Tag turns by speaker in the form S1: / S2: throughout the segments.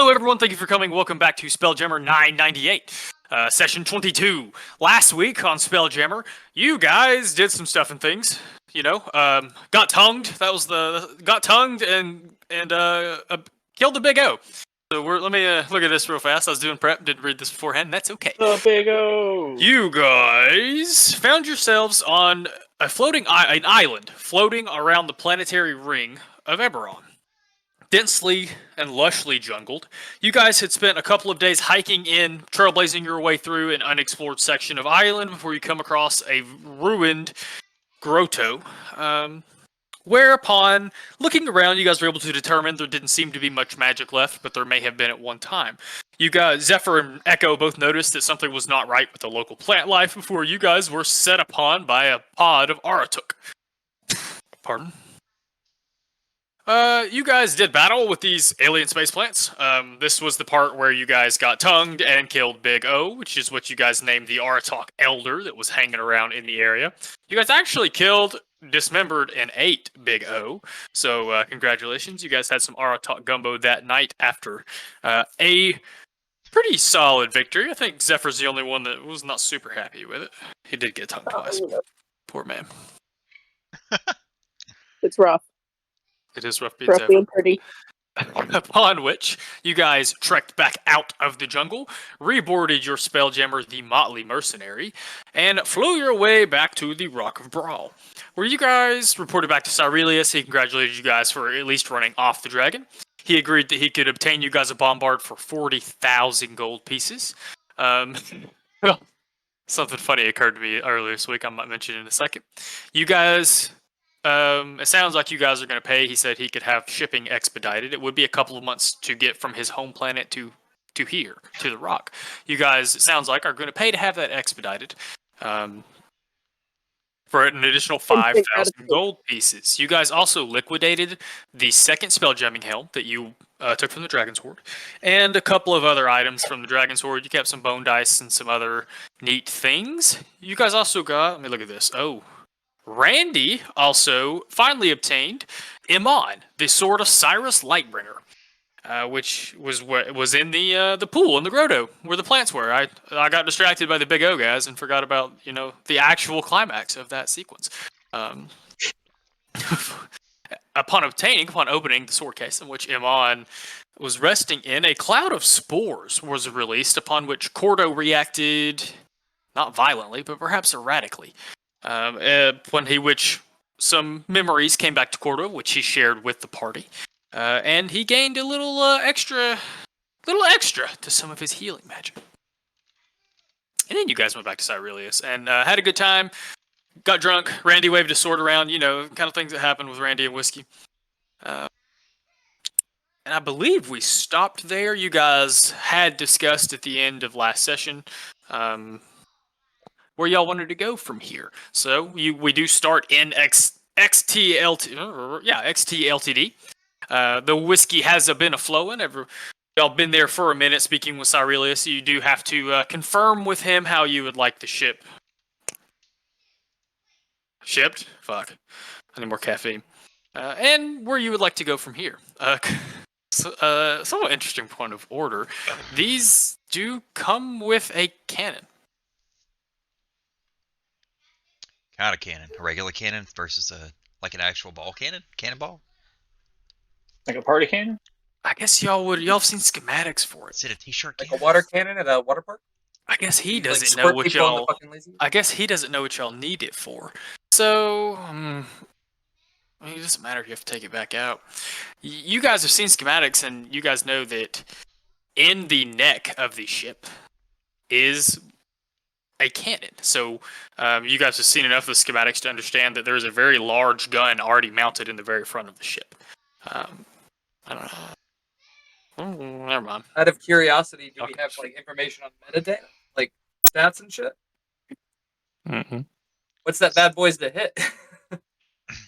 S1: Hello, everyone. Thank you for coming. Welcome back to Spelljammer 998, session 22. Last week on Spelljammer, you guys did some stuff and things. You know, got tongued. That was got tongued and killed the Big O. So let me look at this real fast. I was doing prep, didn't read this beforehand. That's okay.
S2: The Big O.
S1: You guys found yourselves on a an island floating around the planetary ring of Eberron. Densely and lushly jungled, you guys had spent a couple of days hiking in, trailblazing your way through an unexplored section of island before you come across a ruined grotto. Whereupon, looking around, you guys were able to determine there didn't seem to be much magic left, but there may have been at one time. You guys, Zephyr and Echo, both noticed that something was not right with the local plant life before you guys were set upon by a pod of Aratuk. Pardon? You guys did battle with these alien space plants. This was the part where you guys got tongued and killed Big O, which is what you guys named the Aratok Elder that was hanging around in the area. You guys actually killed, dismembered, and ate Big O. So, congratulations. You guys had some Aratok gumbo that night after a pretty solid victory. I think Zephyr's the only one that was not super happy with it. He did get tongued twice. Poor man.
S3: It's rough.
S1: It is rough being Zephyr.
S3: And pretty.
S1: Upon which, you guys trekked back out of the jungle, reboarded your Spelljammer, the Motley Mercenary, and flew your way back to the Rock of Brawl, where you guys reported back to Cyrelius. He congratulated you guys for at least running off the dragon. He agreed that he could obtain you guys a bombard for 40,000 gold pieces. Well, something funny occurred to me earlier this week. I might mention in a second. You guys... it sounds like you guys are going to pay. He said he could have shipping expedited. It would be a couple of months to get from his home planet to here, to the rock. You guys, it sounds like, are going to pay to have that expedited for an additional 5,000 gold pieces. You guys also liquidated the second spelljamming helm that you took from the Dragon's Hoard, and a couple of other items from the Dragon's Hoard. You kept some bone dice and some other neat things. You guys also got, let me look at this. Oh, Randy also finally obtained Iman, the Sword of Cyrus Lightbringer, which was in the pool in the grotto where the plants were. I got distracted by the Big O guys and forgot about the actual climax of that sequence. Upon opening the sword case in which Iman was resting in, a cloud of spores was released, upon which Cordo reacted not violently but perhaps erratically. Which some memories came back to Cordo, which he shared with the party, and he gained a little extra to some of his healing magic. And then you guys went back to Cyrelius and had a good time, got drunk. Randy waved his sword around, kind of things that happen with Randy and whiskey. And I believe we stopped there. You guys had discussed at the end of last session where y'all wanted to go from here. So we do start in XTLTD. The whiskey has been a-flowing. Y'all been there for a minute speaking with Cyrelius. So you do have to confirm with him how you would like the ship shipped. Fuck, I need more caffeine. And where you would like to go from here. Somewhat interesting point of order. These do come with a cannon.
S4: Kind of cannon, a regular cannon versus like an actual ball cannon, cannonball.
S2: Like a party cannon?
S1: I guess y'all have seen schematics for it.
S4: Is it a t-shirt
S5: like
S4: cannon?
S5: a water cannon at a water park?
S1: I guess he doesn't know what y'all. I guess he doesn't know what y'all need it for. So, it doesn't matter if you have to take it back out. You guys have seen schematics, and you guys know that in the neck of the ship is a cannon. So you guys have seen enough of the schematics to understand that there's a very large gun already mounted in the very front of the ship. I don't know. Never mind.
S5: Out of curiosity, do we have information on metadata, like stats and shit?
S1: Mm-hmm.
S5: What's that bad boys to hit?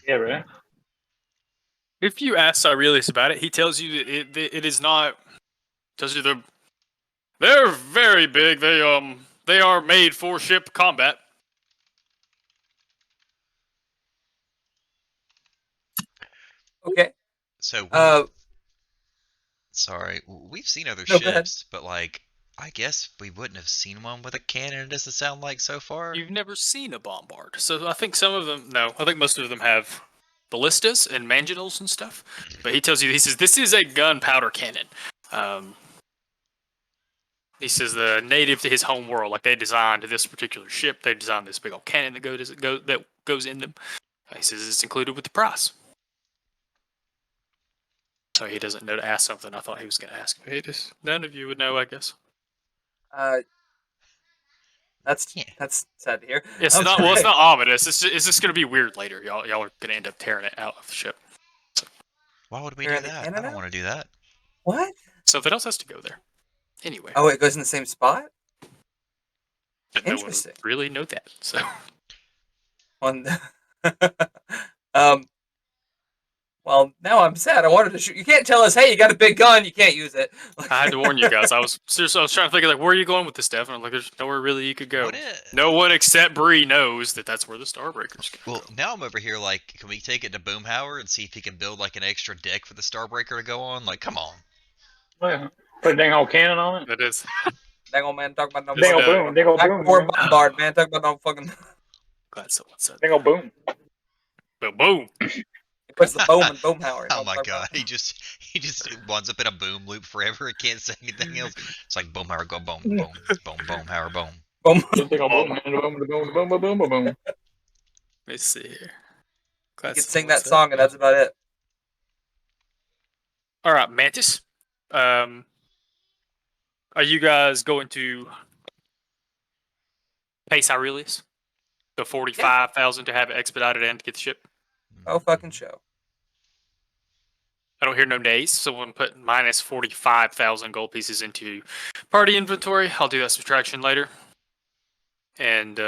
S2: Yeah, right.
S1: If you ask Cyrelius about it, he tells you that it is not. Tells you they're very big. They are made for ship combat.
S5: Okay.
S4: So Sorry, we've seen other
S5: No, go ahead.
S4: ships, but like, I guess we wouldn't have seen one with a cannon. It doesn't sound like so far.
S1: You've never seen a bombard, so I think some of them. No, I think most of them have ballistas and mangonels and stuff. But he tells you, he says, this is a gunpowder cannon. He says the native to his home world, like they designed this particular ship, they designed this big old cannon that goes in them. He says it's included with the price. So he doesn't know to ask something I thought he was going to ask. He just, none of you would know, I guess.
S5: That's
S4: Yeah.
S5: that's sad to hear.
S1: It's not. Well, it's not ominous. It's just going to be weird later. Y'all are going to end up tearing it out of the ship.
S4: Why would we
S5: Tearing
S4: do
S5: the
S4: that?
S5: cannon
S4: I don't
S5: out?
S4: want to do that.
S5: What?
S1: Something else has to go there. Anyway.
S5: Oh, it goes in the same spot.
S1: But no one would
S5: Interesting.
S1: really know that. So
S5: On well, now I'm sad. I wanted to shoot. You can't tell us, hey, you got a big gun, you can't use it.
S1: I had to warn you guys. I was trying to think of like, where are you going with this, Steph? And I'm like, there's nowhere really you could go.
S4: What if-
S1: No one except Bree knows that that's where the Starbreakers go.
S4: Well, now I'm over here like, can we take it to Boomhauer and see if he can build like an extra deck for the Starbreaker to go on? Like, come on.
S2: Yeah. Put a dang old cannon on it.
S1: That is.
S5: Dang old man, talk about no
S2: Dang old
S1: no.
S2: boom. Dang old boom.
S5: backdoor
S2: man.
S5: bombard, man. Talk about no fucking.
S1: Glad someone said.
S2: Dang old boom.
S1: But boom.
S5: Where's the boom and boomhauer?
S4: Oh my god, he just winds up in a boom loop forever. It can't say anything else. It's like Boomhauer, go boom, boom, boom, Boomhauer, boom.
S5: Boom.
S2: Dang old boom. Man. Boom. Boom. Boom. Boom. Boom. Boom.
S1: Let's see here.
S5: You
S1: Glad
S5: can
S1: someone
S5: sing that
S1: said.
S5: song, and that's about it.
S1: All right, Mantis. Are you guys going to pay Cyrilius the 45,000 to have it expedited and to get the ship?
S5: Oh fucking show.
S1: I don't hear no nays. Someone put minus 45,000 gold pieces into party inventory. I'll do that subtraction later. And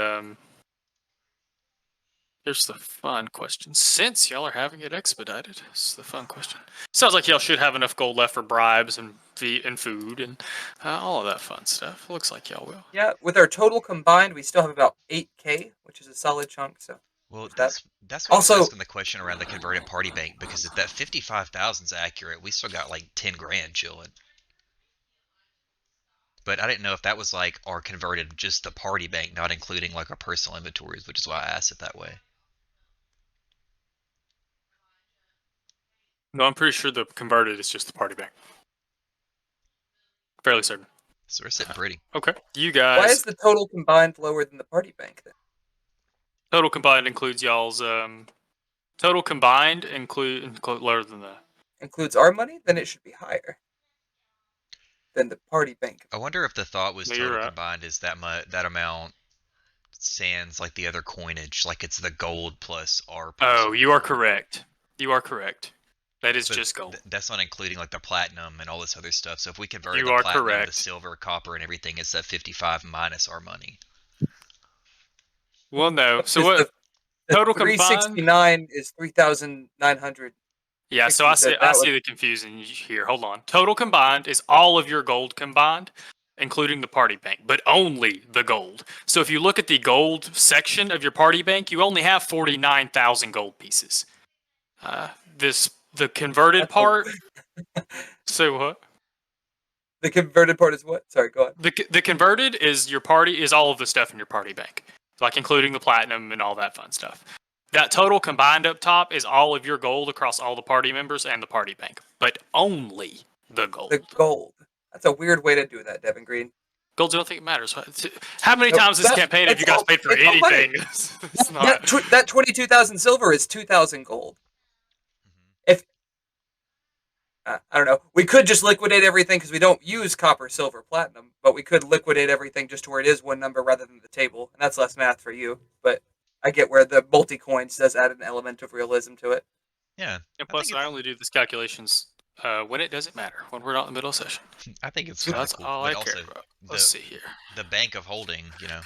S1: here's the fun question. Since y'all are having it expedited, it's the fun question. Sounds like y'all should have enough gold left for bribes and food and all of that fun stuff. Looks like y'all will.
S5: Yeah, with our total combined, we still have about 8K, which is a solid chunk. So
S4: Well,
S5: That-
S4: that's why I was
S5: also-
S4: asking the question around the converted party bank, because if that 55,000 is accurate, we still got like 10 grand chilling. But I didn't know if that was like our converted just the party bank, not including like our personal inventories, which is why I asked it that way.
S1: No, I'm pretty sure the converted is just the party bank. Fairly certain.
S4: So we're sitting pretty.
S1: Okay. You
S5: why
S1: guys,
S5: is the total combined lower than the party bank then?
S1: total combined includes y'all's total combined include lower than the.
S5: Includes our money, then it should be higher than the party bank.
S4: I wonder if the thought was
S1: No, you're
S4: total
S1: right.
S4: combined is that amount sans like the other coinage, like it's the gold plus our.
S1: Oh,
S4: personal
S1: you are
S4: gold.
S1: correct. You are correct. That is
S4: But
S1: just gold.
S4: That's not including like the platinum and all this other stuff. So if we converted
S1: You
S4: the
S1: are
S4: platinum, the
S1: correct.
S4: silver, copper, and everything, it's that 55 minus our money.
S1: Well, no. So
S5: Because
S1: what?
S5: The
S1: Total combined?
S5: 369 is 3,900.
S1: Yeah. So I see.
S5: that
S1: I
S5: was-
S1: see the confusion here. Hold on. Total combined is all of your gold combined, including the party bank, but only the gold. So if you look at the gold section of your party bank, you only have 49,000 gold pieces. The converted
S5: That's a-
S1: part. So what?
S5: The converted part is what? Sorry, go on.
S1: The converted is your party is all of the stuff in your party bank, like including the platinum and all that fun stuff. That total combined up top is all of your gold across all the party members and the party bank, but only the gold.
S5: The gold. That's a weird way to do that, Devin Green.
S1: Gold, I don't think it matters. How many
S5: No,
S1: times this
S5: that-
S1: campaign have you
S5: that's
S1: guys
S5: all-
S1: paid for
S5: it's all money.
S1: anything? It's not.
S5: That 22,000 silver is 2,000 gold. If I don't know, we could just liquidate everything because we don't use copper, silver, platinum, but we could liquidate everything just to where it is one number rather than the table, and that's less math for you. But I get where the multi coins does add an element of realism to it.
S4: Yeah,
S1: And
S4: I
S1: plus,
S4: think
S1: I only do these calculations when it doesn't matter, when we're not in the middle of session.
S4: I think it's
S1: So
S4: kinda
S1: that's
S4: cool.
S1: all
S4: But
S1: I care
S4: also,
S1: about. Let's see here.
S4: the bank of holding, you know,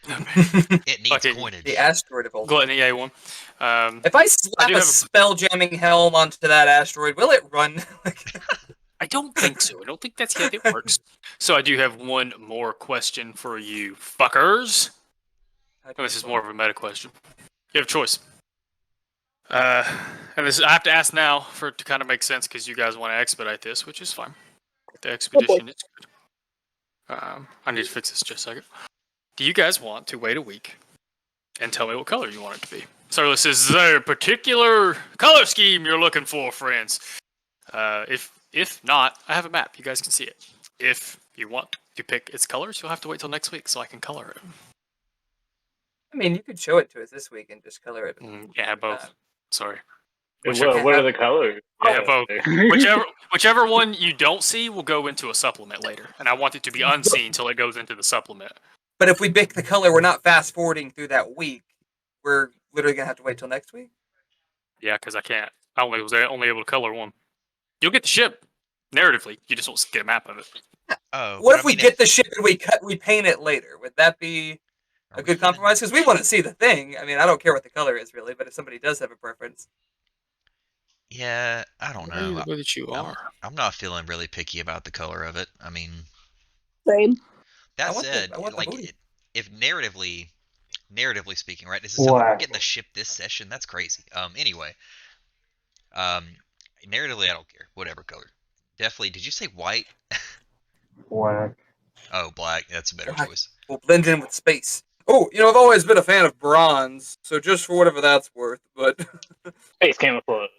S5: The
S4: it needs
S1: Fucking-
S4: coinage.
S5: asteroid of old.
S1: Gluttony A1.
S5: If I slap
S1: do
S5: a
S1: have a-
S5: spell jamming helm onto that asteroid, will it run?
S1: I don't think so. I don't think that's how it works. So I do have one more question for you fuckers. This is more of a meta question. You have a choice. And this I have to ask now for it to kind of make sense because you guys want to expedite this, which is fine. The expedition is good. I need to fix this just a second. Do you guys want to wait a week and tell me what color you want it to be? So this is there a particular color scheme you're looking for, friends? If not, I have a map. You guys can see it. If you want to pick its colors, you'll have to wait till next week so I can color it.
S5: I mean, you could show it to us this week and just color it.
S1: Yeah, both. Sorry.
S2: What are the colors?
S1: Yeah, both. Whichever one you don't see will go into a supplement later, and I want it to be unseen until it goes into the supplement.
S5: But if we pick the color, we're not fast forwarding through that week. We're literally gonna have to wait till next week.
S1: Yeah, because I can't. I was only able to color one. You'll get the ship narratively. You just won't get a map of it.
S4: Oh,
S5: What
S4: but
S5: if we
S4: I mean,
S5: get the ship and we paint it later? Would that be
S4: are
S5: a
S4: we
S5: good
S4: feeling-
S5: compromise? Because we want to see the thing. I mean, I don't care what the color is really, but if somebody does have a preference,
S4: Yeah, I don't know.
S1: The way that you
S4: I'm,
S1: are.
S4: I'm not feeling really picky about the color of it. I mean,
S3: Same.
S4: that
S5: I want the-
S4: said,
S5: I want the
S4: like,
S5: booty.
S4: if narratively speaking, right, this is something we're
S2: Black.
S4: getting the ship this session. That's crazy. Anyway, narratively, I don't care. Whatever color. Definitely. Did you say white?
S2: Black.
S4: Oh, black. That's a better
S5: Black.
S4: choice.
S5: we'll blend in with space. Oh, I've always been a fan of bronze, so just for whatever that's worth. But
S2: Space camouflage.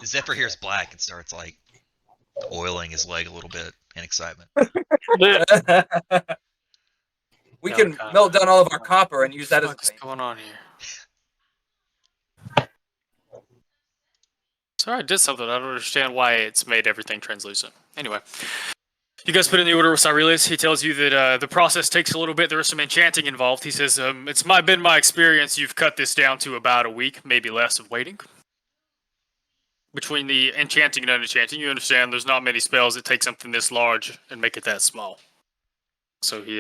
S4: Zephyr hears black and starts like oiling his leg a little bit in excitement.
S5: we
S1: Yeah,
S5: can
S1: kinda.
S5: melt down all of our copper and use that as a
S1: What's
S5: paint.
S1: going on here? Sorry, I did something. I don't understand why it's made everything translucent. Anyway, you guys put in the order with Cyrilius. He tells you that the process takes a little bit. There is some enchanting involved. He says, it's been my experience you've cut this down to about a week, maybe less of waiting. Between the enchanting and unenchanting, you understand there's not many spells that take something this large and make it that small. So he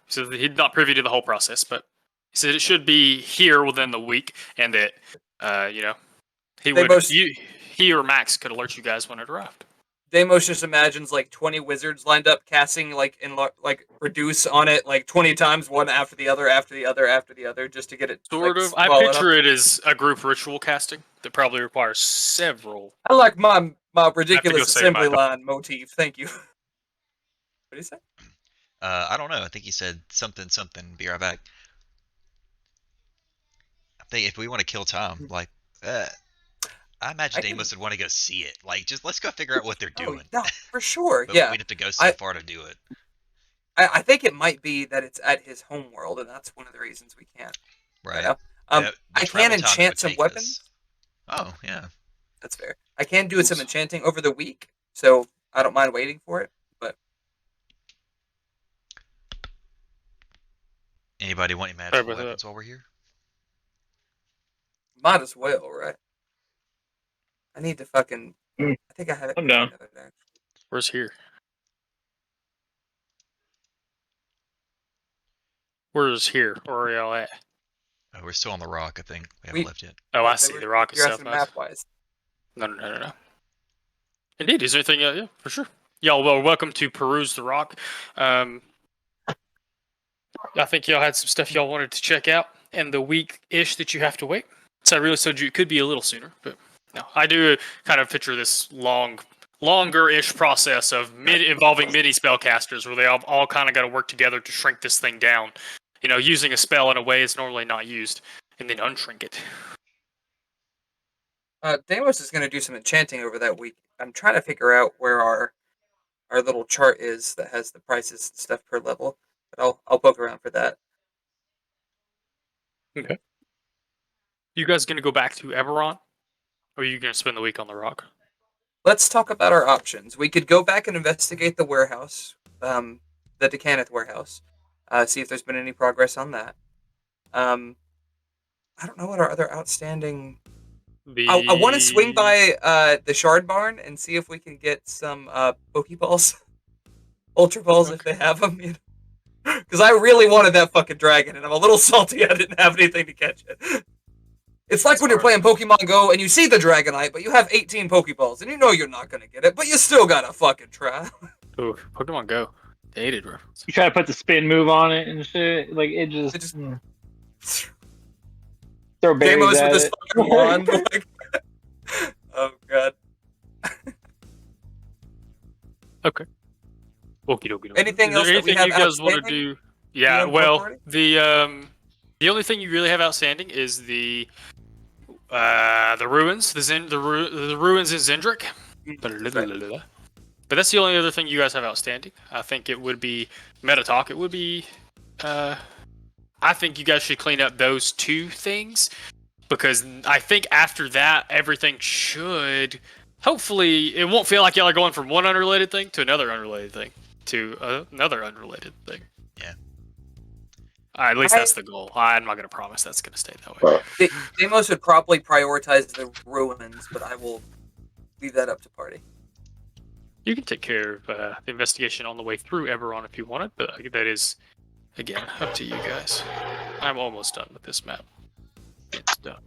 S1: says that he's not privy to the whole process, but he said it should be here within the week, and that he or Max could alert you guys when it arrived.
S5: Deimos just imagines like 20 wizards lined up casting like reduce on it like 20 times, one after the other, after the other, after the other, just to get it
S1: Sort
S5: like,
S1: of. I
S5: swallowed
S1: picture
S5: up.
S1: it as a group ritual casting that probably requires several.
S5: I like my ridiculous
S1: say
S5: assembly
S1: my-
S5: line motif. Thank you. What did he say?
S4: I don't know. I think he said something. Be right back. I think if we want to kill time, like, I imagine
S5: I
S4: Deimos would want to go see it. Like, just let's go figure out what they're
S5: Oh,
S4: doing.
S5: no, for sure.
S4: But
S5: Yeah,
S4: we'd have to go so far to do it.
S5: I think it might be that it's at his home world, and that's one of the reasons we can't.
S4: Right.
S5: know?
S4: The
S5: I
S4: travel
S5: can
S4: time it
S5: enchant
S4: would
S5: some
S4: take
S5: weapons.
S4: us- Oh, yeah.
S5: That's fair. I can do some enchanting over the week, so I don't mind waiting for it. But
S4: Anybody want any
S1: Sorry
S4: magical
S1: about that.
S4: weapons while we're here?
S5: might as well, right? I need to fucking.
S2: Mm.
S5: I think I have it.
S2: I'm down.
S1: Where's here? Where's here? Where are y'all at?
S4: Oh, we're still on the rock, I think. We haven't
S5: We-
S4: left yet.
S1: Oh, I see. The rock is
S5: You're
S1: south.
S5: asking map wise.
S1: No. Indeed. Is there anything? Yeah, for sure. Y'all are welcome to peruse the rock. I think y'all had some stuff y'all wanted to check out, and the week-ish that you have to wait. So I really told you it could be a little sooner, but no, I do kind of picture this longer-ish process of involving many spellcasters, where they all kind of got to work together to shrink this thing down. Using a spell in a way it's normally not used, and then unshrink it.
S5: Deimos is going to do some enchanting over that week. I'm trying to figure out where our little chart is that has the prices and stuff per level. But I'll poke around for that.
S1: Okay. You guys going to go back to Eberron, or are you going to spend the week on the rock?
S5: Let's talk about our options. We could go back and investigate the warehouse, the Decaneth warehouse, see if there's been any progress on that. I don't know what our other outstanding. I want to swing by the Shard Barn and see if we can get some Pokeballs, Ultra Balls if they have them. Because I really wanted that fucking dragon, and I'm a little salty I didn't have anything to catch it. It's like when you're playing Pokemon Go and you see the Dragonite, but you have 18 Pokeballs, and you know you're not gonna get it, but you still gotta fucking try.
S1: Ooh, Pokemon Go. Dated reference.
S2: You try to put the spin move on it and shit. Like it just.
S5: It just-
S2: Throw berries
S5: Damos
S2: at
S5: with his
S2: it.
S5: fucking wand. Like, oh god.
S1: Okay. Okie dokie.
S5: Anything
S1: Is there
S5: else that we
S1: anything
S5: have
S1: you guys want to
S5: outstanding?
S1: do? Yeah.
S5: DM
S1: Well,
S5: party?
S1: the only thing you really have outstanding is the ruins, the ruins in Zendrick. But that's the only other thing you guys have outstanding. I think it would be meta talk. It would be. I think you guys should clean up those two things because I think after that everything should. Hopefully, it won't feel like y'all are going from one unrelated thing to another unrelated thing to another unrelated thing.
S4: Yeah.
S1: At least that's the goal. I'm not going to promise that's going to stay that way.
S5: Damos would probably prioritize the ruins, but I will leave that up to party.
S1: You can take care of the investigation on the way through Eberron if you want it, but that is, again, up to you guys. I'm almost done with this map. It's done.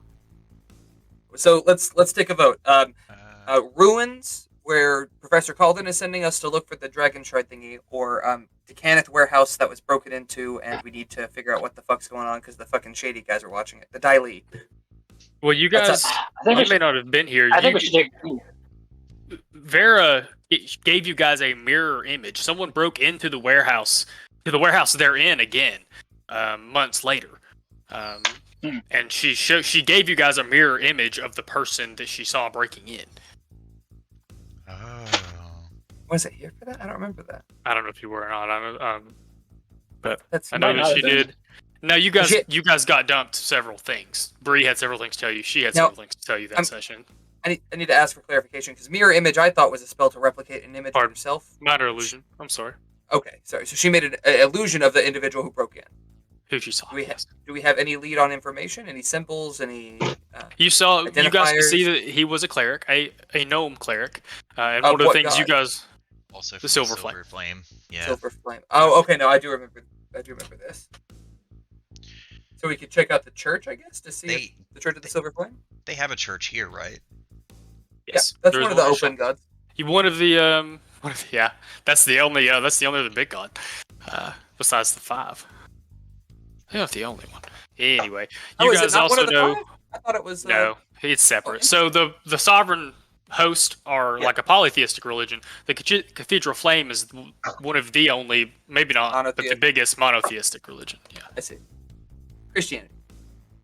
S5: So let's take a vote. Ruins, where Professor Calden is sending us to look for the dragon shard thingy, or the Kenneth warehouse that was broken into, and we need to figure out what the fuck's going on because the fucking shady guys are watching it. The Daily.
S1: Well, you guys, you may not have been here.
S2: I think we should take.
S1: Vera gave you guys a mirror image. Someone broke into the warehouse they're in again, months later, and she gave you guys a mirror image of the person that she saw breaking in.
S4: Oh.
S5: Was it here for that? I don't remember that.
S1: I don't know if you were or not. But
S5: That's
S1: I know
S2: might
S1: that
S2: not
S1: she
S2: have been.
S1: did. Now you guys got dumped several things. Bree had several things to tell you. She had
S5: Now,
S1: several things to tell you that session.
S5: I need to ask for clarification because mirror image I thought was a spell to replicate an image of
S1: Pardon?
S5: yourself.
S1: Minor illusion. I'm sorry.
S5: Okay, sorry. So she made an illusion of the individual who broke in.
S1: Who she saw.
S5: Do we have any lead on information? Any symbols? Any?
S1: You guys could
S5: identifiers?
S1: see that he was a cleric, a gnome cleric, and
S5: Of
S1: one of the
S5: what
S1: things you
S5: god?
S1: guys.
S4: Also,
S1: The
S4: from
S1: Silver
S4: Flame. Yeah.
S5: Silver Flame. Oh, okay. No, I do remember this. So we could check out the church, I guess, to see if the Church of the Silver Flame.
S4: They have a church here, right?
S1: Yes,
S5: Yeah, that's
S1: there
S5: one
S1: is
S5: of the
S1: in
S5: open gods.
S1: One of the yeah, that's the only other big god, besides the five. They're not the only one. Anyway, you
S5: Is it
S1: guys
S5: not one
S1: also
S5: of the
S1: know.
S5: five? I thought it was.
S1: No, it's separate.
S5: okay.
S1: So the sovereign host are like a polytheistic religion. The Cathedral Flame is one of the only, maybe not, but the
S5: Monotheistic.
S1: biggest monotheistic religion. Yeah,
S5: I see. Christianity.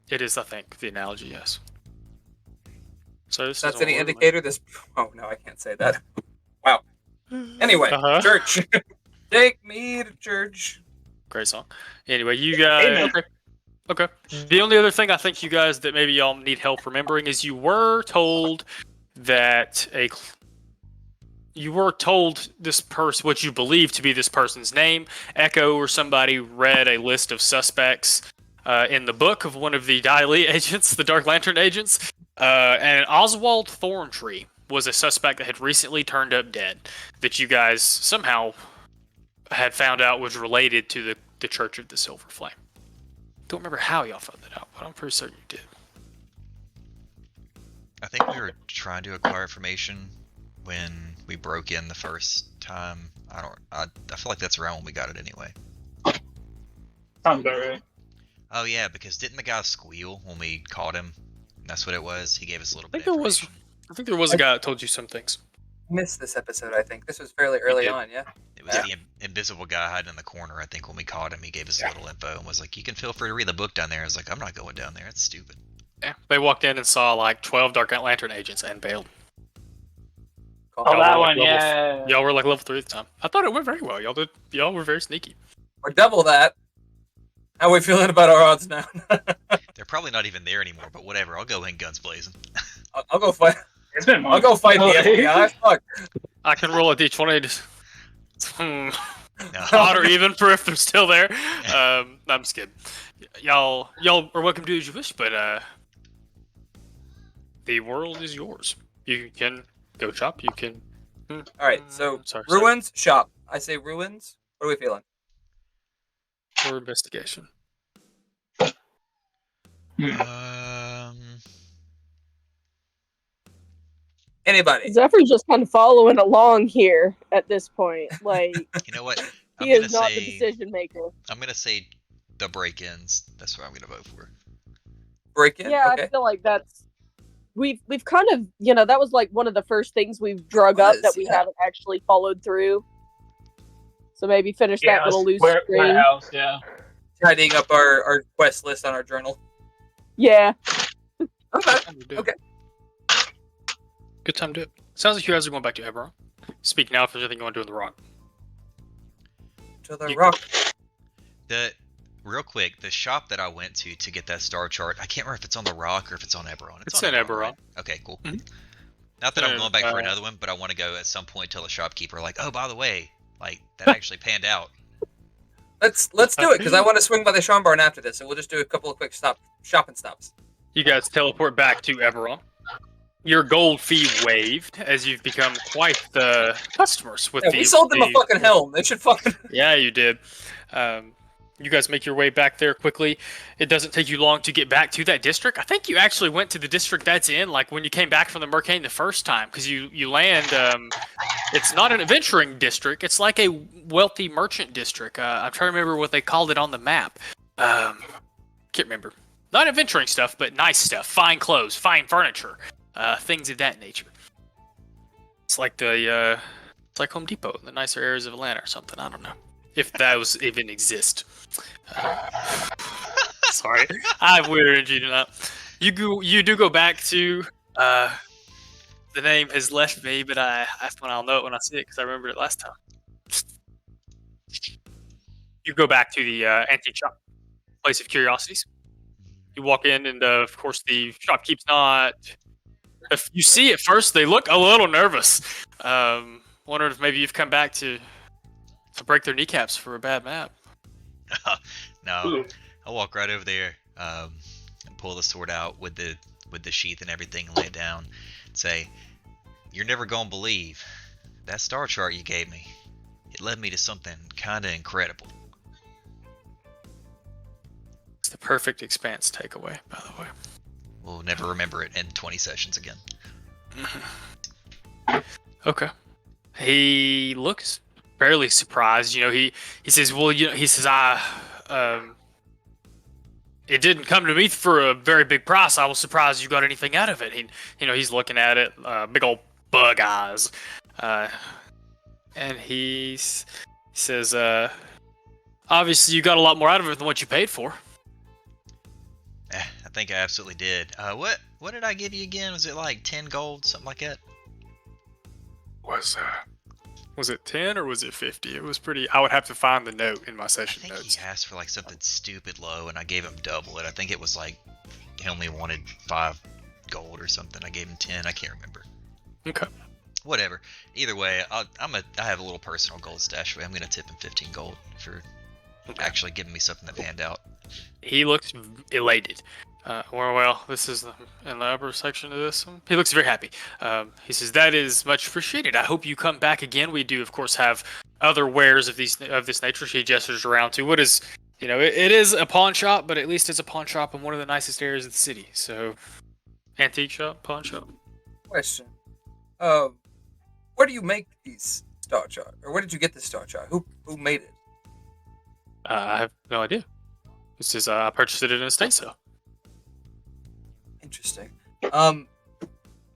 S1: it is. I think the analogy. Yes. So this
S5: That's
S1: is
S5: any
S1: all over my-
S5: indicator. This. Oh no, I can't say that. Wow. Anyway,
S1: Uh-huh.
S5: church. Take me to church.
S1: Great song. Anyway, you guys.
S2: Amen.
S1: Okay. The only other thing I think you guys that maybe y'all need help remembering is you were told that this person, what you believe to be this person's name, Echo or somebody read a list of suspects in the book of one of the Daily agents, the Dark Lantern agents, and Oswald Thorntree was a suspect that had recently turned up dead that you guys somehow had found out was related to the Church of the Silver Flame. Don't remember how y'all found that out, but I'm pretty certain you did.
S4: I think we were trying to acquire information when we broke in the first time. I feel like that's around when we got it anyway.
S2: Sounds about right.
S4: Oh yeah, because didn't the guy squeal when we caught him? That's what it was. He gave us a little bit
S1: I
S4: of
S1: think there was a guy that told you some things.
S5: Missed this episode. I think this was fairly early
S4: did.
S5: on. Yeah.
S4: It was the invisible guy hiding in the corner, I think, when we caught him. He gave us a little info and was like, you can feel free to read the book down there. I was like, I'm not going down there. It's stupid.
S1: Yeah, they walked in and saw like 12 Dark Lantern agents and bailed.
S2: Oh,
S1: Y'all
S2: that
S1: were
S2: one,
S1: like
S2: yeah.
S1: Y'all were like level 3 at the time. I thought it went very well. Y'all were very sneaky.
S5: Or double that. How are we feeling about our odds now?
S4: They're probably not even there anymore, but whatever. I'll go in guns blazing.
S5: I'll go fight.
S2: It's been
S5: I'll go fight the FBI. Fuck.
S1: I can roll a d20 to
S4: No.
S1: odd or even for if they're still there. I'm just kidding. Y'all are welcome to do as you wish, but the world is yours. You can go shop. You can.
S5: All right. So
S1: Sorry.
S5: ruins shop. I say ruins. What are we feeling?
S1: For investigation.
S5: Anybody?
S3: Zephyr's just kind of following along here at this point. Like,
S4: You know what? I'm
S3: he
S4: gonna
S3: is not the
S4: say
S3: decision maker.
S4: I'm gonna say the break-ins. That's what I'm gonna vote for.
S5: break in.
S3: Yeah,
S5: Okay.
S3: I feel like we've kind of that was like one of the first things we've drug up that we haven't actually followed through. So maybe finish that little loose string.
S2: Warehouse, yeah.
S5: Tidying up our quest list on our journal.
S3: Yeah.
S5: Okay.
S1: Okay. Good time to do it. Sounds like you guys are going back to Eberron. Speak now if there's anything you want to do in the rock.
S5: To the rock.
S4: Real quick, the shop that I went to get that star chart, I can't remember if it's on the rock or if it's on Eberron.
S1: It's in Eberron.
S4: Right? Okay, cool.
S1: Mm-hmm.
S4: Not that I'm going back for another one, but I want to go at some point tell the shopkeeper, like, oh, by the way, like, that actually panned out.
S5: Let's do it, because I want to swing by the Sean Barn after this, so we'll just do a couple of quick shopping stops.
S1: You guys teleport back to Eberron. Your gold fee waived, as you've become quite the customers with
S5: we sold them a fucking helm. They should fucking...
S1: Yeah, you did. You guys make your way back there quickly. It doesn't take you long to get back to that district. I think you actually went to the district that's in, like when you came back from the Mercane the first time, because you land. It's not an adventuring district. It's like a wealthy merchant district. I'm trying to remember what they called it on the map. Can't remember. Not adventuring stuff, but nice stuff. Fine clothes, fine furniture, things of that nature. It's like it's like Home Depot, the nicer areas of Atlanta or something. I don't know if those even exist. Sorry, I have weird energy tonight. You do go back to the name has left me, but I'll know it when I see it because I remembered it last time. You go back to the antique shop, place of curiosities. You walk in, and of course the shopkeep's not. If you see at first, they look a little nervous. Wondering if maybe you've come back to break their kneecaps for a bad map.
S4: No, I'll walk right over there and pull the sword out with the sheath and everything and lay it down and say, "You're never gonna believe that star chart you gave me. It led me to something kind of incredible."
S1: It's the perfect Expanse takeaway, by the way.
S4: We'll never remember it in 20 sessions again.
S1: Okay. He looks fairly surprised. He says, well, it didn't come to me for a very big price. I was surprised you got anything out of it. He's looking at it, big old bug eyes. And he says, obviously you got a lot more out of it than what you paid for.
S4: I think I absolutely did. What did I give you again? Was it like 10 gold, something like that?
S1: Was it 10 or was it 50? It was pretty. I would have to find the note in my
S4: I
S1: session
S4: think
S1: notes.
S4: he asked for like something stupid low, and I gave him double it. I think it was like he only wanted 5 gold or something. I gave him 10. I can't remember.
S1: Okay.
S4: Whatever. Either way, I have a little personal gold stash. I'm gonna tip him 15 gold for actually giving me something that panned out.
S1: He looks elated. Well, this is in the upper section of this one. He looks very happy. He says, that is much appreciated. I hope you come back again. We do, of course, have other wares of this nature. She gestures around to what is, it is a pawn shop, but at least it's a pawn shop in one of the nicest areas of the city. So, antique shop, pawn shop.
S5: Question. Where do you make these star chart? Or where did you get this star chart? Who made it?
S1: I have no idea. This is I purchased it in an estate sale.
S5: Interesting.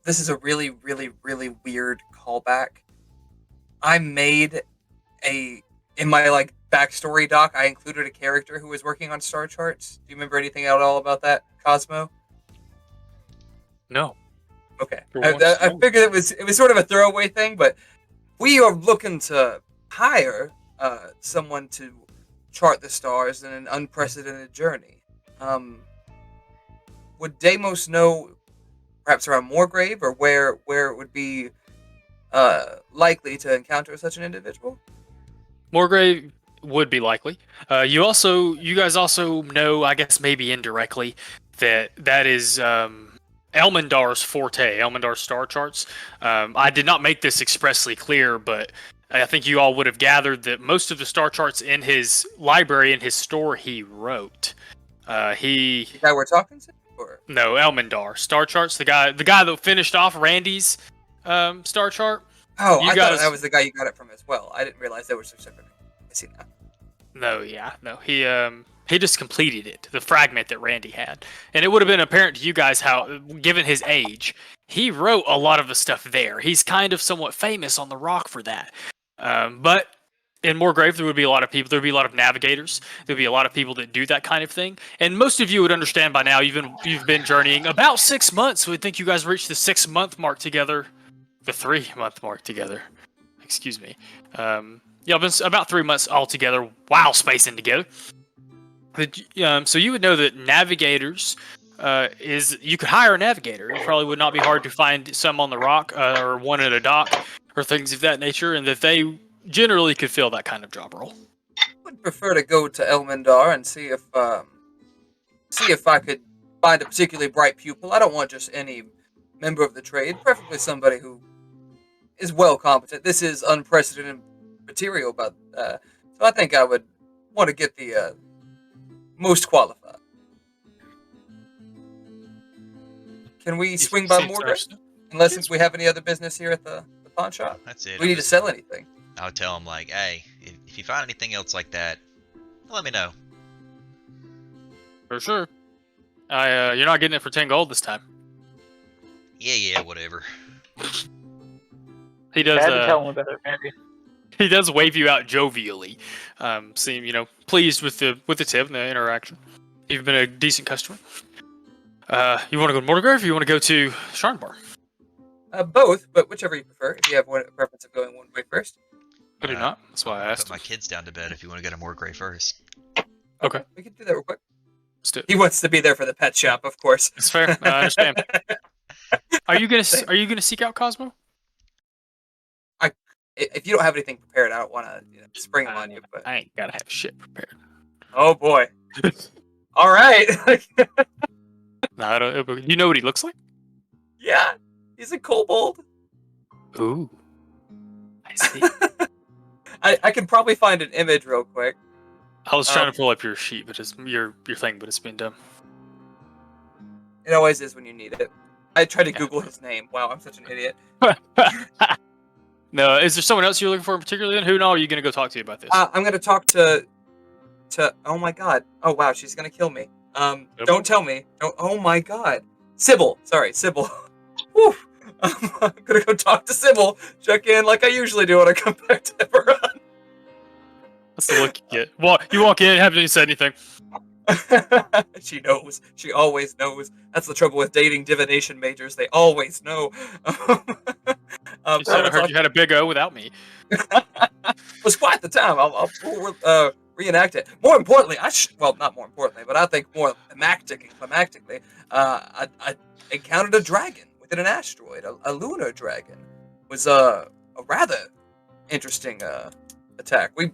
S5: This is a really, really, really weird callback. I made in my backstory doc, I included a character who was working on star charts. Do you remember anything at all about that, Cosmo?
S1: No.
S5: Okay. I figured it was sort of a throwaway thing, but we are looking to hire someone to chart the stars in an unprecedented journey. Would Deimos know perhaps around Moorgrave or where it would be likely to encounter such an individual? Moorgrave
S1: would be likely. You guys also know, I guess maybe indirectly, that is Elmendar's forte, Elmendar's star charts. I did not make this expressly clear, but I think you all would have gathered that most of the star charts in his library, in his store, he wrote. The
S5: guy we're talking to? Or?
S1: No, Elmendar. Star charts, the guy that finished off Randy's star chart.
S5: Oh, I thought that was the guy you got it from as well. I didn't realize they were so separate. I see that.
S1: No, yeah, no. He He just completed it, the fragment that Randy had. And it would have been apparent to you guys how, given his age, he wrote a lot of the stuff there. He's kind of somewhat famous on the rock for that. But in Moorgrave, there would be a lot of people. There would be a lot of navigators. There would be a lot of people that do that kind of thing. And most of you would understand by now. You've been journeying about 6 months. We think you guys reached the 6-month mark together, the 3-month mark together. Excuse me. Yeah, it's about 3 months all together while spacing together. So you would know that navigators you could hire a navigator. It probably would not be hard to find some on the rock or one at a dock or things of that nature, and that they generally could fill that kind of job role.
S5: I would prefer to go to Elmendar and see if I could find a particularly bright pupil. I don't want just any member of the trade, preferably somebody who is well competent. This is unprecedented material, but so I think I would want to get the most qualified. Can we swing by Moorgrave? Unless we have any other business here at the pawn shop.
S4: That's it.
S5: We need to sell anything.
S4: I'll tell him, like, hey, if you find anything else like that, let me know.
S1: For sure. You're not getting it for 10 gold this time.
S4: Yeah, whatever.
S1: He does.
S2: I had to tell him about it, Randy.
S1: He does wave you out jovially. Seem pleased with the tip and the interaction. You've been a decent customer. You want to go to Moorgrave or you want to go to Sharnbar?
S5: Both, but whichever you prefer. If you have a preference of going one way first.
S1: I do not. That's why I asked.
S4: Put my kids down to bed if you want to go to Moorgrave first.
S1: Okay.
S5: We can do that real quick.
S1: Let's do it.
S5: He wants to be there for the pet shop, of course.
S1: It's fair. I understand. Are you gonna seek out Cosmo?
S5: If you don't have anything prepared, I don't want to spring them on you. But
S1: I ain't gotta have shit prepared.
S5: oh boy! All right.
S1: No, I don't. You know what he looks like?
S5: Yeah, he's a kobold.
S1: Ooh, I see.
S5: I can probably find an image real quick.
S1: I was trying to pull up your sheet, but it's your thing, but it's been done.
S5: It always is when you need it. I tried to Google his name. Wow, I'm such an idiot.
S1: No, is there someone else you're looking for in particular? Then who are you gonna go talk to about this?
S5: I'm gonna talk to. Oh my god. Oh wow, she's gonna kill me. Don't tell me. Don't. Oh my god. Sybil. Sorry, Sybil. Whew. I'm gonna go talk to Sybil. Check in like I usually do when I come back to Eberron.
S1: That's the look you get. Well, you walk in, haven't even said anything.
S5: She knows. She always knows. That's the trouble with dating divination majors. They always know.
S1: I heard you had a big O without me.
S5: It was quite the time. I'll reenact it. More importantly, not more importantly, but I think more climactically, I encountered a dragon within an asteroid, a lunar dragon. It was a rather interesting attack. We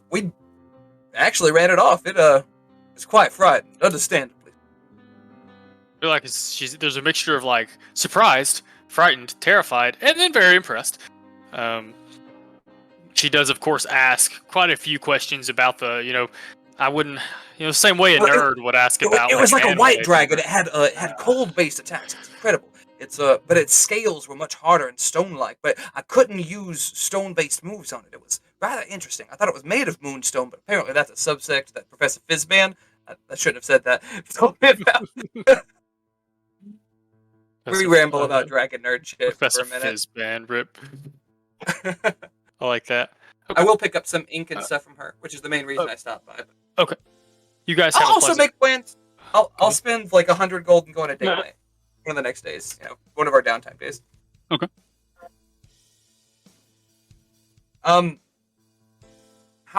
S5: actually ran it off. It was quite frightened, understandably.
S1: I feel like there's a mixture of like surprised, frightened, terrified, and then very impressed. She does, of course, ask quite a few questions about the, I wouldn't, same way a nerd would ask about.
S5: It was like a white dragon. It had cold-based attacks. It's incredible. But its scales were much harder and stone-like. But I couldn't use stone-based moves on it. It was rather interesting. I thought it was made of moonstone, but apparently that's a subsect that Professor Fizzman. I shouldn't have said that. Told me about. We ramble about dragon nerd shit
S1: Professor
S5: for a minute.
S1: Fizzman, rip. I like that. Okay.
S5: I will pick up some ink and stuff from her, which is the main reason I stopped by.
S1: Okay. You guys have
S5: I'll also make plans. I'll spend like 100 gold and go on a date night. One of the next days, one of our downtime days.
S1: Okay.
S5: How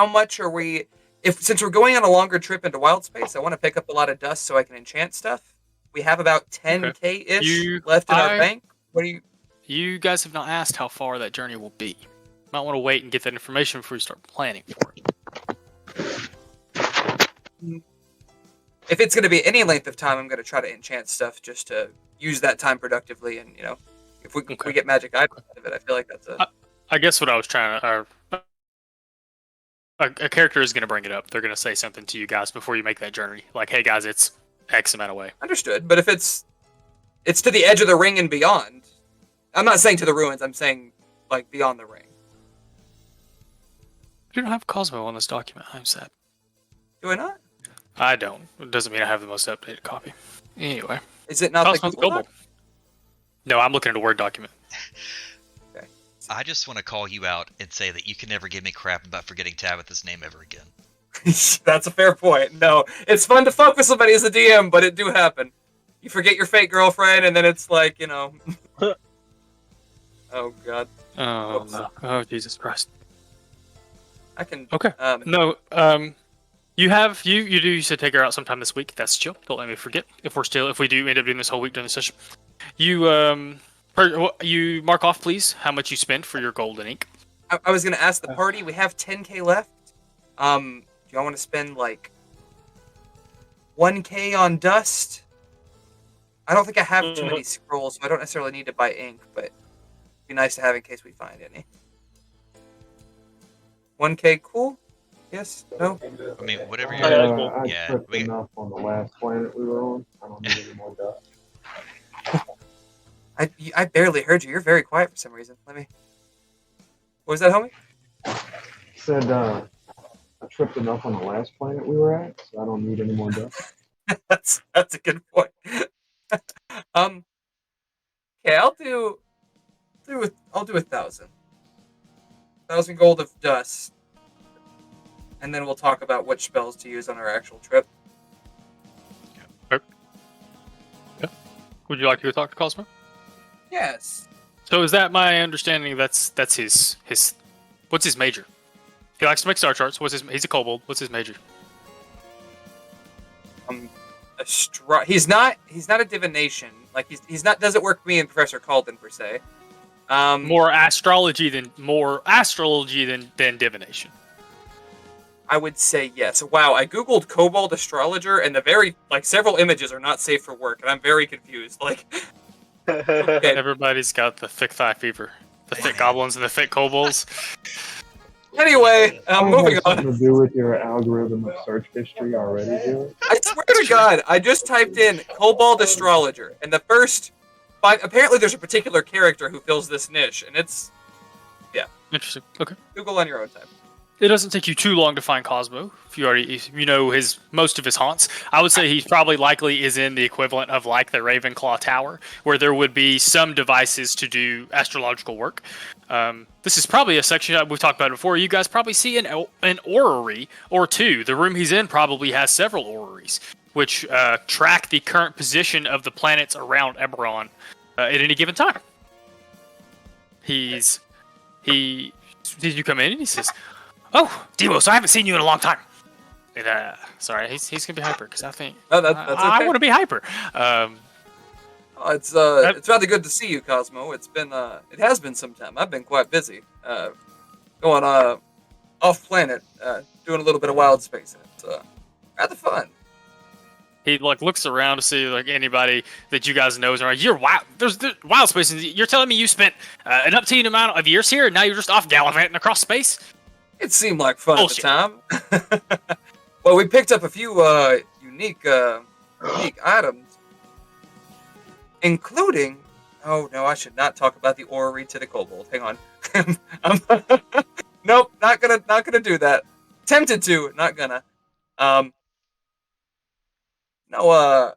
S5: much are we? Since we're going on a longer trip into wild space, I want to pick up a lot of dust so I can enchant stuff. We have about 10k ish left in our bank. What do you?
S1: You guys have not asked how far that journey will be. Might want to wait and get that information before you start planning for it.
S5: If it's going to be any length of time, I'm going to try to enchant stuff just to use that time productively. And if we get magic items out of it, I feel like that's a.
S1: I guess what I was trying to. A character is going to bring it up. They're going to say something to you guys before you make that journey. Like, hey guys, it's X amount away.
S5: Understood. But if it's to the edge of the ring and beyond, I'm not saying to the ruins. I'm saying like beyond the ring.
S1: You don't have Cosmo on this document. I'm sad.
S5: Do I not?
S1: I don't. It doesn't mean I have the most updated cosmo. Anyway.
S5: Is it not the
S1: Cosmo's
S5: Google
S1: global.
S5: Doc?
S1: No, I'm looking at a Word document.
S4: I just want to call you out and say that you can never give me crap about forgetting Tabitha's name ever again.
S5: That's a fair point. No, it's fun to fuck with somebody as a DM, but it do happen. You forget your fake girlfriend, and then it's like, you know. Oh god.
S1: Oh,
S5: Whoops.
S1: no. Oh, Jesus Christ.
S5: I can.
S1: Okay. No, you do used to take her out sometime this week. That's chill. Don't let me forget. If we do end up doing this whole week during the session, you you mark off, please, how much you spent for your gold and ink.
S5: I was gonna ask the party. We have 10k left. Do y'all want to spend like 1k on dust? I don't think I have too many scrolls, so I don't necessarily need to buy ink, but it'd be nice to have in case we find any. 1k, cool? Yes? No?
S4: I mean, whatever
S2: Yeah,
S4: you're.
S2: that's cool.
S6: I
S4: Yeah,
S6: tripped
S4: we-
S6: enough on the last planet we were on. I don't need any more dust.
S5: I barely heard you. You're very quiet for some reason. What was that, homie?
S6: Said I tripped enough on the last planet we were at, so I don't need any more dust.
S5: That's a good point. Okay, I'll do 1,000. 1,000 gold of dust. And then we'll talk about which spells to use on our actual trip.
S1: Would you like to go talk to Cosmo?
S5: Yes.
S1: So is that my understanding? That's his. What's his major? He likes to make star charts. He's a kobold. What's his major?
S5: He's not a divination. Like he's not doesn't work with me and Professor Calden per se.
S1: More astrology than divination.
S5: I would say yes. Wow, I googled kobold astrologer and several images are not safe for work, and I'm very confused. Like, okay.
S1: Everybody's got the thick thigh fever. The thick goblins and the thick kobolds.
S5: Anyway, moving
S6: Has
S5: on.
S6: something to do with your algorithm of search history already, Julie?
S5: I swear to God, I just typed in kobold astrologer, and the first apparently there's a particular character who fills this niche, and it's
S1: Interesting. Okay.
S5: Google on your own time.
S1: It doesn't take you too long to find Cosmo. If you know most of his haunts. I would say he probably likely is in the equivalent of like the Ravenclaw Tower, where there would be some devices to do astrological work. This is probably a section that we've talked about before. You guys probably see an orrery or two. The room he's in probably has several orreries, which track the current position of the planets around Eberron at any given time. Did you come in? And he says, "Oh, Demos, I haven't seen you in a long time." And, sorry, he's gonna be hyper because I think
S5: That's okay.
S1: I want to be hyper.
S5: It's rather good to see you, Cosmo. It has been some time. I've been quite busy. Going off planet, doing a little bit of wild space. It's rather fun.
S1: He looks around to see anybody that you guys know is around. You're wild. There's wild space. You're telling me you spent an upteen amount of years here, and now you're just off gallivanting across space?
S5: It seemed like fun
S1: Bullshit.
S5: at the time. Well, we picked up a few unique items, including. Oh no, I should not talk about the orrery to the kobold. Hang on. Nope, not gonna do that. Tempted to, not gonna. No,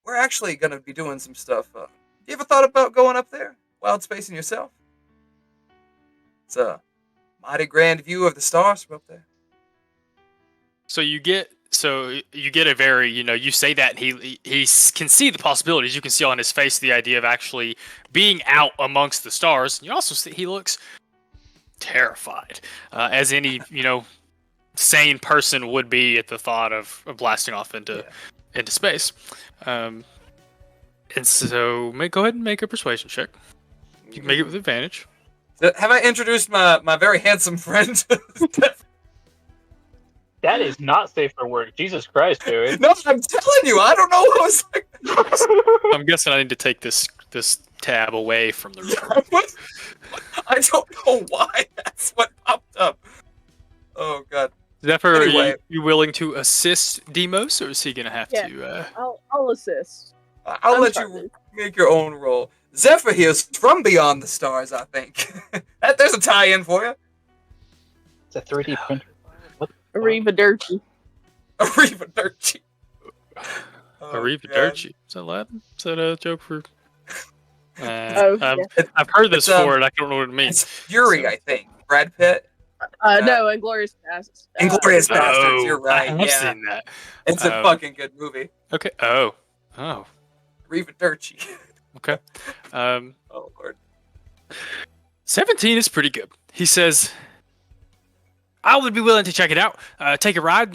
S5: we're actually gonna be doing some stuff. You ever thought about going up there, wild spacing yourself? It's a mighty grand view of the stars from up there.
S1: So you get a very, you say that and he can see the possibilities. You can see on his face the idea of actually being out amongst the stars. You also see he looks terrified, as any sane person would be at the thought of blasting off into space. And so go ahead and make a persuasion check. You can make it with advantage.
S5: Have I introduced my very handsome friend?
S2: That is not safe for work. Jesus Christ, dude.
S5: No, I'm telling you, I don't know what was like.
S1: I'm guessing I need to take this tab away from the room.
S5: I don't know why. That's what popped up. Oh god.
S1: Zephyr,
S5: Anyway.
S1: are you willing to assist Demos, or is he gonna have to?
S3: I'll assist.
S5: I'll
S3: I'm
S5: let
S3: sorry.
S5: you make your own roll. Zephyr here's from beyond the stars, I think. There's a tie-in for you.
S2: It's a 3D printer. What?
S3: Arriva Dirty.
S5: Arrivederci. Oh,
S1: Arrivederci. Is that Latin? Is that a joke for?
S3: Oh,
S1: I've heard this
S5: It's,
S1: before, and I don't know what it means.
S5: It's Fury, I think. Brad Pitt.
S3: no, Inglorious Bastards.
S5: Inglorious Bastards. You're
S1: I
S5: right.
S1: have
S5: Yeah,
S1: seen that.
S5: it's a fucking good movie.
S1: Okay. Oh.
S5: Arrivederci.
S1: Okay.
S5: Oh Lord.
S1: 17 is pretty good. He says, I would be willing to check it out, take a ride,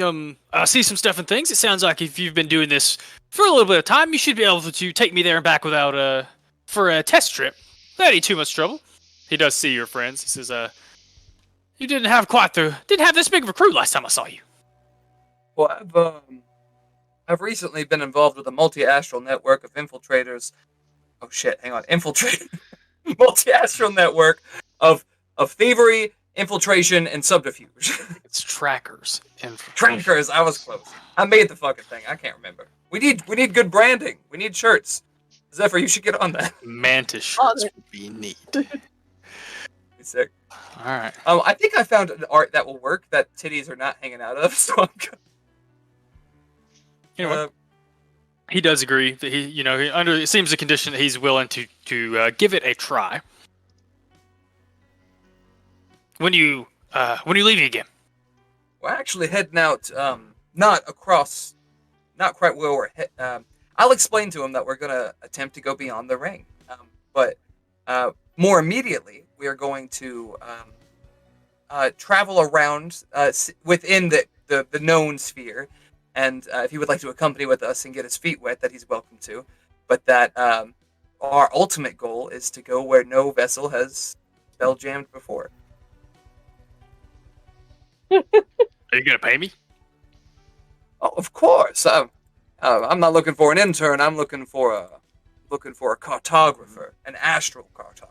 S1: see some stuff and things. It sounds like if you've been doing this for a little bit of time, you should be able to take me there and back without, for a test trip. That ain't too much trouble. He does see your friends. He says, you didn't have this big of a crew last time I saw you.
S5: Well, I've recently been involved with a multi-astral network of infiltrators. Oh shit! Hang on, multi-astral network of thievery, infiltration, and subterfuge.
S1: It's trackers.
S5: Trackers. I was close. I made the fucking thing. I can't remember. We need good branding. We need shirts. Zephyr, you should get on that.
S1: Mantis shirts would be neat.
S5: Be sick.
S1: All right.
S5: I think I found an art that will work that titties are not hanging out of. So I'm good.
S1: You know what? He does agree that it seems a condition that he's willing to give it a try. When you leaving again?
S5: We're actually heading out, not quite where we're I'll explain to him that we're going to attempt to go beyond the ring. But more immediately, we are going to travel around within the known sphere. And if he would like to accompany with us and get his feet wet, that he's welcome to. But that our ultimate goal is to go where no vessel has spell-jammed before.
S1: Are you gonna pay me?
S5: Oh, of course. I'm not looking for an intern. I'm looking for a cartographer, an astral cartographer.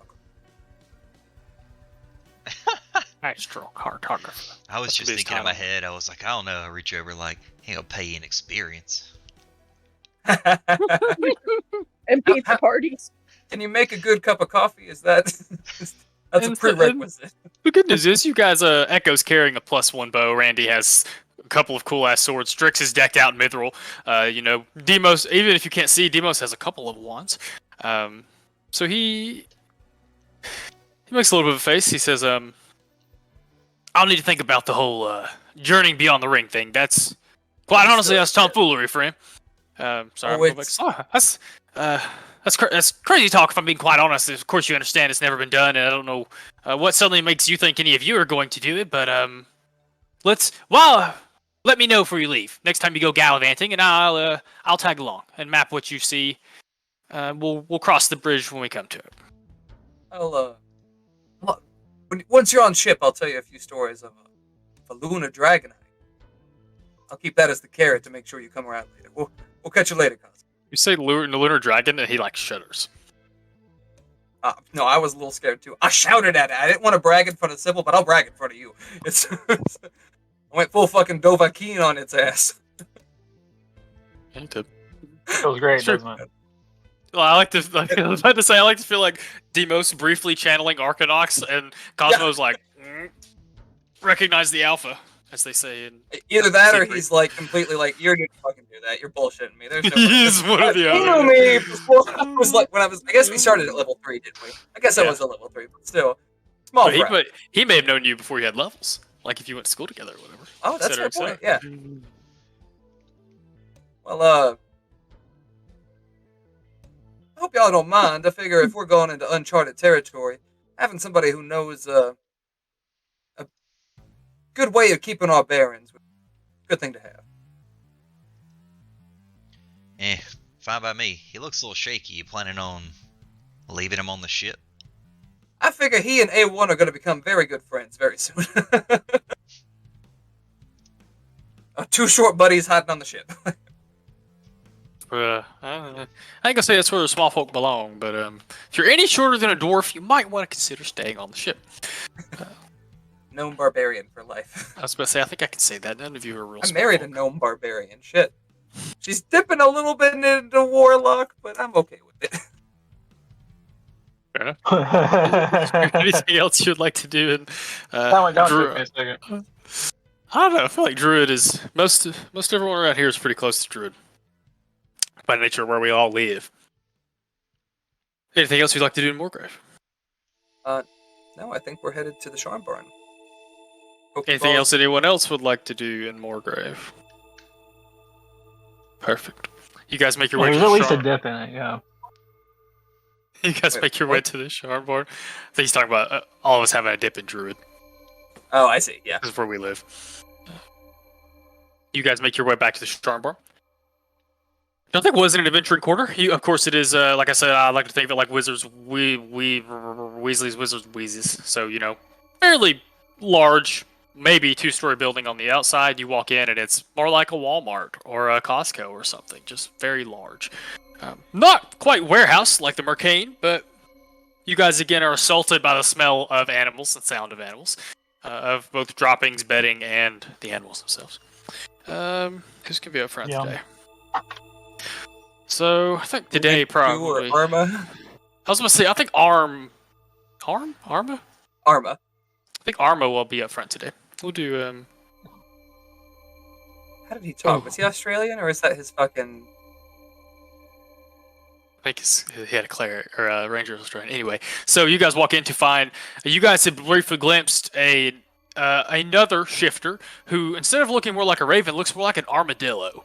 S1: Astral cartographer.
S4: I was just thinking in my head, I was like, I don't know. I reach over like, he'll pay you in experience.
S3: And pizza parties.
S5: Can you make a good cup of coffee? That's a prerequisite.
S1: The good news is you guys, Echo's carrying a +1 bow. Randy has a couple of cool ass swords. Strix is decked out in mithril. Demos, even if you can't see, Demos has a couple of wands. So he makes a little bit of a face. He says, I'll need to think about the whole journeying beyond the ring thing. That's quite honestly, that's tomfoolery for him. Sorry, that's crazy talk. If I'm being quite honest, of course you understand it's never been done, and I don't know what suddenly makes you think any of you are going to do it. But let me know before you leave. Next time you go gallivanting, and I'll tag along and map what you see. We'll cross the bridge when we come to it.
S5: Once you're on ship, I'll tell you a few stories of a lunar dragon. I'll keep that as the carrot to make sure you come around later. We'll catch you later, cousin.
S1: You say lunar dragon, and he shudders.
S5: No, I was a little scared too. I shouted at it. I didn't want to brag in front of Sybil, but I'll brag in front of you. I went full fucking Dovahkiin on its ass.
S2: It was great,
S1: Sure.
S2: doesn't it?
S1: Well, I was about to say, I like to feel like Demos briefly channeling Arcanox, and Cosmo's recognize the alpha, as they say.
S5: Either that, or
S1: Secret.
S5: he's completely you didn't fucking do that. You're bullshitting me. There's no way.
S1: He is one or the
S5: You
S1: other.
S5: knew me before. I was I guess we started at level 3, didn't we? I guess I was at level 3, but still, small.
S1: But he may have known you before you had levels, like if you went to school together or whatever.
S5: Oh, that's
S1: Et
S5: a
S1: cetera,
S5: point.
S1: et
S5: Yeah. Well, I hope y'all don't mind. I figure if we're going into uncharted territory, having somebody who knows a good way of keeping our bearings, good thing to have.
S4: Fine by me. He looks a little shaky. You planning on leaving him on the ship?
S5: I figure he and A1 are going to become very good friends very soon. Two short buddies hiding on the ship.
S1: I ain't gonna say that's where the small folk belong, but if you're any shorter than a dwarf, you might want to consider staying on the ship.
S5: Gnome barbarian for life.
S1: I was about to say, I think I can say that. None of you are real.
S5: I
S1: small
S5: married a
S1: folk.
S5: gnome barbarian. Shit. She's dipping a little bit into warlock, but I'm okay with it.
S1: Fair enough. Anything else you'd like to do?
S2: That went down
S1: Drew-
S2: for me a second.
S1: I don't know. I feel like Druid is most everyone around here is pretty close to Druid by nature of where we all live. Anything else you'd like to do in Moorgrave?
S5: No, I think we're headed to the Charm Barn.
S1: Anything else anyone else would like to do in Moorgrave? Perfect. You guys make your way to
S2: There's
S1: the
S2: at least a
S1: Charm.
S2: dip in it, yeah.
S1: You guys
S5: Wait,
S1: make your way
S5: what?
S1: to the Charm Barn. I think he's talking about all of us having a dip in Druid.
S5: Oh, I see. Yeah.
S1: This is where we live. You guys make your way back to the Charm Barn. Don't think it was an adventuring quarter. Of course, it is. Like I said, I like to think of it like Wizards, Weasley's Wizards, Wheezes. So fairly large, maybe 2-story building on the outside. You walk in and it's more like a Walmart or a Costco or something. Just very large. Not quite warehouse like the Mercane, but you guys again are assaulted by the smell of animals and sound of animals, of both droppings, bedding, and the animals themselves. Who's gonna be up front
S2: Yeah.
S1: today? So I think today probably.
S5: Or Arma.
S1: I was gonna say I think Arma.
S5: Arma.
S1: I think Arma will be up front today. We'll do.
S5: How did he talk?
S1: Oh.
S5: Was he Australian or is that his fucking?
S1: I think he had a cleric or a ranger Australian. Anyway, so you guys walk in to find you guys have briefly glimpsed another shifter who, instead of looking more like a raven, looks more like an armadillo.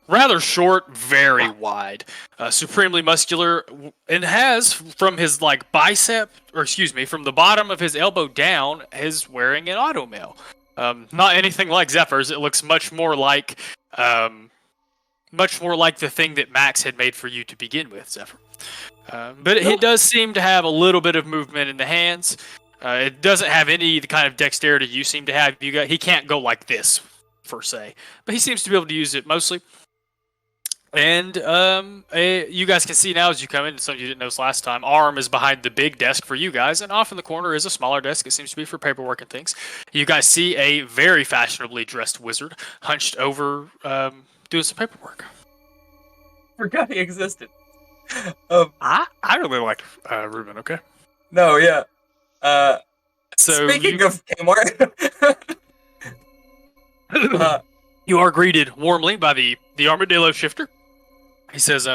S1: Rather short, very wide, supremely muscular, and has from his from the bottom of his elbow down, is wearing an automail. Not anything like Zephyr's. It looks much more like the thing that Max had made for you to begin with, Zephyr. But it does seem to have a little bit of movement in the hands. It doesn't have any the kind of dexterity you seem to have. He can't go like this, per se, but he seems to be able to use it mostly. And you guys can see now as you come in, some of you didn't notice last time, Arm is behind the big desk for you guys, and off in the corner is a smaller desk. It seems to be for paperwork and things. You guys see a very fashionably dressed wizard hunched over doing some paperwork.
S5: Forgot he existed.
S1: I really like Ruben, okay?
S5: No, yeah.
S1: So
S5: Speaking of Kmart,
S1: you are greeted warmly by the armadillo shifter. He says,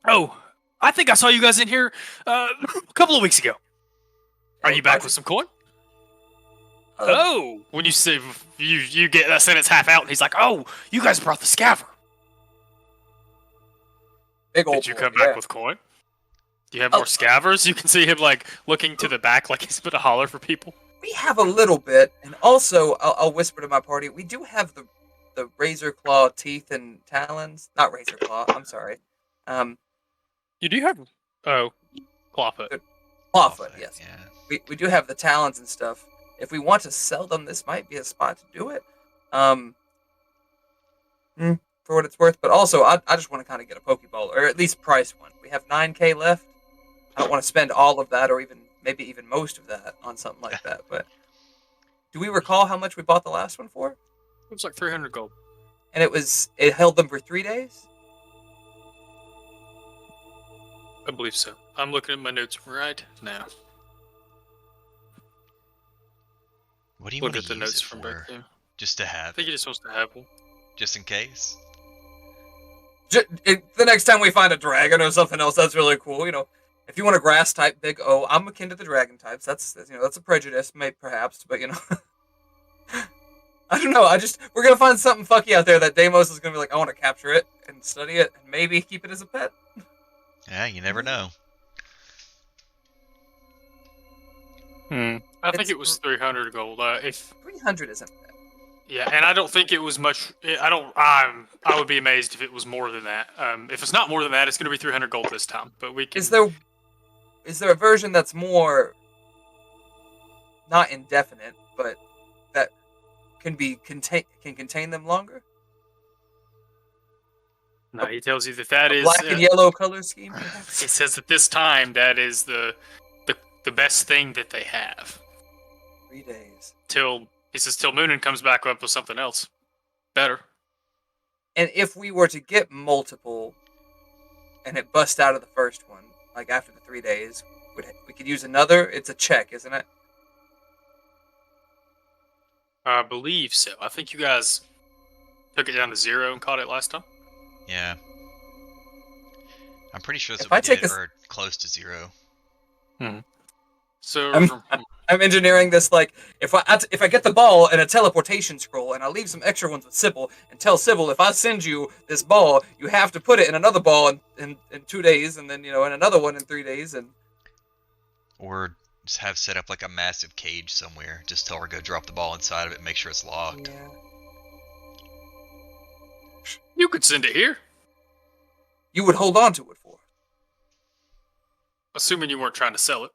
S1: "Oh, I think I saw you guys in here a couple of weeks ago. Are you back with some coin?" Oh, when you say you get that sentence half out, and he's like, "Oh, you guys brought the scaver.
S5: big old
S1: Did you
S5: boy,
S1: come back
S5: yeah.
S1: with coin? Do you have more scavers?" You can see him looking to the back, like he's gonna holler for people.
S5: We have a little bit, and also I'll whisper to my party. We do have the razor claw teeth and talons. Not razor claw. I'm sorry.
S1: You do have clawfoot.
S5: Clawfoot. Yes.
S4: Yeah.
S5: We do have the talons and stuff. If we want to sell them, this might be a spot to do it. For what it's worth, but also I just want to kind of get a Pokeball, or at least price one. We have 9K left. I don't want to spend all of that, or maybe even most of that on something like that. But do we recall how much we bought the last one for?
S1: It was like 300 gold.
S5: And it held them for 3 days.
S1: I believe so. I'm looking at my notes right now.
S4: What do you
S1: Look
S4: want
S1: at
S4: to
S1: the
S4: use
S1: notes
S4: it
S1: from
S4: for?
S1: back there.
S4: Just to
S1: I
S4: have
S1: think
S4: it,
S1: he just wants to have one.
S4: just in case.
S5: The next time we find a dragon or something else, that's really cool. If you want a grass type, big O, I'm akin to the dragon types. That's a prejudice, maybe perhaps, but I don't know. We're gonna find something fucky out there that Deimos is gonna be like, I want to capture it and study it and maybe keep it as a pet.
S4: Yeah, you never know.
S1: I think it was 300 gold. If
S5: 300 isn't bad.
S1: Yeah, and I don't think it was much. I would be amazed if it was more than that. If it's not more than that, it's going to be 300 gold this time. But we can.
S5: Is there a version that's more not indefinite, but that can contain them longer?
S1: No, he tells you that is
S5: Black and yellow color scheme.
S1: He says that this time that is the best thing that they have.
S5: 3 days.
S1: Till Moonin comes back up with something else better.
S5: And if we were to get multiple, and it bust out of the first one, like after the 3 days, we could use another. It's a check, isn't it?
S1: I believe so. I think you guys took it down to 0 and caught it last time.
S4: Yeah. I'm pretty sure that's
S5: If
S4: what
S5: I
S4: we
S5: take
S4: did,
S5: a s-
S4: or close to 0.
S1: So
S5: I'm engineering this like if I get the ball and a teleportation scroll and I leave some extra ones with Sybil and tell Sybil if I send you this ball, you have to put it in another ball in 2 days and then in another one in 3 days and
S4: Or just have set up like a massive cage somewhere. Just tell her go drop the ball inside of it and make sure it's locked.
S5: yeah.
S1: you could send it here,
S5: You would hold on to it for.
S1: assuming you weren't trying to sell it.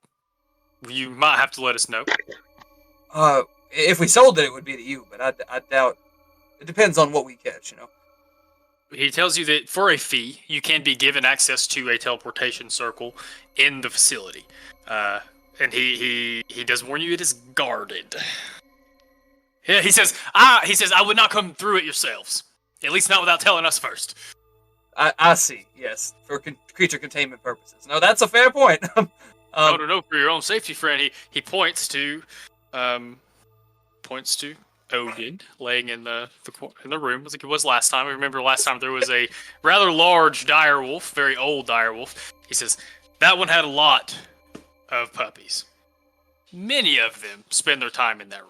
S1: You might have to let us know.
S5: If we sold it, it would be to you, but I doubt. It depends on what we catch,
S1: He tells you that for a fee, you can be given access to a teleportation circle in the facility. And he does warn you it is guarded. Yeah, he says I would not come through it yourselves. At least not without telling us first.
S5: I see. Yes, for creature containment purposes. No, that's a fair point.
S1: No, for your own safety, friend. He points to Odin laying in the room, like it was last time. I remember last time there was a rather large direwolf, very old direwolf. He says that one had a lot of puppies. Many of them spend their time in that room.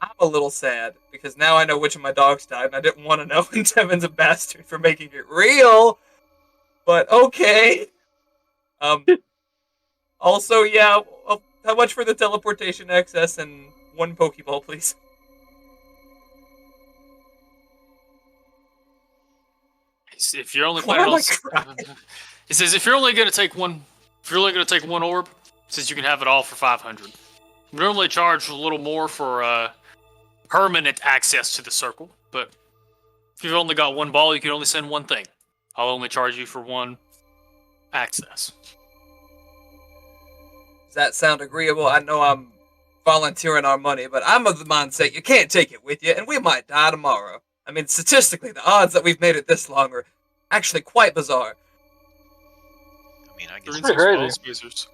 S5: I'm a little sad because now I know which of my dogs died, and I didn't want to know. And Devin's a bastard for making it real. But okay. Also, yeah. How much for the teleportation access and 1 Pokeball, please?
S1: If you're only
S5: Why
S1: planning
S5: am
S1: on,
S5: I crying?
S1: he says if you're only going to take one orb, since you can have it all for 500. We normally charge a little more for permanent access to the circle, but if you've only got 1 ball, you can only send 1 thing. I'll only charge you for 1 access.
S5: Does that sound agreeable? I know I'm volunteering our money, but I'm of the mindset you can't take it with you, and we might die tomorrow. I mean, statistically, the odds that we've made it this long are actually quite bizarre.
S4: I mean, I
S1: 4
S4: guess
S1: and
S2: pretty
S1: 6
S2: crazy.
S1: wild spacers.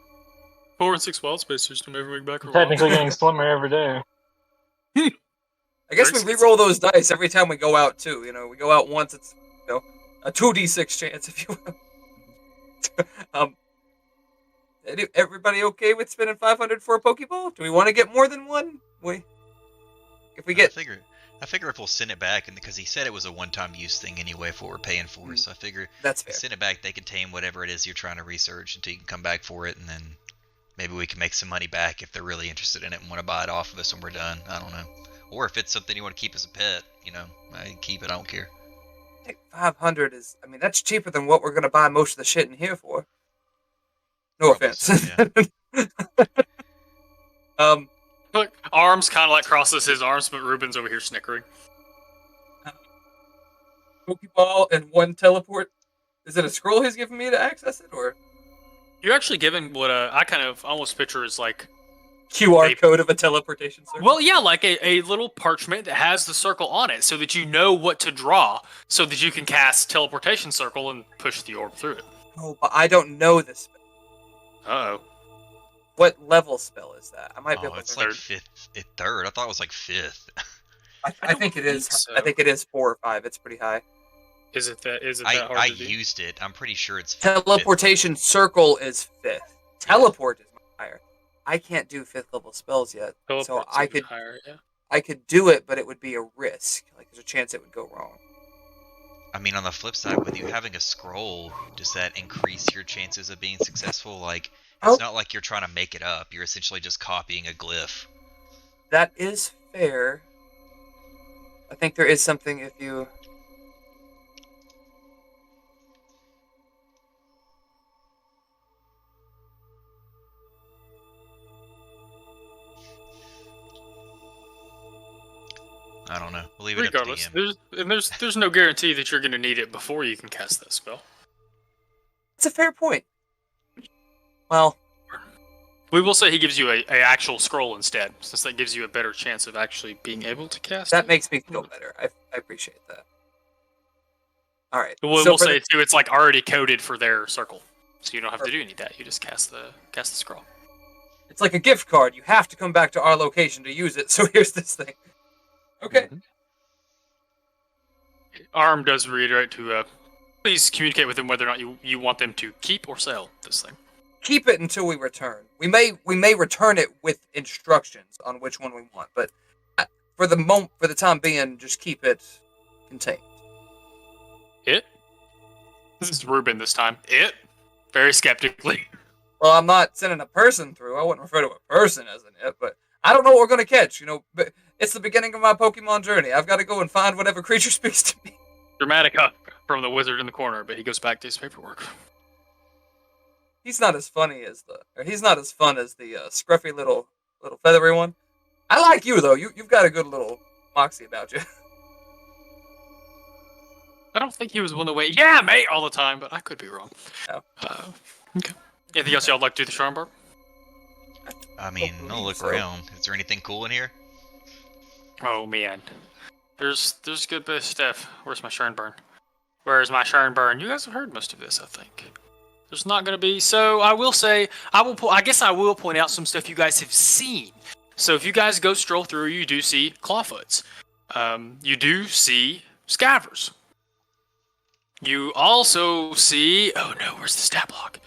S1: 4 and 6 wild spacers to move back
S2: I'm
S1: around.
S2: technically getting slimmer every day.
S5: I guess
S1: Very
S5: we re-roll those dice every time we go out, too. We go out once, it's, a 2d6 chance, if you will. Everybody okay with spending 500 for a Pokeball? Do we want to get more than 1? If we get...
S4: I figure if we'll send it back, and because he said it was a one-time use thing anyway for what we're paying for, so I figure
S5: That's
S4: if we
S5: fair.
S4: send it back, they contain whatever it is you're trying to research until you can come back for it, and then maybe we can make some money back if they're really interested in it and want to buy it off of us when we're done. I don't know. Or if it's something you want to keep as a pet, I keep it. I don't care.
S5: I think 500 is... I mean, that's cheaper than what we're going to buy most of the shit in here for. No
S4: Probably
S5: offense.
S4: so, yeah.
S1: Look, arms kind of like crosses his arms, but Ruben's over here snickering.
S5: Pokeball and 1 teleport. Is it a scroll he's giving me to access it, or
S1: You're actually given what I kind of almost picture as like,
S5: QR code of a teleportation circle?
S1: well, yeah, like a little parchment that has the circle on it, so that you know what to draw, so that you can cast teleportation circle and push the orb through it.
S5: Oh, but I don't know this spell.
S1: Uh-oh.
S5: What level spell is that? I might be able
S4: Oh, it's
S5: to.
S4: like third. I thought it was like 5th.
S5: I think it is.
S1: so.
S5: I think it is 4 or 5. It's pretty high.
S1: Is it that
S4: I
S1: hard to do?
S4: used it. I'm pretty sure it's
S5: Teleportation circle is 5th. Teleport is higher. I can't do 5th level spells yet, so
S1: Teleport's
S5: I
S1: even
S5: could
S1: higher, yeah.
S5: I could do it, but it would be a risk. Like there's a chance it would go wrong.
S4: I mean, on the flip side, with you having a scroll, does that increase your chances of being successful? Like, it's not like you're trying to make it up. You're essentially just copying a glyph.
S5: That is fair. I think there is something if you.
S4: I don't know. We'll leave it up to
S1: Regardless,
S4: him.
S1: there's no guarantee that you're going to need it before you can cast that spell.
S5: It's a fair point. Well,
S1: We will say he gives you a actual scroll instead, since that gives you a better chance of actually being able to cast
S5: that
S1: it.
S5: makes me feel better. I appreciate that. All right.
S1: We'll
S5: so
S1: say too, it's like already coded for their circle, so you don't have to do any of that. You just cast the scroll.
S5: It's like a gift card. You have to come back to our location to use it. So here's this thing. Okay.
S1: Arm does reiterate to please communicate with them whether or not you want them to keep or sell this thing.
S5: Keep it until we return. We may return it with instructions on which one we want, but for the time being, just keep it contained.
S1: It? This is Ruben this time. It? Very skeptically.
S5: Well, I'm not sending a person through. I wouldn't refer to a person as an it, but I don't know what we're going to catch, but it's the beginning of my Pokemon journey. I've got to go and find whatever creature speaks to me.
S1: Dramatic up from the wizard in the corner, but he goes back to his paperwork.
S5: He's not as fun as the scruffy little feathery one. I like you though. You've got a good little moxie about you.
S1: I don't think he was willing to wait. Yeah, mate, all the time, but I could be wrong.
S5: No.
S1: Okay. Anything else y'all like to do the Charm Bar?
S4: I mean, I'll look around. Is there anything cool in here?
S1: Oh man, there's a good bit of stuff. Where's my Shurnburn? Where's my Shurnburn? You guys have heard most of this, I think. There's not gonna be. So I will say, I guess I will point out some stuff you guys have seen. So if you guys go stroll through, you do see Clawfoots. You do see Scavers. You also see. Oh no, where's the stat block?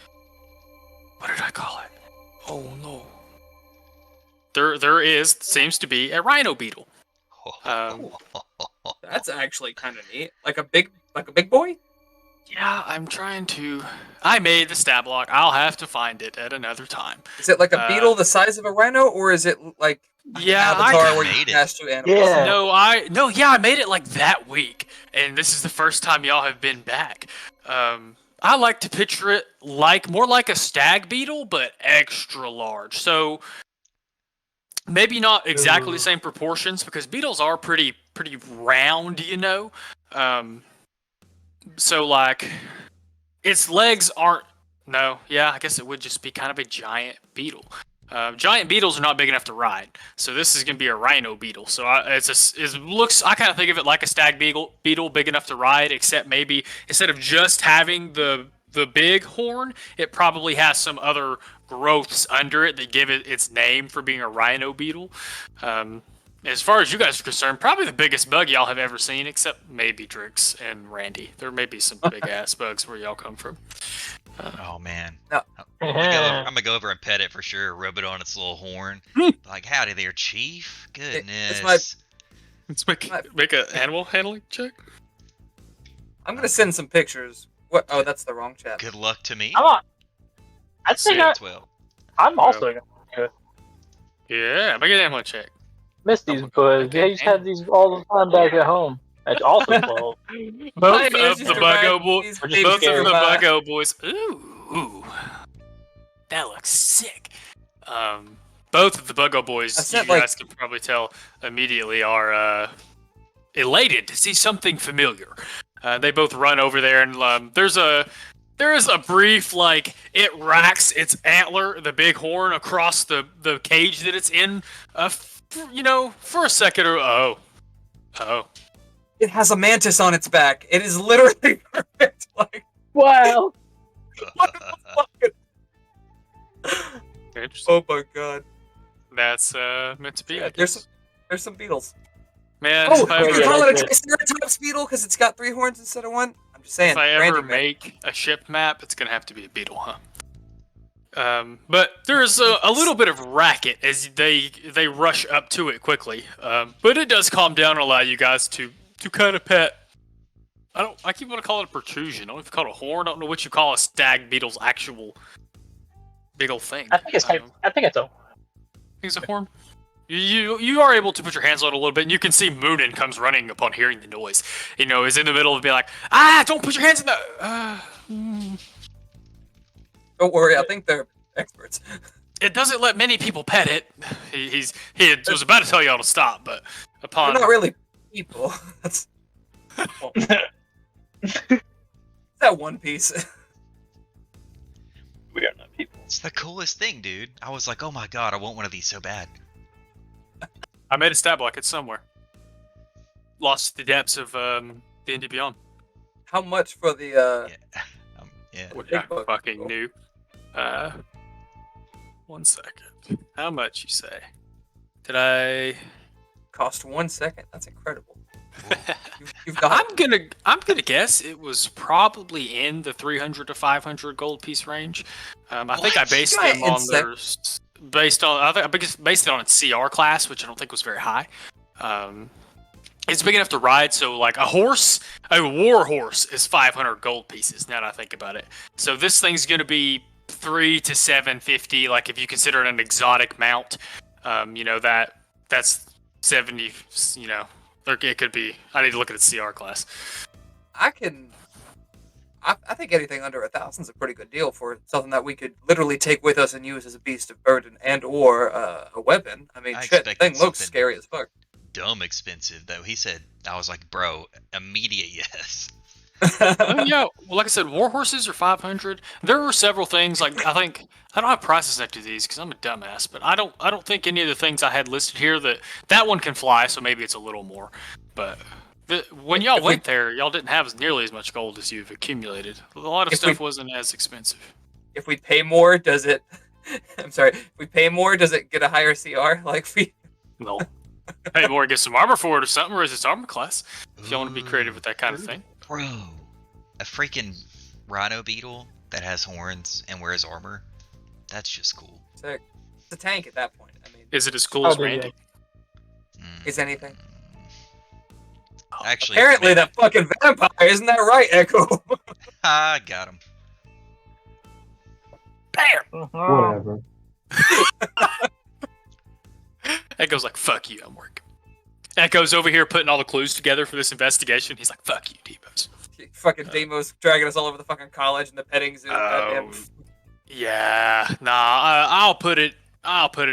S1: What did I call it? Oh no. There seems to be a rhino beetle.
S5: That's actually kind of neat. Like a big boy?
S1: Yeah, I made the stat block. I'll have to find it at another time.
S5: Is it like a beetle the size of a rhino, or is it like Avatar where you pass two animals?
S2: Yeah.
S1: I made it like that week, and this is the first time y'all have been back. I like to picture it more like a stag beetle, but extra large. So maybe not exactly the same proportions because beetles are pretty round, So like, its legs aren't. No, yeah, I guess it would just be kind of a giant beetle. Giant beetles are not big enough to ride, so this is gonna be a rhino beetle. So I kind of think of it like a stag beetle, big enough to ride, except maybe instead of just having the big horn, it probably has some other growths under it that give it its name for being a rhino beetle. As far as you guys are concerned, probably the biggest bug y'all have ever seen, except maybe Drix and Randy. There may be some big ass bugs where y'all come from.
S4: Oh man.
S5: No.
S4: I'm gonna go over and pet it for sure, rub it on its little horn. Like, howdy there, Chief. Goodness.
S1: Let's make an animal handling check.
S5: I'm gonna send some pictures. What? Oh, that's the wrong chat.
S4: Good luck to me.
S2: I'd say
S4: Yeah, 12.
S2: I'm also gonna do it.
S1: Yeah, make an animal check.
S2: Miss these boys. They just have these all the time back at home. That's also 12.
S1: Both
S5: Hi,
S1: of
S5: here's
S1: the
S5: just a
S1: Buggo
S5: rag-
S1: boys.
S5: these
S2: Both
S5: baby
S1: Both of
S5: scared
S1: the
S5: by-
S1: Buggo boys. Ooh, that looks sick. Both of the Buggo boys,
S5: I
S1: you
S5: sent,
S1: guys can probably tell immediately, are elated to see something familiar. They both run over there, and there is a brief, like, it racks its antler, the big horn, across the cage that it's in. For a second, oh.
S5: It has a mantis on its back. It is literally perfect. Like,
S3: Wow.
S5: what the fuck?
S1: Interesting.
S5: Oh my god.
S1: That's meant to be.
S5: Yeah,
S1: I
S5: there's
S1: guess.
S5: some beetles.
S1: Man,
S5: Oh,
S1: if I
S5: you
S1: ever,
S5: call it a
S2: that's
S5: Triceratops beetle because it's got 3 horns instead of 1? I'm just saying.
S1: if I ever
S5: random, man.
S1: make a ship map, it's gonna have to be a beetle, huh? But there's a little bit of racket as they rush up to it quickly. But it does calm down and allow you guys to kind of pet. I keep want to call it a protrusion. I don't know if you call it a horn. I don't know what you call a stag beetle's actual big old thing.
S2: I think it's a.
S1: It's a horn. You are able to put your hands on it a little bit, and you can see Moonin comes running upon hearing the noise. Is in the middle of being like, don't put your hands in the.
S5: Don't worry, I think they're experts.
S1: It doesn't let many people pet it. He was about to tell y'all to stop, but upon
S5: They're not really people. That's that One Piece.
S2: We are not people.
S4: It's the coolest thing, dude. I was like, oh my god, I want one of these so bad.
S1: I made a stab block. It's somewhere. Lost the depths of D&D Beyond.
S5: How much for the
S4: Yeah. Yeah.
S1: Which
S5: big
S1: I
S5: bug.
S1: fucking knew. 1 second. How much you say? Did I?
S5: Cost 1 second. That's incredible. You've got.
S1: I'm gonna guess it was probably in the 300 to 500 gold piece range. I think I based
S5: You got
S1: them on
S5: insect-
S1: their based on I think I based it on its CR class, which I don't think was very high. It's big enough to ride, so like a war horse is 500 gold pieces. Now that I think about it, so this thing's gonna be 3 to 750. Like if you consider it an exotic mount, that's 70. Or it could be. I need to look at its CR class.
S5: I think anything under 1,000 is a pretty good deal for something that we could literally take with us and use as a beast of burden and/or a weapon. I mean, shit, the thing looks scary as fuck.
S4: Dumb expensive though. He said, I was like, bro, immediate yes.
S1: Oh, yeah, well, like I said, war horses are 500. There were several things. Like I don't have prices next to these because I'm a dumbass. But I don't think any of the things I had listed here that one can fly. So maybe it's a little more. But when y'all went there, y'all didn't have nearly as much gold as you've accumulated. A lot of stuff wasn't as expensive.
S5: If we pay more, does it? I'm sorry. If we pay more, does it get a higher CR?
S1: No. Pay more, get some armor for it or something, or is its armor class? If y'all want to be creative with that kind of thing.
S4: Bro, a freaking rhino beetle that has horns and wears armor. That's just cool.
S5: Sick. It's a tank at that point. I mean,
S1: is it as cool as Randy?
S5: Is anything?
S4: Actually,
S5: apparently that fucking vampire, isn't that right, Echo?
S4: I got him.
S1: Bam!
S6: Whatever.
S1: Echo's like, fuck you, I'm working. Echo's over here putting all the clues together for this investigation. He's like, fuck you, Demos.
S5: Fucking Demos dragging us all over the fucking college and the petting zoo.
S1: Yeah, nah, I'll put it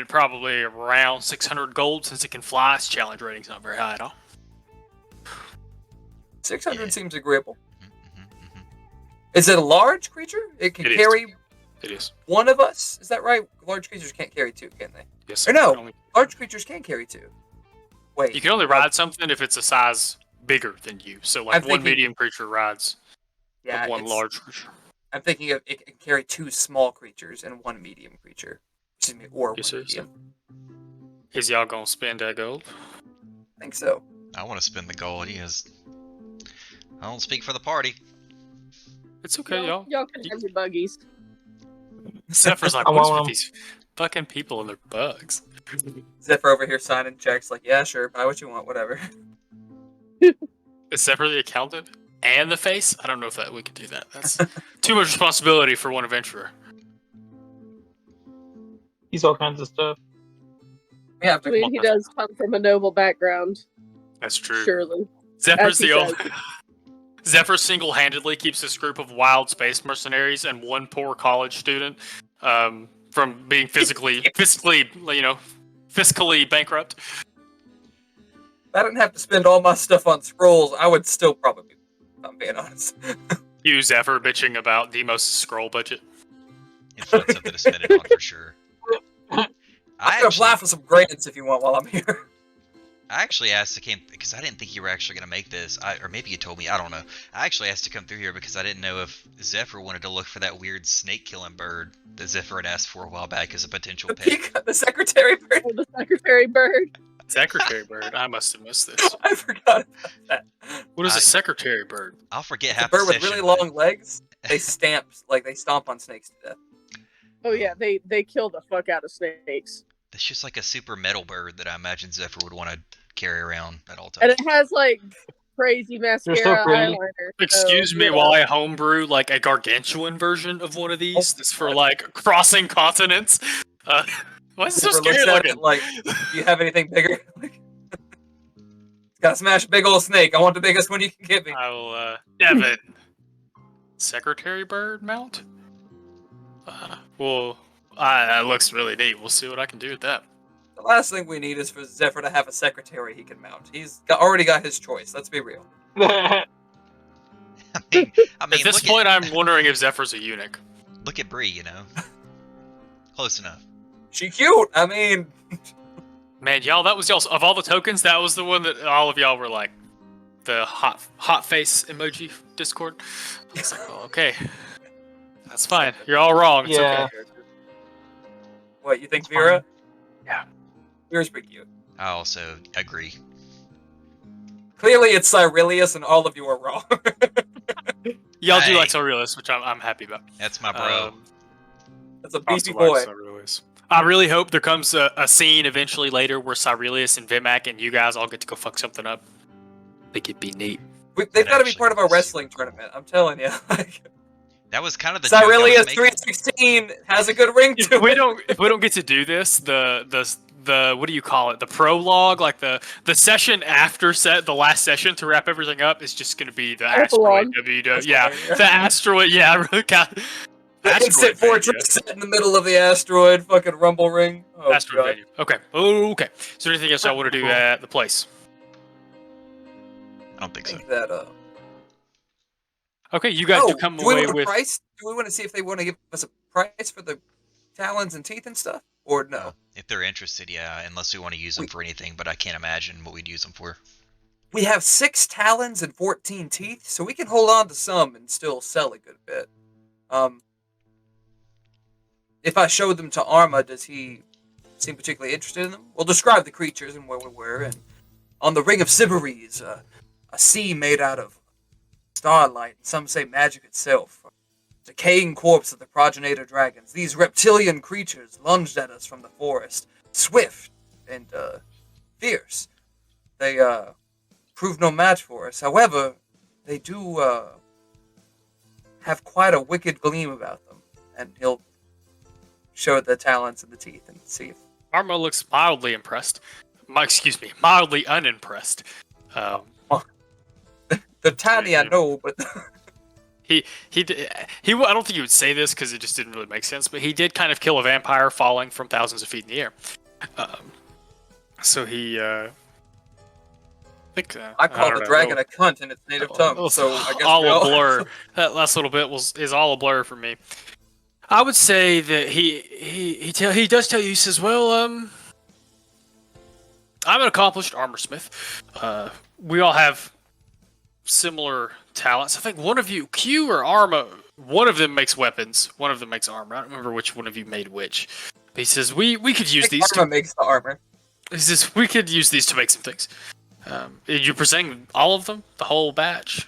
S1: probably around 600 gold since it can fly. Its challenge rating's not very high at all.
S5: 600 seems agreeable. Is it a large creature? It can carry.
S1: It is.
S5: One of us? Is that right? Large creatures can't carry two, can they?
S1: Yes.
S5: Or no, large creatures can carry two. Wait.
S1: You can only ride something if it's a size bigger than you. So like one medium creature rides one large creature.
S5: I'm thinking of it can carry two small creatures and one medium creature. Excuse me, or
S1: yes,
S5: one medium.
S1: Is y'all gonna spend that gold?
S5: I think so.
S4: I want to spend the gold. I don't speak for the party.
S1: It's okay, y'all.
S3: Y'all can have your buggies.
S1: Zephyr's like, what's with these fucking people and their bugs?
S5: Zephyr over here signing checks like, yeah, sure, buy what you want, whatever.
S1: Is Zephyr the accountant and the face? I don't know if we could do that. That's too much responsibility for one adventurer.
S2: He's all kinds of stuff.
S5: Yeah,
S3: I mean, he does come from a noble background.
S1: That's true.
S3: Surely.
S1: Zephyr's the old. Zephyr single-handedly keeps this group of wild space mercenaries and one poor college student from being fiscally bankrupt.
S5: If I didn't have to spend all my stuff on scrolls, I would still probably, if I'm being honest.
S1: You, Zephyr, bitching about Demos' scroll budget.
S4: It's not something to spend it on for sure.
S5: I'm gonna apply for some grants if you want while I'm here.
S4: I actually asked to come because I didn't think you were actually going to make this. Or maybe you told me. I don't know. I actually asked to come through here because I didn't know if Zephyr wanted to look for that weird snake-killing bird that Zephyr had asked for a while back as a potential pet.
S5: The secretary bird.
S3: Oh, the secretary bird.
S1: Secretary bird. I must have missed this.
S5: I forgot about that.
S1: What is a secretary bird?
S4: I'll forget
S5: It's
S4: half
S5: a bird
S4: the
S5: with
S4: session,
S5: really
S4: but
S5: long legs. They stomp on snakes to death.
S3: Oh yeah, they kill the fuck out of snakes.
S4: It's just like a super metal bird that I imagine Zephyr would want to carry around at all times.
S3: And it has like crazy mascara eyeliner.
S1: Excuse me while I homebrew like a gargantuan version of one of these. That's for like crossing continents. Why is it so scary looking?
S5: Like, do you have anything bigger? It's gotta smash a big old snake. I want the biggest one you can give me.
S1: I will, Devin. Secretary bird mount? That looks really neat. We'll see what I can do with that.
S5: The last thing we need is for Zephyr to have a secretary he can mount. He's already got his choice. Let's be real.
S4: I mean,
S1: at this point, I'm wondering if Zephyr's a eunuch.
S4: Look at Bree, Close enough.
S5: She cute. I mean,
S1: man, y'all, that was y'all. Of all the tokens, that was the one that all of y'all were like, the hot face emoji Discord. I was like, oh, okay, that's fine. You're all wrong. It's okay.
S5: What, you think
S1: It's
S5: Vera?
S1: fine. Yeah.
S5: Vera's pretty cute.
S4: I also agree.
S5: Clearly it's Cyrilius and all of you are wrong.
S1: Y'all do
S4: Hey.
S1: like Aurelius, which I'm happy about.
S4: That's my bro.
S5: That's a
S1: I
S5: beefy
S1: also
S5: boy.
S1: like Cyrilius. I really hope there comes a scene eventually later where Cyrilius and Vimac and you guys all get to go fuck something up. I think it'd be neat.
S5: They've
S4: That
S5: got to be
S4: actually
S5: part of our
S4: is.
S5: wrestling tournament. I'm telling you.
S4: That was kind of the joke I was
S5: Cyrilius
S4: making.
S5: 316 has a good ring to
S1: If we
S5: it.
S1: don't get to do this, the what do you call it? The prologue, like the session after the last session to wrap everything up is just going to be the
S3: Epilogue.
S1: asteroid WWE.
S5: That's
S1: Yeah,
S5: hilarious.
S1: the asteroid. Yeah, I really got
S5: The instant fortress set in the middle of the asteroid fucking rumble ring. Oh,
S1: Asteroid
S5: God.
S1: venue. Okay. Okay. Is there anything else I want to do at the place?
S4: I don't think
S5: I
S4: so.
S5: think that,
S1: Okay, you guys do come
S5: do we
S1: away
S5: want a
S1: with.
S5: price? Do we want to see if they want to give us a price for the talons and teeth and stuff? Or no?
S4: If they're interested, yeah, unless we want to use them for anything, but I can't imagine what we'd use them for.
S5: We have 6 talons and 14 teeth, so we can hold on to some and still sell a good bit. If I showed them to Arma, does he seem particularly interested in them? We'll describe the creatures and where we were. And on the Ring of Sybaris, a sea made out of starlight, and some say magic itself. Decaying corpse of the progenitor dragons. These reptilian creatures lunged at us from the forest, swift and fierce. They proved no match for us. However, they do have quite a wicked gleam about them, and he'll show the talons and the teeth and see if
S1: Armo looks mildly impressed. Mildly unimpressed.
S5: they're tiny. I know, but
S1: I don't think he would say this because it just didn't really make sense, but he did kind of kill a vampire falling from thousands of feet in the air. So he, I think
S5: I call
S1: don't
S5: the
S1: know,
S5: dragon a cunt in its native tongue. So I guess
S1: all
S5: we
S1: a
S5: all...
S1: blur. That last little bit is all a blur for me. I would say that he does tell you. He says, "Well, I'm an accomplished armorsmith. We all have similar talents. I think one of you, Q or Arma, one of them makes weapons. One of them makes armor. I don't remember which one of you made which. But he says we could use these.
S5: Arma makes the armor.
S1: He says we could use these to make some things. You're presenting all of them, the whole batch.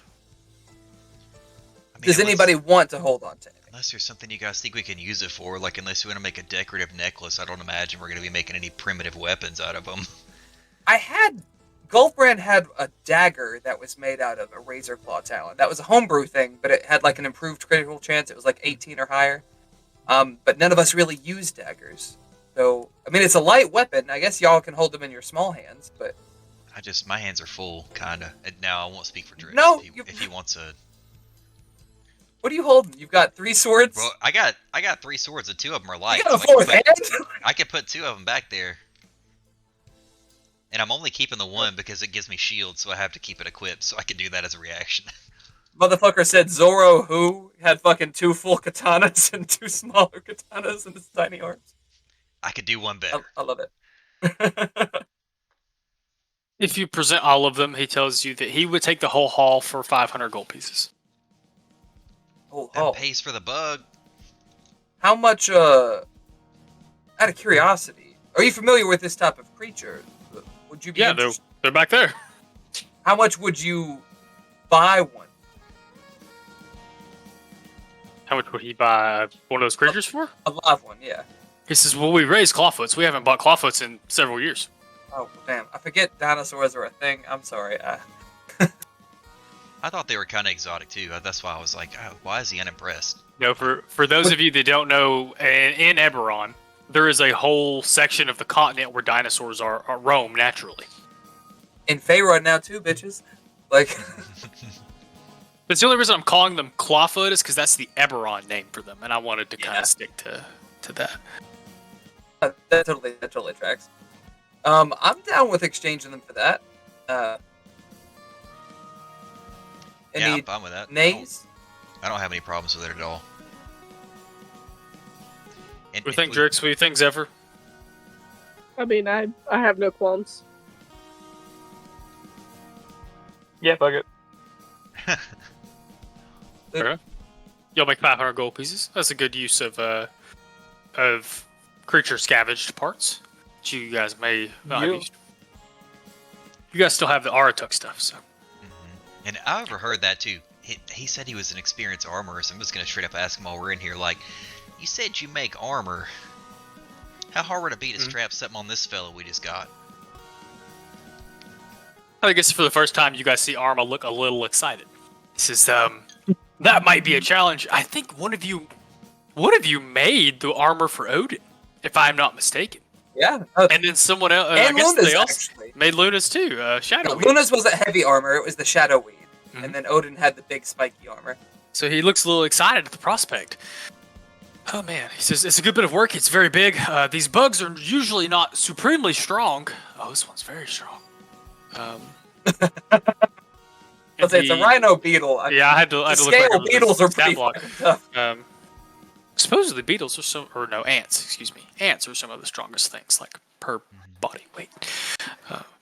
S4: I mean,
S5: Does anybody want to hold on to it?
S4: Unless there's something you guys think we can use it for, like unless we want to make a decorative necklace, I don't imagine we're going to be making any primitive weapons out of them.
S5: Gulfbrand had a dagger that was made out of a razor claw talon. That was a homebrew thing, but it had like an improved critical chance. It was like 18 or higher. But none of us really use daggers. So, I mean, it's a light weapon. I guess y'all can hold them in your small hands, but...
S4: My hands are full, kinda. And now I won't speak for Drix.
S5: No,
S4: if he wants a...
S5: What are you holding? You've got 3 swords?
S4: Well, I got 3 swords and 2 of them are light.
S5: You got a
S4: so
S5: 4th hand?
S4: I could put 2 of them back there. And I'm only keeping the one because it gives me shield, so I have to keep it equipped, so I can do that as a reaction.
S5: Motherfucker said Zoro who had fucking 2 full katanas and 2 smaller katanas in his tiny arms.
S4: I could do one better.
S5: I love it.
S1: If you present all of them, he tells you that he would take the whole haul for 500 gold pieces.
S4: That pays for the bug.
S5: How much, out of curiosity, are you familiar with this type of creature? Would you be interested?
S1: They're back there.
S5: How much would you buy one?
S1: How much would he buy one of those creatures for?
S5: A live one, yeah.
S1: He says, well, we raised clawfoots. We haven't bought clawfoots in several years.
S5: Oh, damn. I forget dinosaurs are a thing. I'm sorry.
S4: I thought they were kind of exotic too. That's why I was like, oh, why is he unimpressed?
S1: No, for those of you that don't know, in Eberron, there is a whole section of the continent where dinosaurs are roam naturally.
S5: In Faerun now too, bitches. Like...
S1: That's the only reason I'm calling them clawfoot is because that's the Eberron name for them, and I wanted to kind of stick to that.
S5: That totally tracks. I'm down with exchanging them for that.
S4: I'm fine with that.
S5: Nays?
S4: I don't have any problems with it at all. And
S1: What do you think, Drix? What do you think, Zephyr?
S3: I mean, I have no qualms.
S2: Yeah, fuck it.
S1: Okay. You'll make 500 gold pieces. That's a good use of creature scavenged parts that you guys may not have
S2: You-
S1: used. You guys still have the Aratuk stuff, so.
S4: And I overheard that too. He said he was an experienced armorer, so I'm just gonna straight up ask him while we're in here. Like, you said you make armor. How hard would it be to strap something on this fellow we just got?
S1: I guess for the first time, you guys see Arma look a little excited. He says, that might be a challenge. I think one of you made the armor for Odin, if I'm not mistaken.
S5: Yeah.
S1: And then someone else, I
S5: And
S1: guess
S5: Luna's
S1: they also
S5: actually.
S1: made Luna's too, Shadow.
S5: No, Luna's wasn't heavy armor, it was the Shadow Weed.
S1: Mhm.
S5: And then Odin had the big spiky armor.
S1: So he looks a little excited at the prospect. Oh man, he says, it's a good bit of work, it's very big. These bugs are usually not supremely strong. Oh, this one's very strong.
S5: Let's say it's a rhino beetle.
S1: Yeah, I had to
S5: The
S1: look back
S5: scale
S1: over the
S5: beetles are
S1: stat
S5: pretty
S1: block.
S5: fucking tough.
S1: Supposedly beetles are ants, excuse me. Ants are some of the strongest things, like per body weight.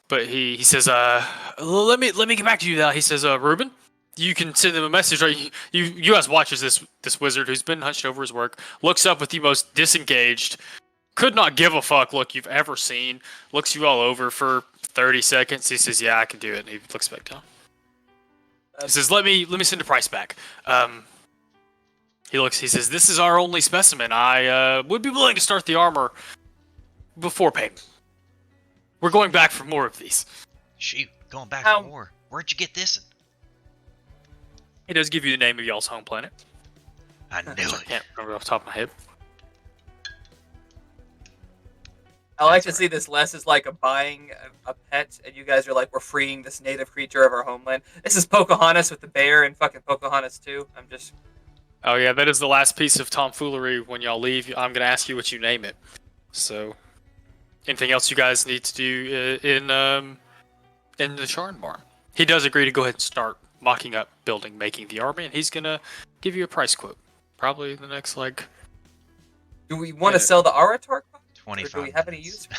S1: But he says, let me get back to you now. He says, Ruben, you can send them a message. Right? You guys watches this wizard who's been hunched over his work, looks up with the most disengaged, could not give a fuck look you've ever seen, looks you all over for 30 seconds. He says, yeah, I can do it. And he looks back down. He says, let me send a price back. He says, this is our only specimen. I would be willing to start the armor before payment. We're going back for more of these.
S4: Shoot, going back
S5: How-
S4: for more. Where'd you get this?
S1: He does give you the name of y'all's home planet.
S4: I knew
S1: Which I
S4: it.
S1: can't remember off the top of my head.
S5: I like to see this less as like a buying a pet, and you guys are like, we're freeing this native creature of our homeland. This is Pocahontas with the bear and fucking Pocahontas 2. I'm just.
S1: Oh yeah, that is the last piece of tomfoolery. When y'all leave, I'm gonna ask you what you name it. So, anything else you guys need to do in the Sharn barn? He does agree to go ahead and start mocking up, building, making the army, and he's gonna give you a price quote. Probably the next
S5: Do we want to
S1: Yeah.
S5: sell the Aratark?
S4: 25
S5: Or do we have any
S4: minutes.
S5: use?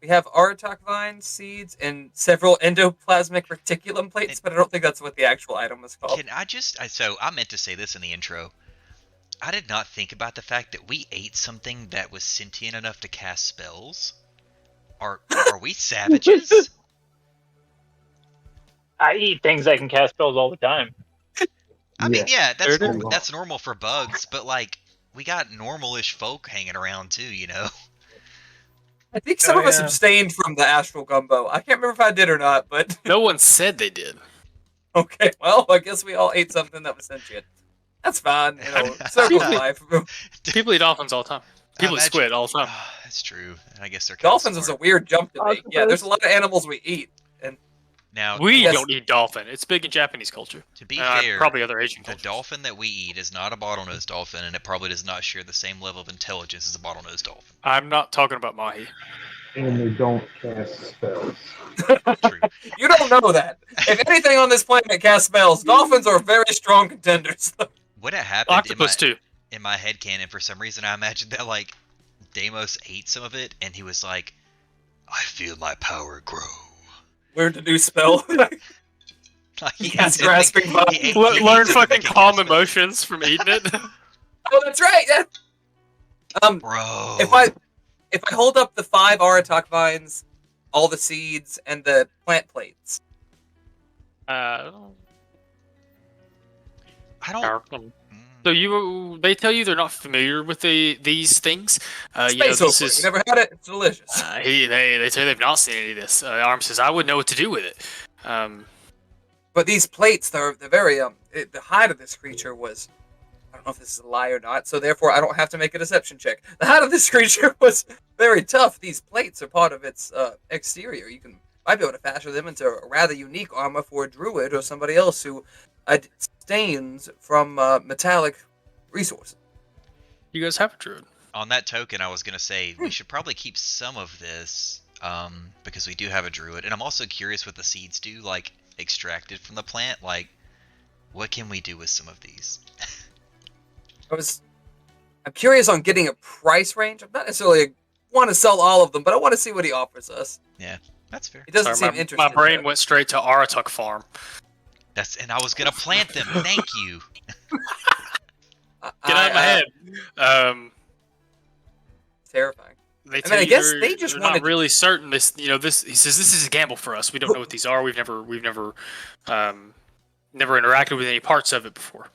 S5: We have Aratak vines, seeds, and several endoplasmic reticulum plates, but I don't think that's what the actual item was called.
S4: Can I so I meant to say this in the intro. I did not think about the fact that we ate something that was sentient enough to cast spells. Are we savages?
S2: I eat things that can cast spells all the time.
S4: I mean, yeah,
S1: There it is.
S4: that's normal for bugs, but like we got normal-ish folk hanging around too, you know.
S5: I think some
S2: Oh,
S5: of us
S2: yeah.
S5: abstained from the astral gumbo. I can't remember if I did or not, but
S1: no one said they did.
S5: okay. Well, I guess we all ate something that was sentient. That's fine. You know, circle of life.
S1: People eat dolphins all the time. People eat
S4: Imagine-
S1: squid all the time.
S4: Ah, that's true. I guess they're kinda
S5: Dolphins is a
S4: smart.
S5: weird jump to make. Yeah, there's
S3: Octopus.
S5: a lot of animals we eat.
S4: Now,
S1: We
S5: Yes.
S1: don't eat dolphin. It's big in Japanese culture.
S4: to be
S1: And
S4: fair,
S1: probably other Asian
S4: the
S1: cultures.
S4: dolphin that we eat is not a bottlenose dolphin, and it probably does not share the same level of intelligence as a bottlenose dolphin.
S1: I'm not talking about mahi.
S6: And they don't cast spells.
S4: True.
S5: You don't know that. If anything on this planet casts spells, dolphins are very strong contenders.
S4: What had happened
S1: Octopus too.
S4: in my head canon, for some reason, I imagined that like Deimos ate some of it, and he was like, "I feel my power grow."
S5: Learned a new spell.
S4: Like, he
S5: Yes,
S4: didn't
S5: grasping
S4: think-
S5: body.
S4: he ate-
S1: Learn
S4: he ate something
S1: fucking
S4: that can
S1: calm
S4: cast spells.
S1: emotions from eating it.
S5: Oh, that's right. Yeah.
S4: Bro.
S5: If I hold up the 5 Aratak vines, all the seeds, and the plant plates,
S4: I don't.
S1: So they tell you they're not familiar with these things.
S5: space
S1: You know, this
S5: opera.
S1: is.
S5: You never had it? It's delicious.
S1: They say they've not seen any of this. Arm says I wouldn't know what to do with it.
S5: But these plates, they're very the hide of this creature was. I don't know if this is a lie or not, so therefore I don't have to make a deception check. The hide of this creature was very tough. These plates are part of its exterior. You might be able to fashion them into a rather unique armor for a druid or somebody else who abstains from metallic resources.
S1: You guys have a druid.
S4: On that token, I was gonna say we should probably keep some of this, because we do have a druid, and I'm also curious what the seeds do, like extracted from the plant. Like, what can we do with some of these?
S5: I'm curious on getting a price range. I'm not necessarily want to sell all of them, but I want to see what he offers us.
S4: That's fair.
S5: He doesn't
S1: Sorry,
S5: seem interested.
S1: my brain
S5: though.
S1: went straight to Aratuk Farm.
S4: And I was gonna plant them. Thank you.
S1: Get out of my head.
S5: terrifying.
S1: They
S5: I guess they just
S1: they're
S5: wanted
S1: not really certain. This, this. He says this is a gamble for us. We don't know what these are. We've never interacted with any parts of it before.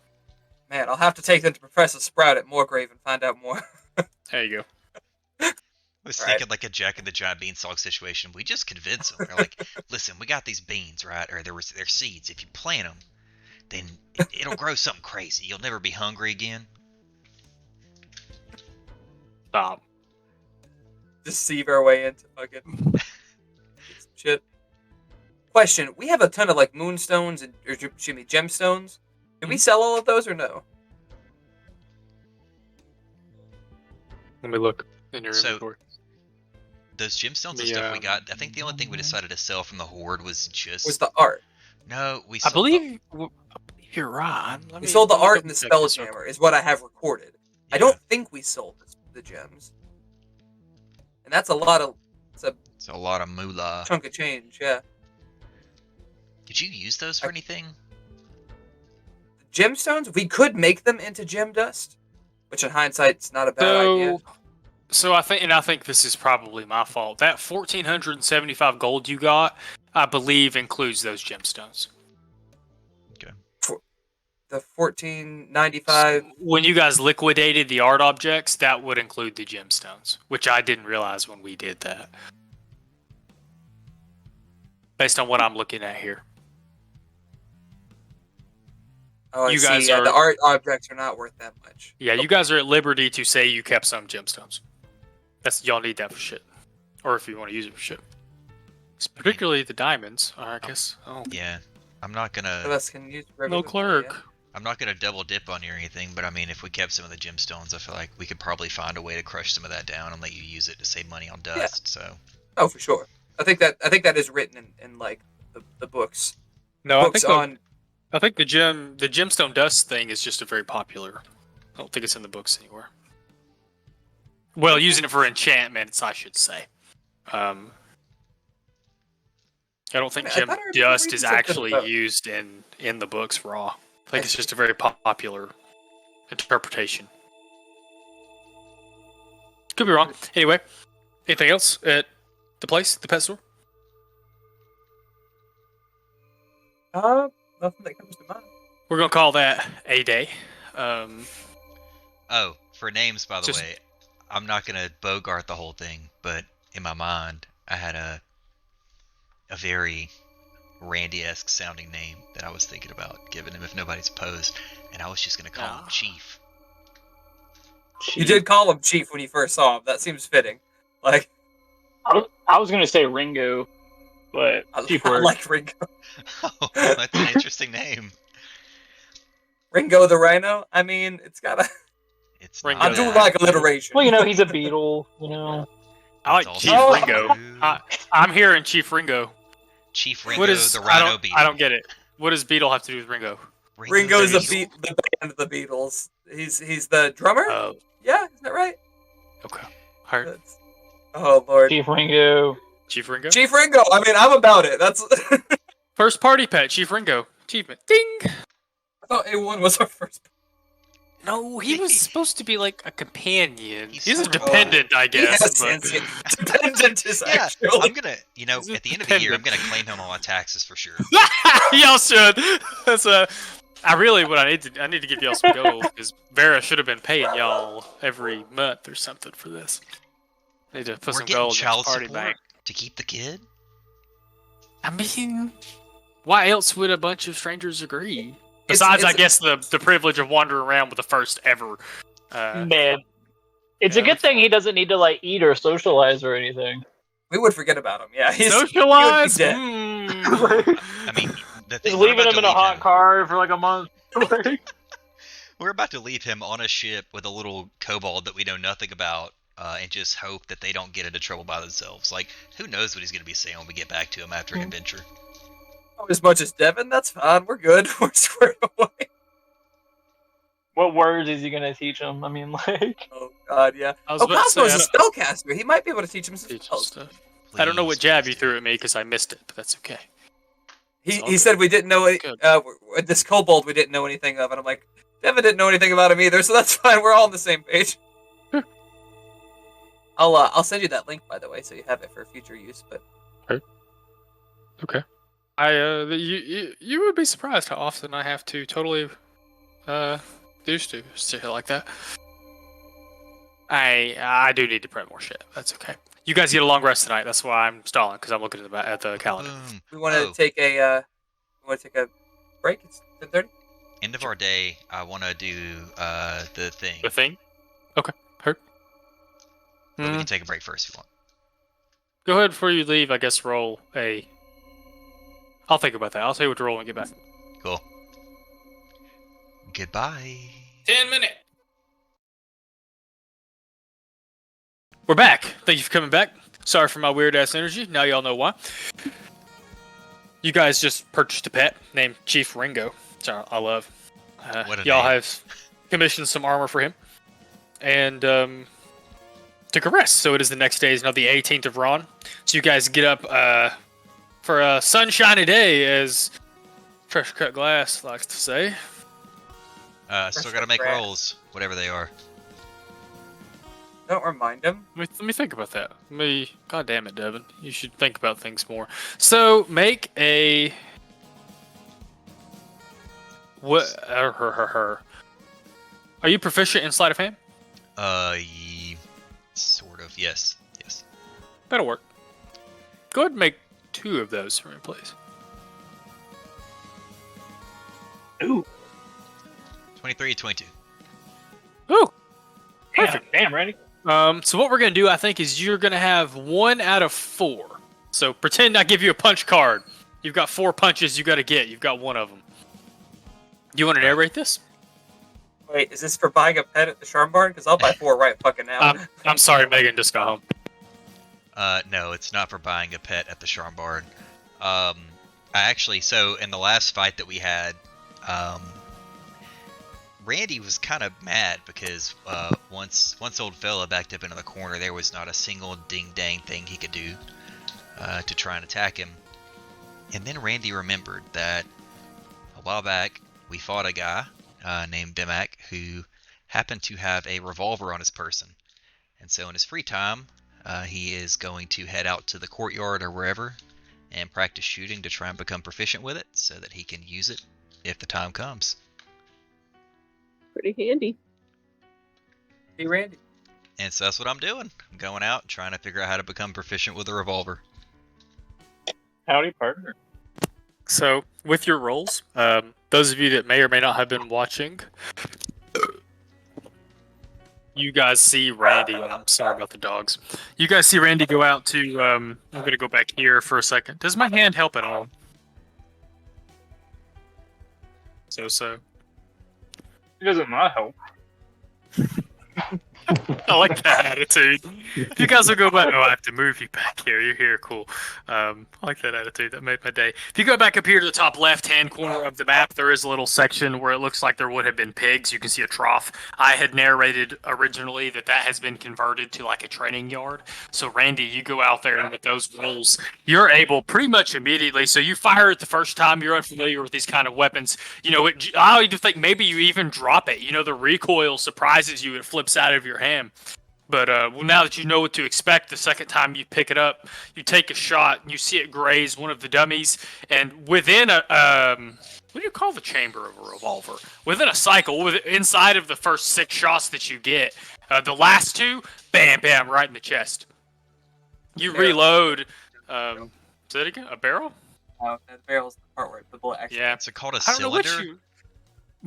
S5: Man, I'll have to take them to Professor Sprout at Moorgrave and find out more.
S1: There you go.
S4: I was thinking like a Jack and the Giant Beanstalk situation. We just convince them. They're like, listen, we got these beans, right? Or they're seeds. If you plant them, then it'll grow something crazy. You'll never be hungry again.
S1: Stop.
S5: Deceive our way into fucking shit. Question: we have a ton of like moonstones and gemstones. Can we sell all of those or no?
S1: Let me look in your
S4: So-
S1: inventory.
S4: Those gemstones and stuff we got. I think the only thing we decided to sell from the horde was just.
S5: Was the art?
S4: No, we.
S1: I
S4: Sold
S1: believe you're right.
S5: We sold the art and the Spelljammer is what I have recorded. I don't think we sold the gems, and that's a lot of.
S4: It's a lot of moolah.
S5: Chunk of change, yeah.
S4: Did you use those for anything?
S5: Gemstones, we could make them into gem dust, which in hindsight's not a bad idea.
S1: So I think this is probably my fault. That 1,475 gold you got, I believe, includes those gemstones.
S5: The 1495.
S1: When you guys liquidated the art objects, that would include the gemstones, which I didn't realize when we did that. Based on what I'm looking at here.
S5: Oh,
S1: You guys are-
S5: the art objects are not worth that much.
S1: Yeah, you guys are at liberty to say you kept some gemstones. Y'all need that for shit, or if you want to use it for shit. It's particularly the diamonds, I guess. Oh,
S4: Yeah, I'm not gonna.
S5: Us can use
S1: no clerk.
S4: I'm not gonna double dip on you or anything, but I mean, if we kept some of the gemstones, I feel like we could probably find a way to crush some of that down and let you use it to save money on dust. So.
S5: Oh, for sure. I think that is written in like the books.
S1: No,
S5: Books on.
S1: I think the gemstone dust thing is just a very popular. I don't think it's in the books anywhere. Well, using it for enchantments, I should say. I don't think
S5: I
S1: gem
S5: thought I remember
S1: dust
S5: reading
S1: is
S5: something
S1: actually
S5: about-
S1: used in the books raw. I think it's just a very popular interpretation. Could be wrong. Anyway, anything else at the pet store?
S5: Nothing that comes to mind.
S1: We're gonna call that a day.
S4: Oh, for names, by the
S1: Just-
S4: way, I'm not gonna bogart the whole thing, but in my mind, I had a very Randy-esque sounding name that I was thinking about giving him if nobody's opposed, and I was just gonna call him
S1: Ah.
S4: Chief.
S5: You did call him Chief when you first saw him. That seems fitting. Like
S2: I was gonna say Ringo, but Chief
S5: I
S2: works.
S5: like Ringo.
S4: Oh, that's an interesting name.
S5: Ringo the Rhino. I mean, it's got a.
S4: It's
S1: Ringo.
S4: not
S5: I do
S4: bad.
S5: like alliteration.
S2: Well, you know, he's a Beatle. You know,
S1: I like
S4: It's also
S1: Chief
S5: Oh.
S1: Ringo. I'm hearing Chief Ringo.
S4: Chief Ringo,
S1: What is
S4: the
S1: I
S4: Rhino
S1: don't
S4: Beetle.
S1: I don't get it. What does Beetle have to do with Ringo?
S5: Ringo's
S4: the
S5: the band of the Beatles. He's the drummer. Yeah, is that right?
S1: Okay. Heard.
S5: That's- Oh Lord,
S2: Chief Ringo.
S1: Chief Ringo.
S5: Chief Ringo. I mean, I'm about it. That's.
S1: First party pet, Chief Ringo. Achievement. Ding!
S5: I thought A1 was our first.
S1: No, he was supposed to be like a companion.
S4: He's
S1: He's a
S4: sort of-
S1: dependent, I
S5: He
S1: guess.
S5: has
S1: but-
S5: sensient. Dependent is
S4: Yeah,
S5: actually.
S4: I'm gonna,
S1: He's a
S4: at the end of the year, I'm
S1: dependent.
S4: gonna claim him on my taxes for sure.
S1: Y'all should. That's I need to give y'all some gold because Vera should have been paying y'all every month or something for this. Need to put
S4: We're
S1: some
S4: getting
S1: gold in
S4: child
S1: this party
S4: support
S1: bank.
S4: to keep the kid.
S1: I mean, why else would a bunch of strangers agree? Besides, I guess the privilege of wandering around with the first ever.
S2: Man, it's
S1: yeah.
S2: a good thing he doesn't need to like eat or socialize or anything.
S5: We would forget about him. Yeah,
S1: Socialize.
S5: he would be dead.
S1: Hmm.
S4: I mean, the thing,
S2: Just
S4: we're
S2: leaving
S4: about
S2: him
S4: to
S2: in a
S4: leave
S2: hot
S4: him-
S2: car for like a month.
S4: We're about to leave him on a ship with a little kobold that we know nothing about, and just hope that they don't get into trouble by themselves. Like, who knows what he's going to be saying when we get back to him after an adventure?
S5: Not as much as Devin. That's fine. We're good. We're squared away.
S2: What words is he gonna teach him? I mean, like,
S5: Oh God, yeah.
S1: I was
S5: Oh,
S1: about to say,
S5: Cosmo's
S1: I
S5: a
S1: don't-
S5: spellcaster. He might be able to teach him some
S1: teach
S5: spells.
S1: stuff. I don't know what
S4: Please,
S1: jab
S4: please
S1: you
S4: do.
S1: threw at me because I missed it, but that's okay. It's all
S5: He
S1: good.
S5: said we didn't know any,
S1: Good.
S5: this kobold we didn't know anything of, and I'm like, Devin didn't know anything about him either, so that's fine. We're all on the same page. I'll send you that link, by the way, so you have it for future use. But
S1: Okay. You would be surprised how often I have to totally do shit like that. I do need to print more shit. That's okay. You guys get a long rest tonight. That's why I'm stalling, because I'm looking at the calendar.
S4: Boom.
S5: we want to take a break. It's 10:30.
S4: End of our day. I want to do the thing.
S1: The thing? Okay. Heard.
S4: But we can take a break first if you want.
S1: Go ahead before you leave. I guess roll a. I'll think about that. I'll tell you what to roll when we get back.
S4: Cool. Goodbye.
S1: 10 minutes. We're back. Thank you for coming back. Sorry for my weird ass energy. Now y'all know why. You guys just purchased a pet named Chief Ringo, which I love.
S4: What a
S1: y'all
S4: name.
S1: have commissioned some armor for him, and took a rest. So it is the next day. Is now the 18th of Ron. So you guys get up for a sunshiny day, as Fresh Cut Glass likes to say.
S4: Still gotta make rolls, whatever they are.
S5: Don't remind him.
S1: Let me think about that. God damn it, Devin. You should think about things more. So make a. What? Are you proficient in sleight of hand?
S4: Sort of. Yes.
S1: That'll work. Go ahead and make 2 of those for me, please.
S2: Ooh.
S4: 23, 22.
S1: Ooh.
S2: Perfect. Damn, Randy.
S1: So what we're gonna do, I think, is you're gonna have 1 out of 4. So pretend I give you a punch card. You've got 4 punches you gotta get. You've got 1 of them. You want to narrate this?
S5: Wait, is this for buying a pet at the Charm Barn? Because I'll buy 4 right fucking now.
S1: I'm sorry, Megan. Just got home.
S4: No, it's not for buying a pet at the Charm Barn. So in the last fight that we had, Randy was kind of mad because once old fella backed up into the corner, there was not a single ding-dang thing he could do to try and attack him. And then Randy remembered that a while back we fought a guy named Bimak who happened to have a revolver on his person. And so in his free time, he is going to head out to the courtyard or wherever and practice shooting to try and become proficient with it so that he can use it if the time comes.
S3: Pretty handy.
S5: Hey, Randy.
S4: And so that's what I'm doing. I'm going out and trying to figure out how to become proficient with a revolver.
S2: Howdy, partner.
S1: So with your rolls, those of you that may or may not have been watching, you guys see Randy. I'm sorry about the dogs. You guys see Randy go out to. I'm gonna go back here for a second. Does my hand help at all? So.
S2: It doesn't not help.
S1: I like that attitude. If you guys will go back, I have to move you back here. You're here, cool. I like that attitude. That made my day. If you go back up here to the top left-hand corner of the map, there is a little section where it looks like there would have been pigs. You can see a trough. I had narrated originally that has been converted to like a training yard. So Randy, you go out there and with those rolls, you're able pretty much immediately. So you fire it the first time. You're unfamiliar with these kind of weapons. I even think maybe you even drop it. The recoil surprises you. It flips out of your hand. But now that you know what to expect, the second time you pick it up, you take a shot and you see it graze one of the dummies, and within a what do you call the chamber of a revolver? Within a cycle, inside of the first 6 shots that you get, the last 2, bam, bam, right in the chest. You reload. Say that again? A barrel?
S5: No, the barrel's the part where the bullet actually.
S1: Yeah.
S4: It's called a
S1: I don't know what
S4: cylinder.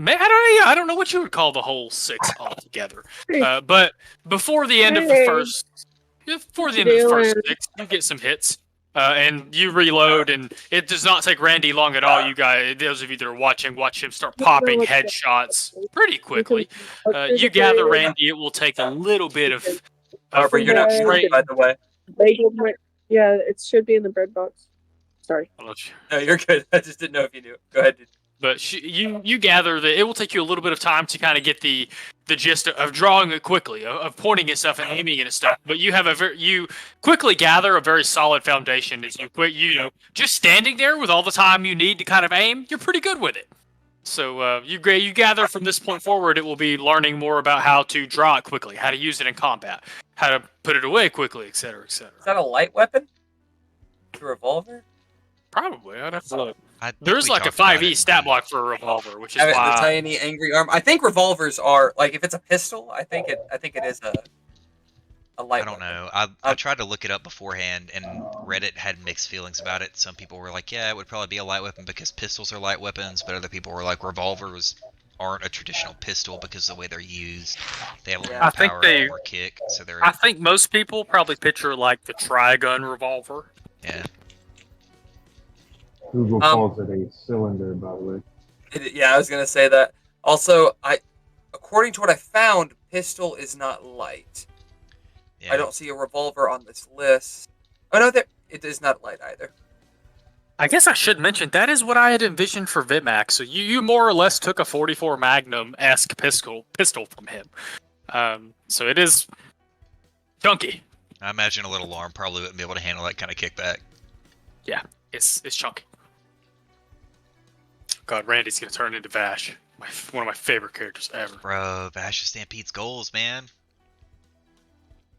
S1: I don't know what you would call the whole 6 altogether. But before the end of the first 6, you get some hits, and you reload, and it does not take Randy long at all. You guys, those of you that are watching, watch him start popping headshots pretty quickly. You gather Randy. It will take a little bit of.
S5: Barbara, you're not straight, by the way.
S3: Yeah, it should be in the bread box. Sorry.
S5: No, you're good. I just didn't know if you knew. Go ahead, dude.
S1: But you gather that it will take you a little bit of time to kind of get the gist of drawing it quickly, of pointing at stuff and aiming at stuff. But you have you quickly gather a very solid foundation as just standing there with all the time you need to kind of aim. You're pretty good with it. So you gather from this point forward, it will be learning more about how to draw it quickly, how to use it in combat, how to put it away quickly, etc., etc.
S5: Is that a light weapon? A revolver?
S1: Probably. I'd have to look.
S4: I think
S1: There's
S4: we
S1: like a
S4: talked about
S1: 5e
S4: it.
S1: stat block for a revolver, which is
S5: Have it, the
S1: why.
S5: tiny angry arm. I think revolvers are like if it's a pistol. I think it is a light.
S4: I don't
S5: weapon.
S4: know. I tried to look it up beforehand, and Reddit had mixed feelings about it. Some people were like, yeah, it would probably be a light weapon because pistols are light weapons, but other people were like, revolvers aren't a traditional pistol because of the way they're used. They have a little
S5: Yeah.
S4: more
S1: I think
S4: power
S1: they-
S4: and more kick, so they're
S1: I think most people probably picture like the tri-gun revolver.
S4: yeah.
S6: Google calls it a cylinder, by the way.
S5: Yeah, I was gonna say that. Also, according to what I found, pistol is not light.
S4: Yeah.
S5: I don't see a revolver on this list. Oh no, it is not light either.
S1: I guess I should mention that is what I had envisioned for Vitmax. So you more or less took a 44 Magnum-esque pistol from him. So it is chunky.
S4: I imagine a little arm probably wouldn't be able to handle that kind of kickback.
S1: Yeah, it's chunky. God, Randy's gonna turn into Vash, one of my favorite characters ever.
S4: Bro, Vash Stampede's goals, man.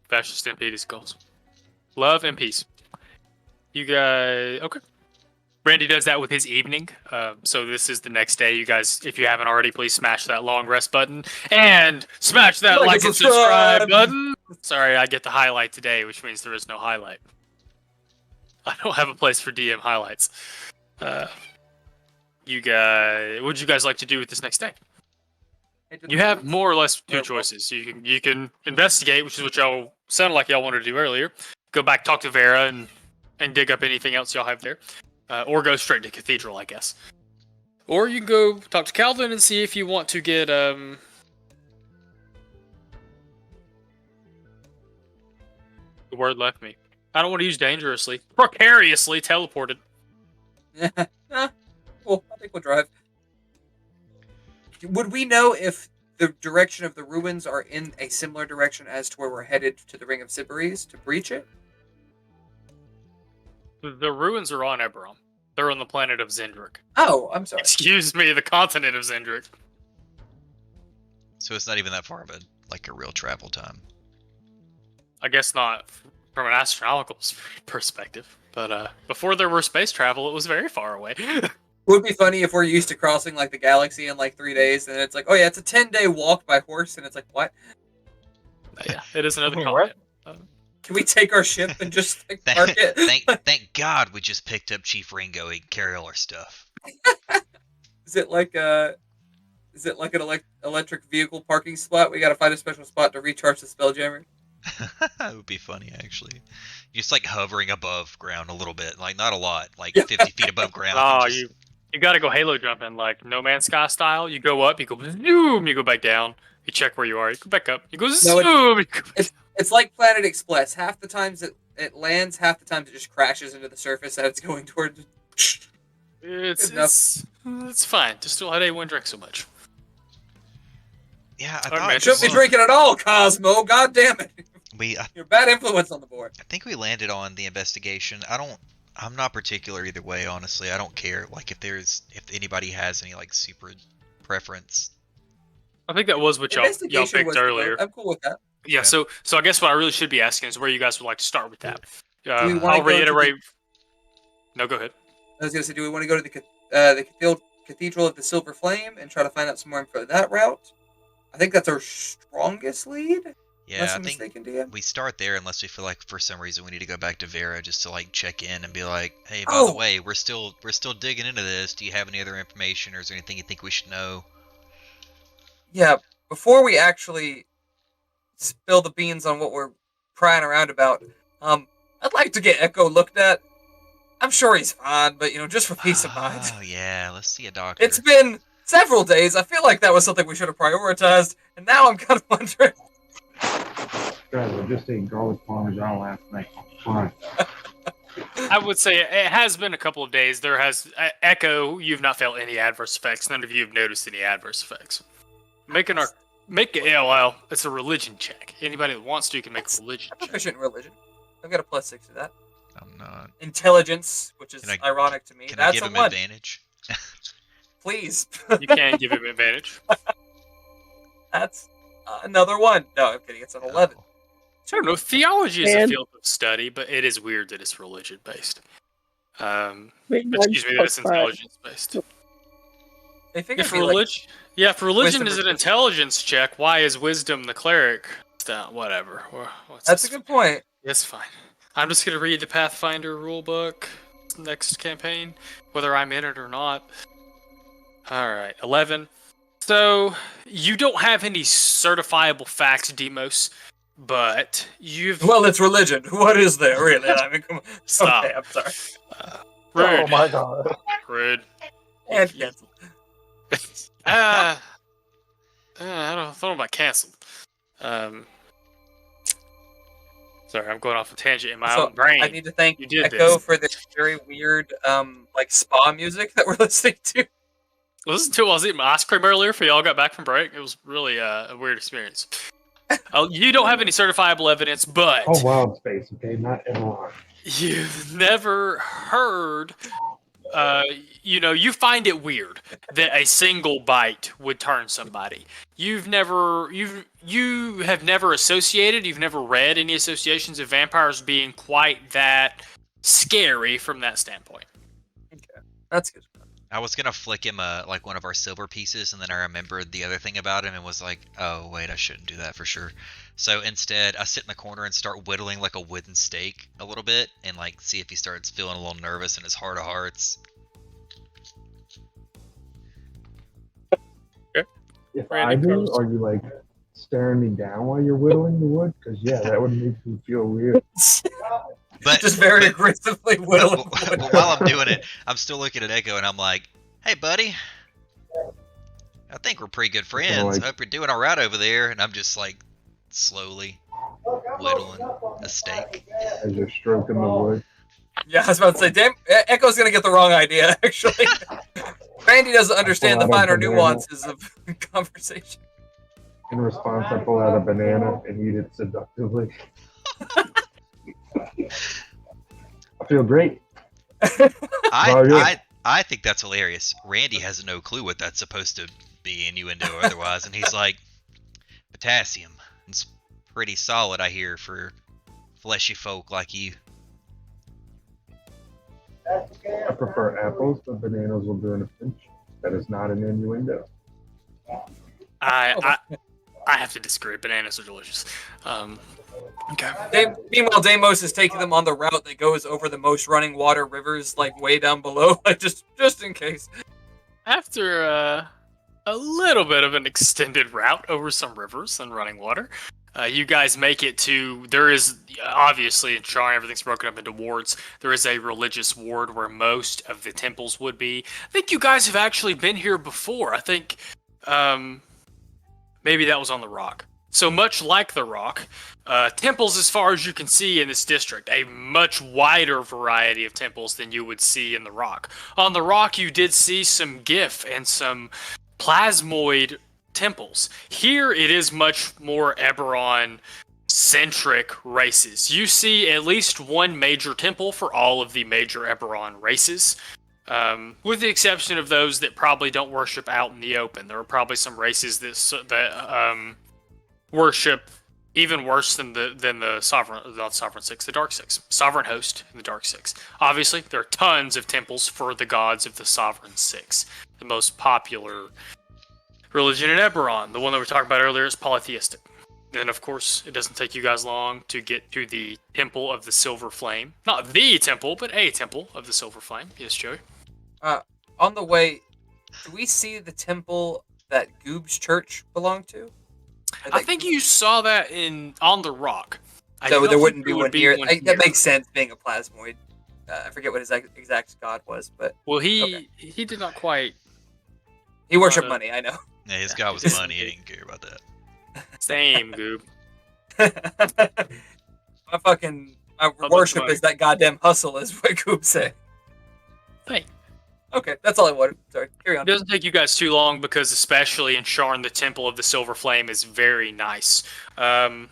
S1: Vash Stampede is goals. Love and peace. You guys, okay. Randy does that with his evening. So this is the next day. You guys, if you haven't already, please smash that long rest button and smash that like and subscribe button. Sorry, I get the highlight today, which means there is no highlight. I don't have a place for DM highlights. You guys, what would you guys like to do with this next day? You have more or less two choices. You can investigate, which is what y'all sounded like y'all wanted to do earlier. Go back, talk to Vera, and dig up anything else y'all have there. Or go straight to Cathedral, I guess. Or you can go talk to Calvin and see if you want to get the word left me. I don't want to use dangerously. Precariously teleported.
S5: Well, I think we'll drive. Would we know if the direction of the ruins are in a similar direction as to where we're headed to the Ring of Sybaris to breach it?
S1: The ruins are on Eberron. They're on the planet of Zendrick.
S5: Oh, I'm sorry.
S1: Excuse me, the continent of Zendrick.
S4: So it's not even that far of a real travel time.
S1: I guess not from an astronomical perspective, but before there were space travel, it was very far away.
S5: It would be funny if we're used to crossing like the galaxy in like 3 days, and it's like, oh yeah, it's a 10-day walk by horse, and it's like, what?
S1: Yeah, it is another
S2: Wait,
S1: continent.
S5: Can we take our ship and just like, park it?
S4: Thank God we just picked up Chief Ringo and carry all our stuff.
S5: Is it like an electric vehicle parking spot? We gotta find a special spot to recharge the Spelljammer.
S4: That would be funny, actually. Just like hovering above ground a little bit, like not a lot, like 50 feet above ground.
S1: Oh,
S4: just...
S1: you gotta go Halo jumping, like No Man's Sky style. You go up, you go zoom, you go back down. You check where you are, you go back up, you go zoom. You go
S5: It's like Planet Express. Half the times it lands, half the times it just crashes into the surface that it's going towards.
S1: It's fine. Just don't let anyone drink so much.
S4: Yeah, I
S1: Alright,
S4: thought
S1: man,
S5: Shouldn't be drinking at all, Cosmo. God damn it!
S4: I
S5: You're a bad influence on the board.
S4: think we landed on the investigation. I'm not particular either way, honestly. I don't care. Like if anybody has any like super preference.
S1: I think that was what y'all
S5: Investigation was
S1: picked
S5: the
S1: earlier.
S5: vote. I'm cool with that.
S1: Yeah, so I guess what I really should be asking is where you guys would like to start with that.
S5: Do we wanna
S1: I'll
S5: go to
S1: reiterate. No, go ahead.
S5: I was gonna say, do we want to go to the Cathedral of the Silver Flame and try to find out some more info that route? I think that's our strongest lead.
S4: Yeah,
S5: Unless
S4: I
S5: I'm
S4: think
S5: mistaken, DM.
S4: we start there unless we feel like for some reason we need to go back to Vera just to like check in and be like, hey, by the way, we're still digging into this. Do you have any other information, or is there anything you think we should know?
S5: Yeah, before we actually spill the beans on what we're prying around about, I'd like to get Echo looked at. I'm sure he's fine, but just for peace of mind.
S4: Oh yeah, let's see a doctor.
S5: It's been several days. I feel like that was something we should have prioritized, and now I'm kind of wondering.
S6: Guys, I just ate garlic parmesan last night. Fine.
S1: I would say it has been a couple of days. There has Echo. You've not felt any adverse effects. None of you have noticed any adverse effects. Well, it's a religion check. Anybody that wants to can make a religion
S5: I'm
S1: check.
S5: proficient in religion. I've got a +6 to that.
S4: I'm not.
S5: Intelligence, which is
S4: Can I-
S5: ironic to me.
S4: Can I
S5: That's
S4: give
S5: a
S4: him
S5: 1.
S4: advantage?
S5: please.
S1: You can give him advantage.
S5: That's another one. No, I'm kidding. It's an 11.
S4: Oh.
S1: I don't know. Theology is a
S3: And-
S1: field of study, but it is weird that it's religion based.
S3: Wait,
S1: Excuse me, that it's
S3: plus five.
S1: intelligence based.
S5: I figured
S1: If
S5: it'd be like,
S1: if religion
S5: wisdom
S1: is
S5: or
S1: an
S5: wisdom.
S1: intelligence check, why is wisdom the cleric? Whatever.
S5: that's a good point.
S1: It's fine. I'm just gonna read the Pathfinder rulebook next campaign, whether I'm in it or not. All right, 11. So you don't have any certifiable facts, Demos, but you've
S5: Well, it's religion. What is there, really? I mean, come on.
S1: Stop.
S5: Okay, I'm sorry.
S1: Rude.
S2: Oh my god.
S1: Rude.
S5: And cancel.
S1: I don't know about canceled. Sorry, I'm going off a tangent in my
S5: So,
S1: own brain.
S5: I need to thank
S1: You did
S5: Echo
S1: this.
S5: for this very weird, like spa music that we're listening to.
S1: Listen to it while I was eating my ice cream earlier for y'all got back from break. It was really a weird experience. You don't have any certifiable evidence, but
S6: Oh, wild space, okay, not everyone.
S1: you've never heard. You find it weird that a single bite would turn somebody. You have never associated. You've never read any associations of vampires being quite that scary from that standpoint.
S5: Okay, that's good.
S4: I was gonna flick him like one of our silver pieces, and then I remembered the other thing about him and was like, oh wait, I shouldn't do that for sure. So instead, I sit in the corner and start whittling like a wooden stake a little bit, and like see if he starts feeling a little nervous in his heart of hearts.
S6: If
S1: Randy
S6: I do,
S1: Carlos.
S6: are you like staring me down while you're whittling the wood? Because yeah, that would make me feel weird.
S4: But
S5: Just very
S4: but-
S5: aggressively whittling.
S4: but while I'm doing it, I'm still looking at Echo and I'm like, hey buddy, I think we're pretty good friends.
S6: like-
S4: Hope you're doing alright over there. And I'm just like slowly whittling a stake.
S6: As you're stroking the wood.
S5: Yeah, I was about to say, damn, Echo's gonna get the wrong idea, actually. Randy doesn't understand the
S6: pull out a
S5: finer
S6: banana.
S5: nuances of conversation.
S6: In response, I pull out a banana and eat it seductively. I feel great.
S4: I think that's hilarious. Randy has no clue what that's supposed to be, innuendo or otherwise, and he's like, potassium. It's pretty solid, I hear, for fleshy folk like you.
S6: I prefer apples, but bananas will do in a pinch. That is not an innuendo.
S1: I have to disagree. Bananas are delicious. Okay.
S5: Meanwhile, Deimos is taking them on the route that goes over the most running water rivers, like way down below, like just in case.
S1: After a little bit of an extended route over some rivers and running water, you guys make it to. There is obviously in Char, everything's broken up into wards. There is a religious ward where most of the temples would be. I think you guys have actually been here before. I think maybe that was on the Rock. So much like the Rock, temples, as far as you can see in this district, a much wider variety of temples than you would see in the Rock. On the Rock, you did see some GIF and some plasmoid temples. Here, it is much more Eberron-centric races. You see at least one major temple for all of the major Eberron races. With the exception of those that probably don't worship out in the open. There are probably some races that worship even worse than the Sovereign, not Sovereign Six, the Dark Six. Sovereign Host and the Dark Six. Obviously, there are tons of temples for the gods of the Sovereign Six. The most popular religion in Eberron, the one that we talked about earlier, is polytheistic. And of course, it doesn't take you guys long to get to the Temple of the Silver Flame. Not the temple, but a temple of the Silver Flame. Yes, Joey?
S5: On the way, do we see the temple that Goob's church belonged to?
S1: I think you saw that on the Rock.
S5: So there wouldn't be
S1: there
S5: one here. That makes sense, being a plasmoid. I forget what his exact god was, but
S1: Well, he did not quite.
S5: he worshipped money. I know.
S4: Yeah, his guy was money. He didn't care about that.
S1: Same, Goob.
S5: My fucking worship is that goddamn hustle, is what Goob said.
S1: Hey.
S5: Okay, that's all I wanted. Sorry, carry on.
S1: It doesn't take you guys too long because, especially in Sharn, the Temple of the Silver Flame is very nice. I'm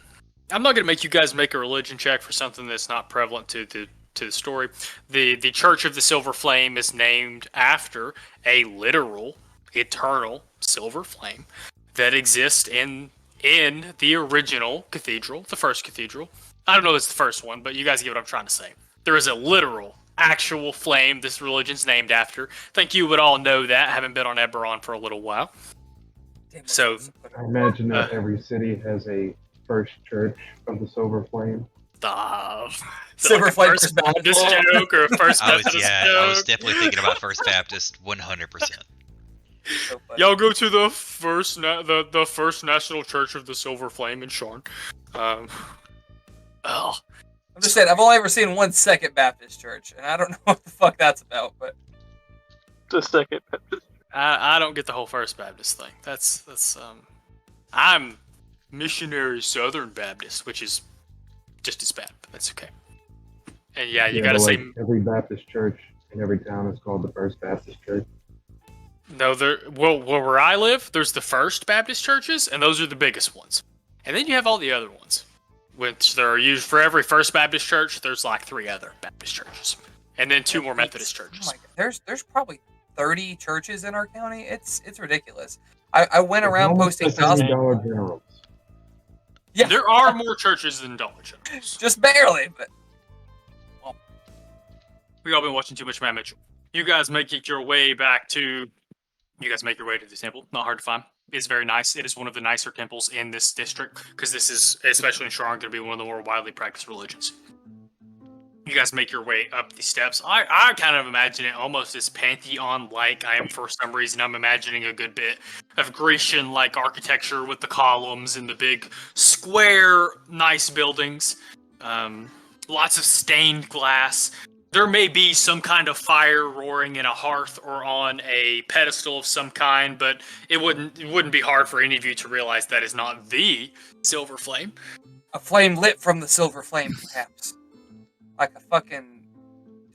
S1: not going to make you guys make a religion check for something that's not prevalent to the to the story. The Church of the Silver Flame is named after a literal, eternal silver flame that exists in the original cathedral, the first cathedral. I don't know if it's the first one, but you guys get what I'm trying to say. There is a literal, actual flame this religion's named after. I think you would all know that. I haven't been on Eberron for a little while. So,
S6: I imagine that every city has a first church of the Silver Flame.
S5: Silver Flame
S1: First Baptist joke or a First Baptist joke?
S4: I was definitely thinking about First Baptist 100%.
S5: So
S1: Y'all go to the first the first National Church of the Silver Flame in Sharn.
S5: I'm just saying, I've only ever seen one Second Baptist church, and I don't know what the fuck that's about, but
S2: The Second Baptist.
S1: I don't get the whole First Baptist thing. That's I'm Missionary Southern Baptist, which is just as bad, but that's okay. And yeah, you gotta
S6: but,
S1: say
S6: like, every Baptist church in every town is called the First Baptist Church.
S1: no. Well, where I live, there's the First Baptist churches, and those are the biggest ones. And then you have all the other ones, which there are used for every First Baptist church. There's like 3 other Baptist churches, and then 2 more Methodist churches.
S5: Oh my God, there's probably 30 churches in our county. It's ridiculous. I went around posting gospel.
S6: Dollar Generals.
S5: Yeah,
S1: There are more churches than Dollar Generals.
S5: just barely, but
S1: We all been watching too much Matt Mitchell. You guys make your way to the temple. Not hard to find. It's very nice. It is one of the nicer temples in this district because this is, especially in Sharn, going to be one of the more widely practiced religions. You guys make your way up the steps. I kind of imagine it almost as Pantheon-like. For some reason, I'm imagining a good bit of Grecian-like architecture with the columns and the big square, nice buildings. Lots of stained glass. There may be some kind of fire roaring in a hearth or on a pedestal of some kind, but it wouldn't be hard for any of you to realize that is not the silver flame.
S5: a flame lit from the silver flame, perhaps. Like a fucking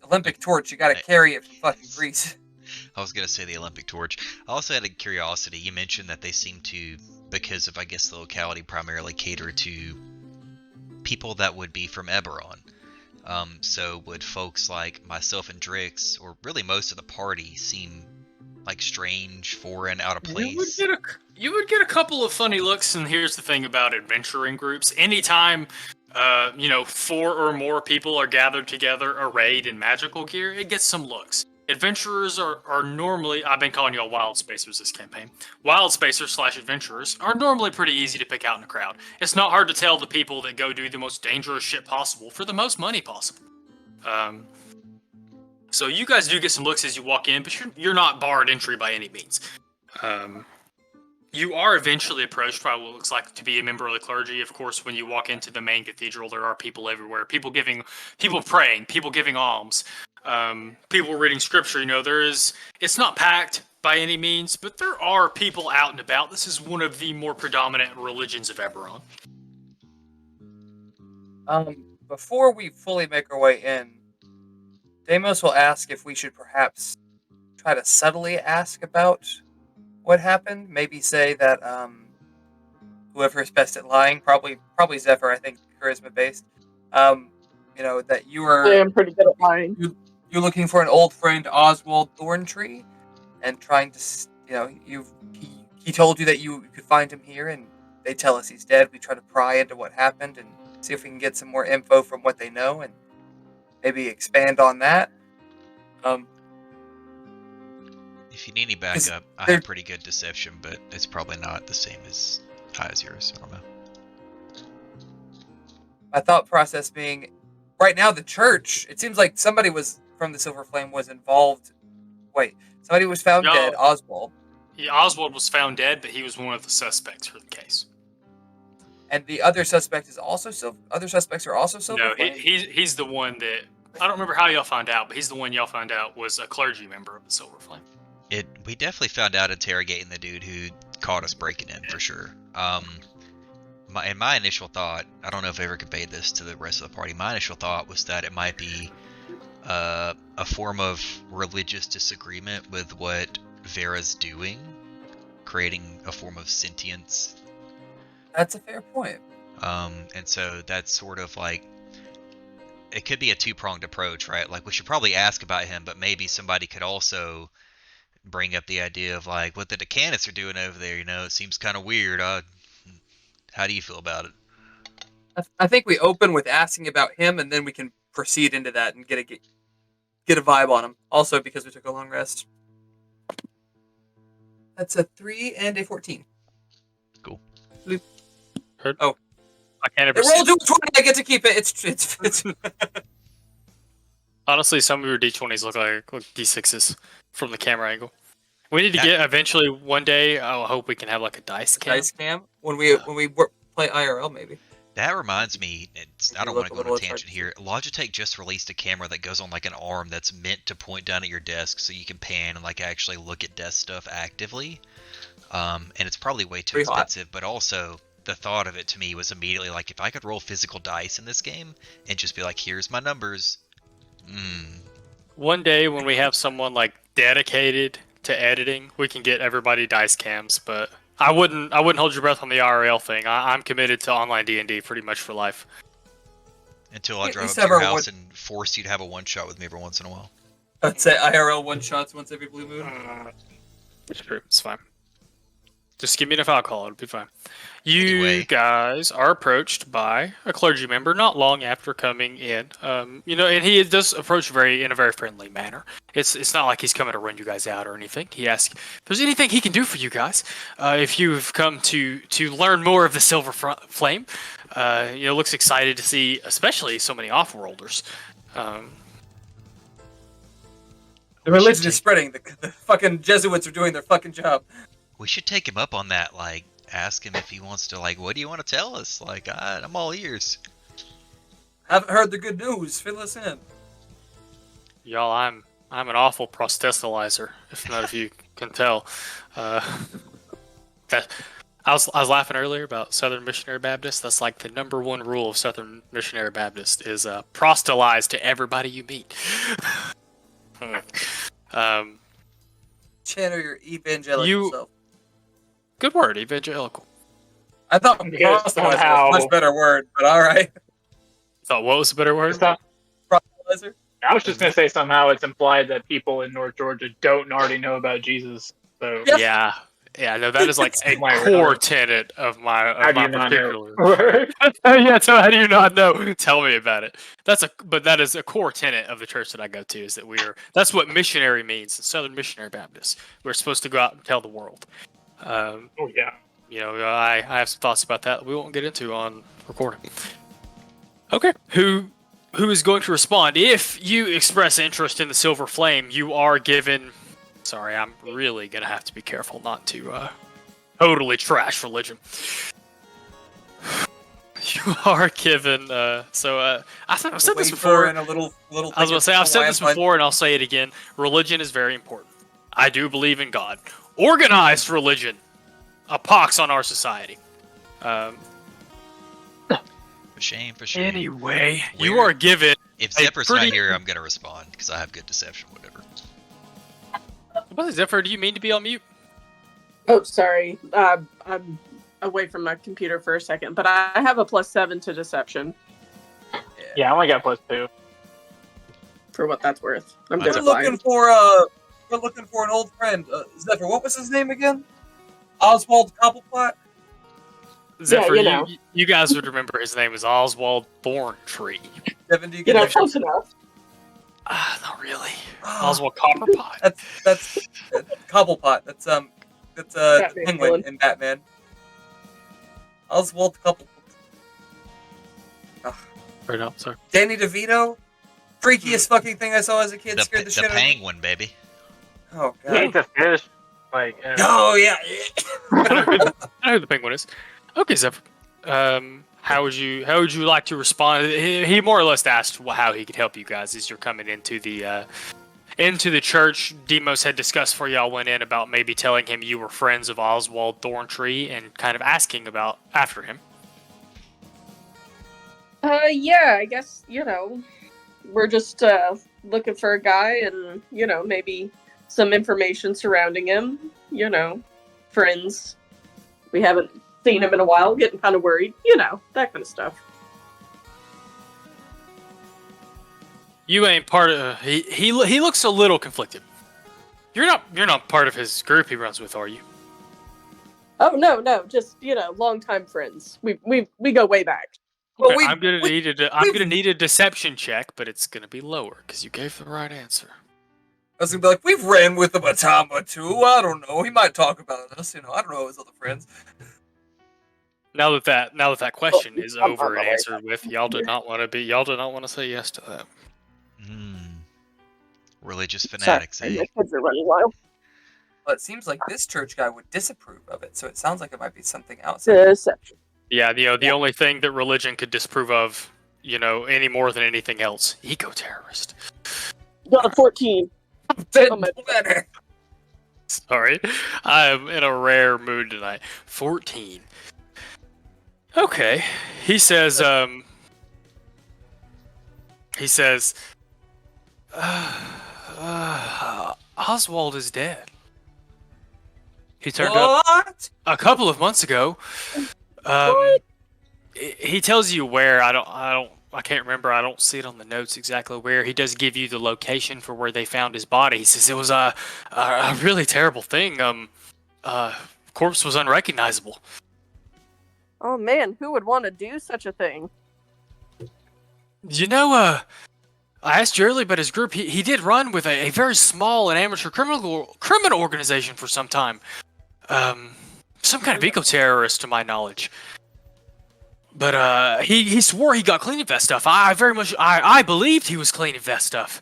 S5: Olympic torch, you gotta carry it from fucking Greece.
S4: I was going to say the Olympic torch. I also had a curiosity. You mentioned that they seem to, because of, I guess, the locality, primarily cater to people that would be from Eberron. So would folks like myself and Drix, or really most of the party, seem like strange, foreign, out of place?
S1: You would get a couple of funny looks, and here's the thing about adventuring groups. Anytime, 4 or more people are gathered together, arrayed in magical gear, it gets some looks. Adventurers are normally, I've been calling y'all Wildspacers this campaign. Wildspacers / adventurers are normally pretty easy to pick out in a crowd. It's not hard to tell the people that go do the most dangerous shit possible for the most money possible. So you guys do get some looks as you walk in, but you're not barred entry by any means. You are eventually approached by what looks like to be a member of the clergy. Of course, when you walk into the main cathedral, there are people everywhere. People praying, people giving alms. People reading scripture. It's not packed by any means, but there are people out and about. This is one of the more predominant religions of Eberron.
S5: Before we fully make our way in, Deimos will ask if we should perhaps try to subtly ask about what happened. Maybe say that whoever is best at lying, probably Zephyr, I think, charisma based. That you were.
S3: Yeah, I'm pretty good at lying.
S5: You're looking for an old friend, Oswald Thorntree, and trying to, he told you that you could find him here, and they tell us he's dead. We try to pry into what happened and see if we can get some more info from what they know, and maybe expand on that.
S4: If you need any backup, I have pretty good deception, but it's probably not the same as high as yours. I don't know.
S5: My thought process being, right now the church, it seems like somebody from the Silver Flame was involved. Wait, somebody was found dead, Oswald.
S1: Yeah, Oswald was found dead, but he was one of the suspects for the case.
S5: And the other suspect is also other suspects are also Silver
S1: No,
S5: Flame?
S1: he's the one that, I don't remember how y'all found out, but he's the one y'all found out was a clergy member of the Silver Flame.
S4: We definitely found out interrogating the dude who caught us breaking in, for sure. My initial thought, I don't know if I ever conveyed this to the rest of the party, my initial thought was that it might be a form of religious disagreement with what Vera's doing, creating a form of sentience.
S5: That's a fair point.
S4: And so that's sort of like, it could be a two-pronged approach, right? Like, we should probably ask about him, but maybe somebody could also bring up the idea of, like, what the Decanists are doing over there, you know? It seems kind of weird. How do you feel about it?
S5: I think we open with asking about him, and then we can proceed into that and get a vibe on him. Also, because we took a long rest. That's a 3 and a 14.
S4: Cool.
S1: Heard?
S5: Oh.
S1: I can't ever
S5: It rolled
S1: see.
S5: to a 20. I get to keep it. It's
S1: Honestly, some of your D20s look like D6s from the camera angle. We need to get eventually one day. I hope we can have like a dice cam.
S5: dice cam when we play IRL maybe.
S4: That reminds me, I don't want to go on a
S5: little
S4: tangent here. Logitech just released a camera that goes on like an arm that's meant to point down at your desk so you can pan and like actually look at desk stuff actively. And it's probably way too expensive, but also the thought of it to me was immediately like, if I could roll physical dice in this game and just be like, here's my numbers.
S1: One day when we have someone like dedicated to editing, we can get everybody dice cams, but I wouldn't hold your breath on the IRL thing. I'm committed to online D&D pretty much for life.
S4: Until I
S5: At
S4: drive
S5: least
S4: up to your
S5: have our
S4: house and force you to have a one-shot with me every once in a while.
S5: I'd say IRL one shots once every blue moon.
S1: It's true. It's fine. Just give me enough alcohol. It'll be fine. You
S4: Anyway.
S1: guys are approached by a clergy member not long after coming in. And he does approach in a very friendly manner. It's not like he's coming to run you guys out or anything. He asks if there's anything he can do for you guys. If you've come to learn more of the Silver Flame, looks excited to see, especially so many off-worlders.
S5: The religion is spreading. The fucking Jesuits are doing their fucking job.
S4: We should take him up on that, like, ask him if he wants to, like, what do you want to tell us? Like, I'm all ears.
S5: Haven't heard the good news. Fill us in.
S1: Y'all, I'm an awful proselytizer, if none of you can tell. That I was laughing earlier about Southern Missionary Baptist. That's like the number one rule of Southern Missionary Baptist is proselytize to everybody you meet.
S5: Channel your evangelical self.
S1: Good word, evangelical.
S5: I thought proselytizer was a much better word, but all right.
S1: Thought what was a better word?
S5: Proselytizer?
S2: I was just going to say somehow it's implied that people in North Georgia don't already know about Jesus. So
S1: Yeah, no, that is like a core tenet of my particular. Yeah, so how do you not know? Tell me about it. But that is a core tenet of the church that I go to. Is that that's what missionary means. Southern Missionary Baptist. We're supposed to go out and tell the world.
S2: Oh yeah.
S1: I have some thoughts about that we won't get into on recording. Okay, who is going to respond? If you express interest in the Silver Flame, you are given. Sorry, I'm really gonna have to be careful not to totally trash religion. You are given. I've said this before.
S5: And a little
S1: I was gonna say I've said this before, and I'll say it again. Religion is very important. I do believe in God. Organized religion, a pox on our society.
S4: For shame.
S1: Anyway, you are given.
S4: If Zephyr's not here, I'm gonna respond because I have good deception. Whatever.
S1: Zephyr, do you mean to be on mute?
S3: Oh, sorry. I'm away from my computer for a second, but I have a +7 to deception.
S2: Yeah, I only got +2.
S3: For what that's worth.
S5: We're looking for an old friend. Zephyr, what was his name again? Oswald Cobblepot?
S1: Zephyr, you guys would remember his name is Oswald Thorntree.
S5: Devin, do you get
S3: close enough.
S1: Not really. Oswald Copperpot.
S5: That's Cobblepot. That's the penguin in Batman. Oswald Cobblepot.
S1: Right up, sorry.
S5: Danny DeVito. Freakiest fucking thing I saw as a kid. Scared the shit out of me.
S4: The penguin, baby.
S5: Oh god.
S2: He ate the fish.
S5: Oh yeah.
S1: I know who the penguin is. Okay, Zephyr. How would you like to respond? He more or less asked how he could help you guys as you're coming into the church. Demos had discussed before y'all went in about maybe telling him you were friends of Oswald Thorntree and kind of asking after him.
S3: Yeah, I guess, we're just looking for a guy and, maybe some information surrounding him, friends. We haven't seen him in a while, getting kind of worried, that kind of stuff.
S1: You ain't part of. He looks a little conflicted. You're not part of his group he runs with, are you?
S3: Oh no, just longtime friends. We go way back.
S5: Well,
S1: Okay,
S5: we-
S1: I'm gonna
S5: we-
S1: need a deception check, but it's gonna be lower because you gave the right answer.
S5: I was gonna be like, we've ran with him a time or two. I don't know. He might talk about us. I don't know his other friends.
S1: Now that question is
S3: I'm
S1: over
S3: on my
S1: and
S3: way
S1: answered with, y'all did not want to say yes to that.
S4: Religious
S3: Sorry,
S4: fanatics, eh?
S3: my kids are running wild.
S5: Well, it seems like this church guy would disapprove of it, so it sounds like it might be something outside.
S3: Deception.
S1: Yeah, the only thing that religion could disprove of, any more than anything else, eco-terrorist.
S3: Got a 14. Oh, my-
S5: Better.
S1: Sorry, I'm in a rare mood tonight. 14. Okay, he says, Oswald is dead. He turned up
S5: What?
S1: a couple of months ago. He tells you where. I can't remember. I don't see it on the notes exactly where. He does give you the location for where they found his body. He says it was a really terrible thing. Corpse was unrecognizable.
S3: Oh man, who would want to do such a thing?
S1: I asked you earlier about his group. He did run with a very small and amateur criminal organization for some time. Some kind of eco-terrorist, to my knowledge. But he swore he got clean of that stuff. I believed he was clean of that stuff.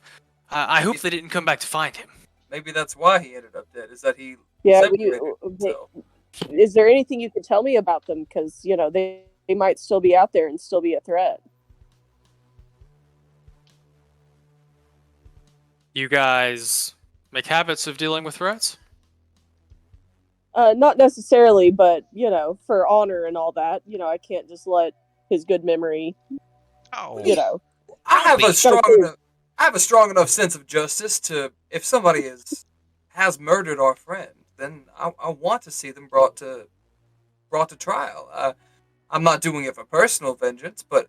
S1: I hope they didn't come back to find him.
S5: Maybe that's why he ended up dead. Is that he
S3: Yeah,
S5: separated himself.
S3: is there anything you could tell me about them? Because they might still be out there and still be a threat.
S1: You guys make habits of dealing with threats?
S3: Not necessarily, but for honor and all that, I can't just let his good memory,
S4: Oh,
S5: I have a
S4: Gotta
S5: strong enough sense of justice to, if somebody has murdered our friend, then I want to see them brought to trial. I'm not doing it for personal vengeance, but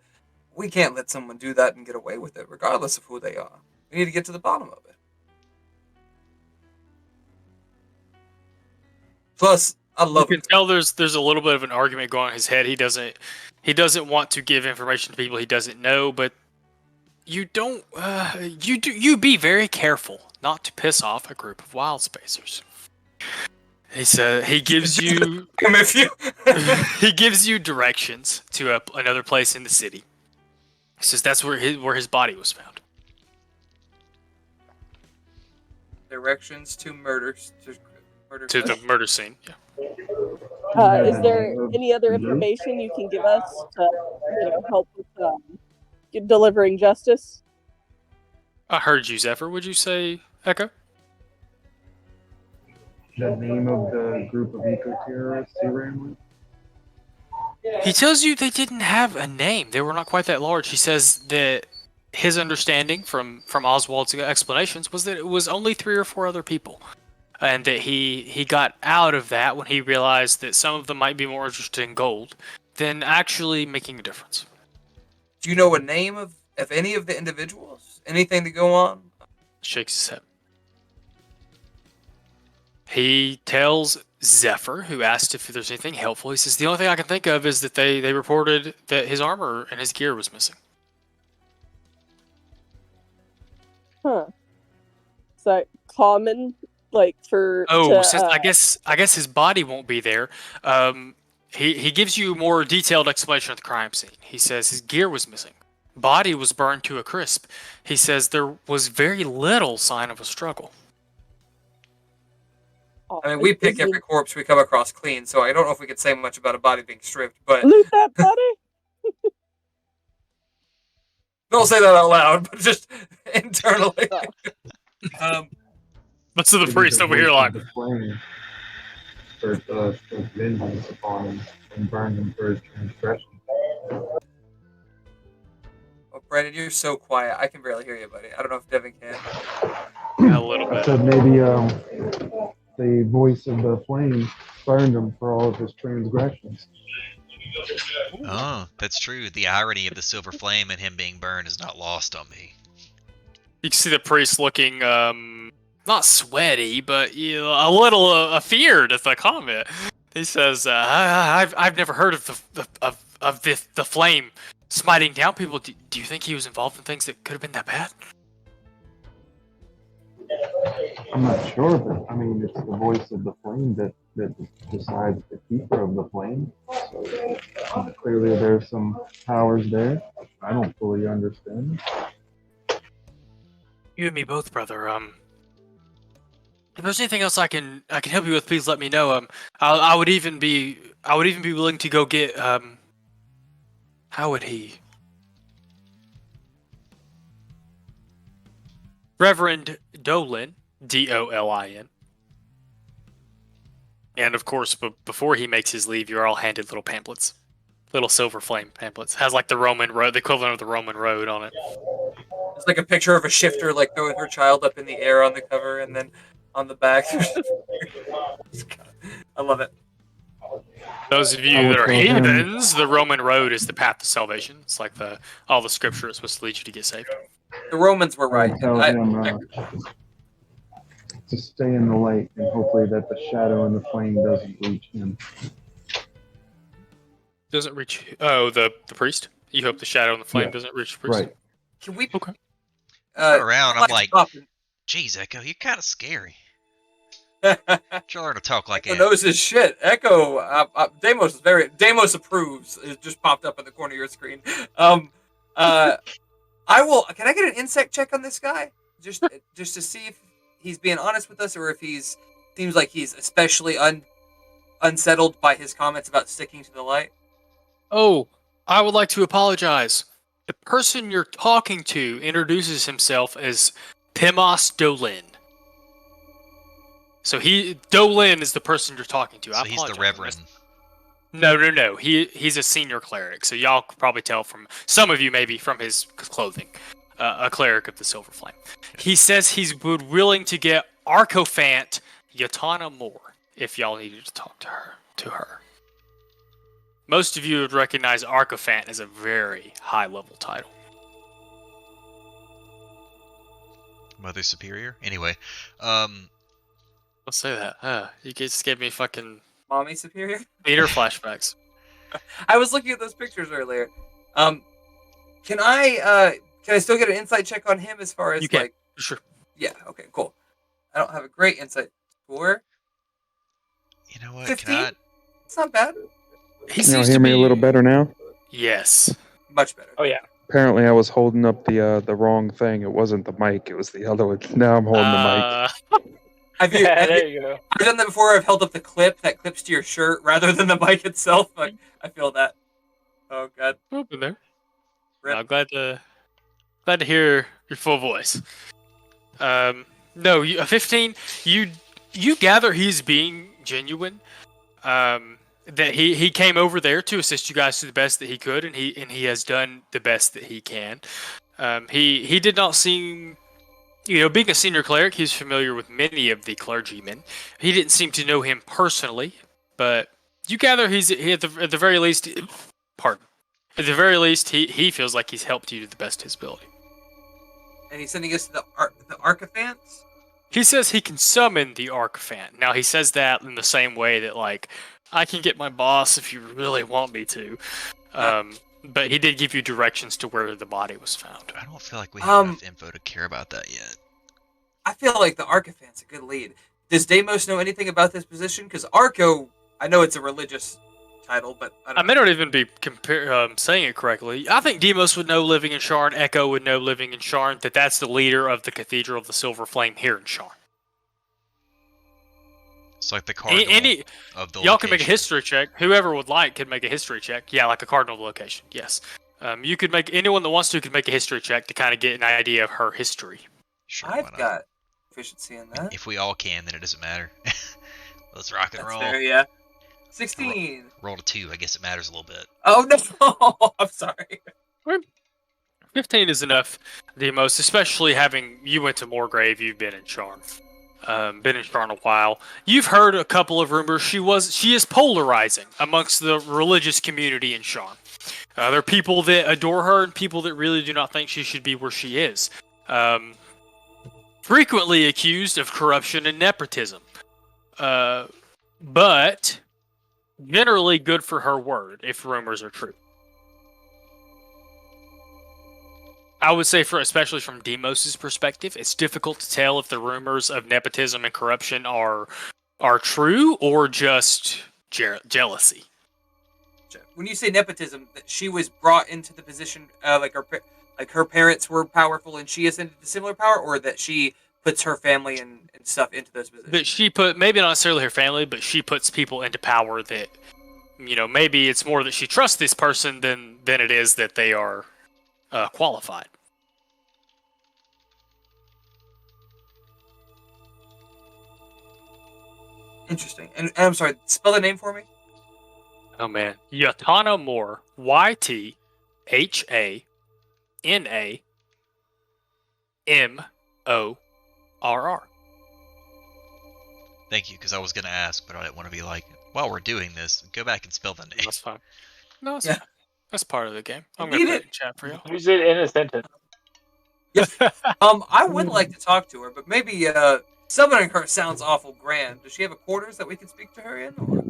S5: we can't let someone do that and get away with it, regardless of who they are. We need to get to the bottom of it. Plus, I love
S1: You can tell there's a little bit of an argument going on in his head. He doesn't want to give information to people he doesn't know, but you don't you be very careful not to piss off a group of Wildspacers. He gives you
S5: I'm with you.
S1: he gives you directions to another place in the city. He says that's where his body was found.
S5: Directions to murder.
S1: To the murder scene.
S3: Is there any other information you can give us to help with delivering justice?
S1: I heard you, Zephyr. Would you say Echo?
S6: The name of the group of eco-terrorists he ran with?
S1: He tells you they didn't have a name. They were not quite that large. He says that his understanding from Oswald's explanations was that it was only 3 or 4 other people. And that he got out of that when he realized that some of them might be more interested in gold than actually making a difference.
S5: Do you know a name of any of the individuals? Anything to go on?
S1: Shakes his head. He tells Zephyr, who asked if there's anything helpful, he says, the only thing I can think of is that they reported that his armor and his gear was missing.
S3: Huh. Is that common?
S1: Since I guess his body won't be there. He gives you more detailed explanation of the crime scene. He says his gear was missing. Body was burned to a crisp. He says there was very little sign of a struggle.
S5: I mean, we pick every corpse we come across clean, so I don't know if we could say much about a body being stripped, but
S3: Loot that body?
S5: don't say that out loud, but just internally.
S1: But to the priest over here, like,
S6: The flame took vengeance upon him and burned him for his transgression.
S5: Oh, Brandon, you're so quiet. I can barely hear you, buddy. I don't know if Devin can.
S1: a little
S6: I
S1: bit.
S6: said maybe the voice of the flame burned him for all of his transgressions.
S4: Oh, that's true. The irony of the silver flame and him being burned is not lost on me.
S1: You can see the priest looking, not sweaty, but a little feared at the comment. He says, "I've never heard of the flame smiting down people. Do you think he was involved in things that could have been that bad?"
S6: I'm not sure, but I mean, it's the voice of the flame that decides the keeper of the flame. So clearly, there's some powers there. I don't fully understand.
S1: You and me both, brother. If there's anything else I can help you with, please let me know. I would even be willing to go get how would he? Reverend Dolin, Dolin. And of course, before he makes his leave, you're all handed little pamphlets, little silver flame pamphlets. Has like the Roman road, the equivalent of the Roman road on it.
S5: It's like a picture of a shifter like throwing her child up in the air on the cover, and then on the back. I love it.
S1: Those of you that are heathens, the Roman road is the path to salvation. It's like all the scripture is supposed to lead you to get saved.
S5: The Romans were right.
S6: Tell him to stay in the light, and hopefully that the shadow and the flame doesn't reach him.
S1: Doesn't reach. Oh, the priest. You hope the shadow and the flame
S6: Yeah.
S1: doesn't reach the priest.
S6: Right.
S5: Can we?
S1: Okay.
S4: Around, I'm like,
S5: stop.
S4: "Geez, Echo, you're kind of scary." Tell her to talk like
S5: Echo
S4: that.
S5: knows his shit. Echo, Deimos approves. It just popped up in the corner of your screen. I will. Can I get an insect check on this guy, just to see if he's being honest with us, or if seems like he's especially unsettled by his comments about sticking to the light.
S1: Oh, I would like to apologize. The person you're talking to introduces himself as Pimos Dolin. So Dolin is the person you're talking to.
S4: So he's the Reverend.
S1: No. He's a senior cleric. So y'all could probably tell from some of you maybe from his clothing, a cleric of the Silver Flame. He says he's willing to get Arcophant Yatana Moore if y'all needed to talk to her. Most of you would recognize Arcophant as a very high level title.
S4: Mother Superior. Anyway,
S1: Let's say that. You just gave me fucking
S5: Mommy Superior.
S1: theater flashbacks.
S5: I was looking at those pictures earlier. Can I still get an insight check on him as far as
S1: You can.
S5: like?
S1: Sure.
S5: Yeah. Okay. Cool. I don't have a great insight score.
S4: you know what?
S5: 15? It's not bad.
S1: He
S6: Can you
S1: seems
S6: hear
S1: to
S6: me
S1: be
S6: a little better now?
S1: Yes.
S5: Much better.
S2: Oh yeah.
S6: Apparently, I was holding up the wrong thing. It wasn't the mic. It was the other one. Now I'm holding the mic.
S5: Have you,
S2: There you go.
S5: I've done that before. I've held up the clip that clips to your shirt rather than the mic itself. Like, I feel that. Oh god.
S1: Open there.
S5: Rip.
S1: I'm glad to hear your full voice. No, 15. You gather he's being genuine. That he came over there to assist you guys to the best that he could, and he has done the best that he can. He did not seem, being a senior cleric, he's familiar with many of the clergymen. He didn't seem to know him personally, but you gather at the very least, pardon. At the very least, he feels like he's helped you to the best of his ability.
S5: And he's sending us to the Arcophants.
S1: He says he can summon the Arcophant. Now, he says that in the same way that, like, I can get my boss if you really want me to. But he did give you directions to where the body was found.
S4: I don't feel like we have enough info to care about that yet.
S5: I feel like the Arcophant's a good lead. Does Deimos know anything about this position? Because Arco, I know it's a religious title, but
S1: I may not even be saying it correctly. I think Deimos would know living in Sharn. Echo would know living in Sharn. That's the leader of the Cathedral of the Silver Flame here in Sharn.
S4: It's like the cardinal of the
S1: y'all can make a
S4: location.
S1: history check. Whoever would like could make a history check. Yeah, like a cardinal location. Yes. You could make anyone that wants to could make a history check to kind of get an idea of her history.
S4: Sure, why
S5: I've
S4: not?
S5: got efficiency in that.
S4: If we all can, then it doesn't matter. Let's rock and
S5: That's
S4: roll.
S5: fair, yeah. 16.
S4: Roll to 2. I guess it matters a little bit.
S5: Oh no! I'm sorry.
S1: 15 is enough, Demos, especially having you went to Moorgrave, you've been in Sharn. Been in Sharn a while. You've heard a couple of rumors. She is polarizing amongst the religious community in Sharn. There are people that adore her and people that really do not think she should be where she is. frequently accused of corruption and nepotism, but generally good for her word if rumors are true. I would say, especially from Demos's perspective, it's difficult to tell if the rumors of nepotism and corruption are true or just jealousy.
S5: When you say nepotism, that she was brought into the position, like her parents were powerful and she ascended to similar power, or that she puts her family and stuff into those positions.
S1: That she put, maybe not necessarily her family, but she puts people into power that, maybe it's more that she trusts this person than it is that they are qualified.
S5: Interesting. And I'm sorry, spell the name for me.
S1: Oh man, Yatana Moore, YTHANAMORR.
S4: Thank you, because I was going to ask, but I didn't want to be like, while we're doing this, go back and spell the name.
S1: That's fine. No, that's fine. That's part of the game. I'm
S5: Read
S1: going to put
S5: it.
S1: it in chat for you.
S2: Use it in a sentence.
S5: I would like to talk to her, but maybe summoning her sounds awful grand. Does she have a quarters that we can speak to her in? Or?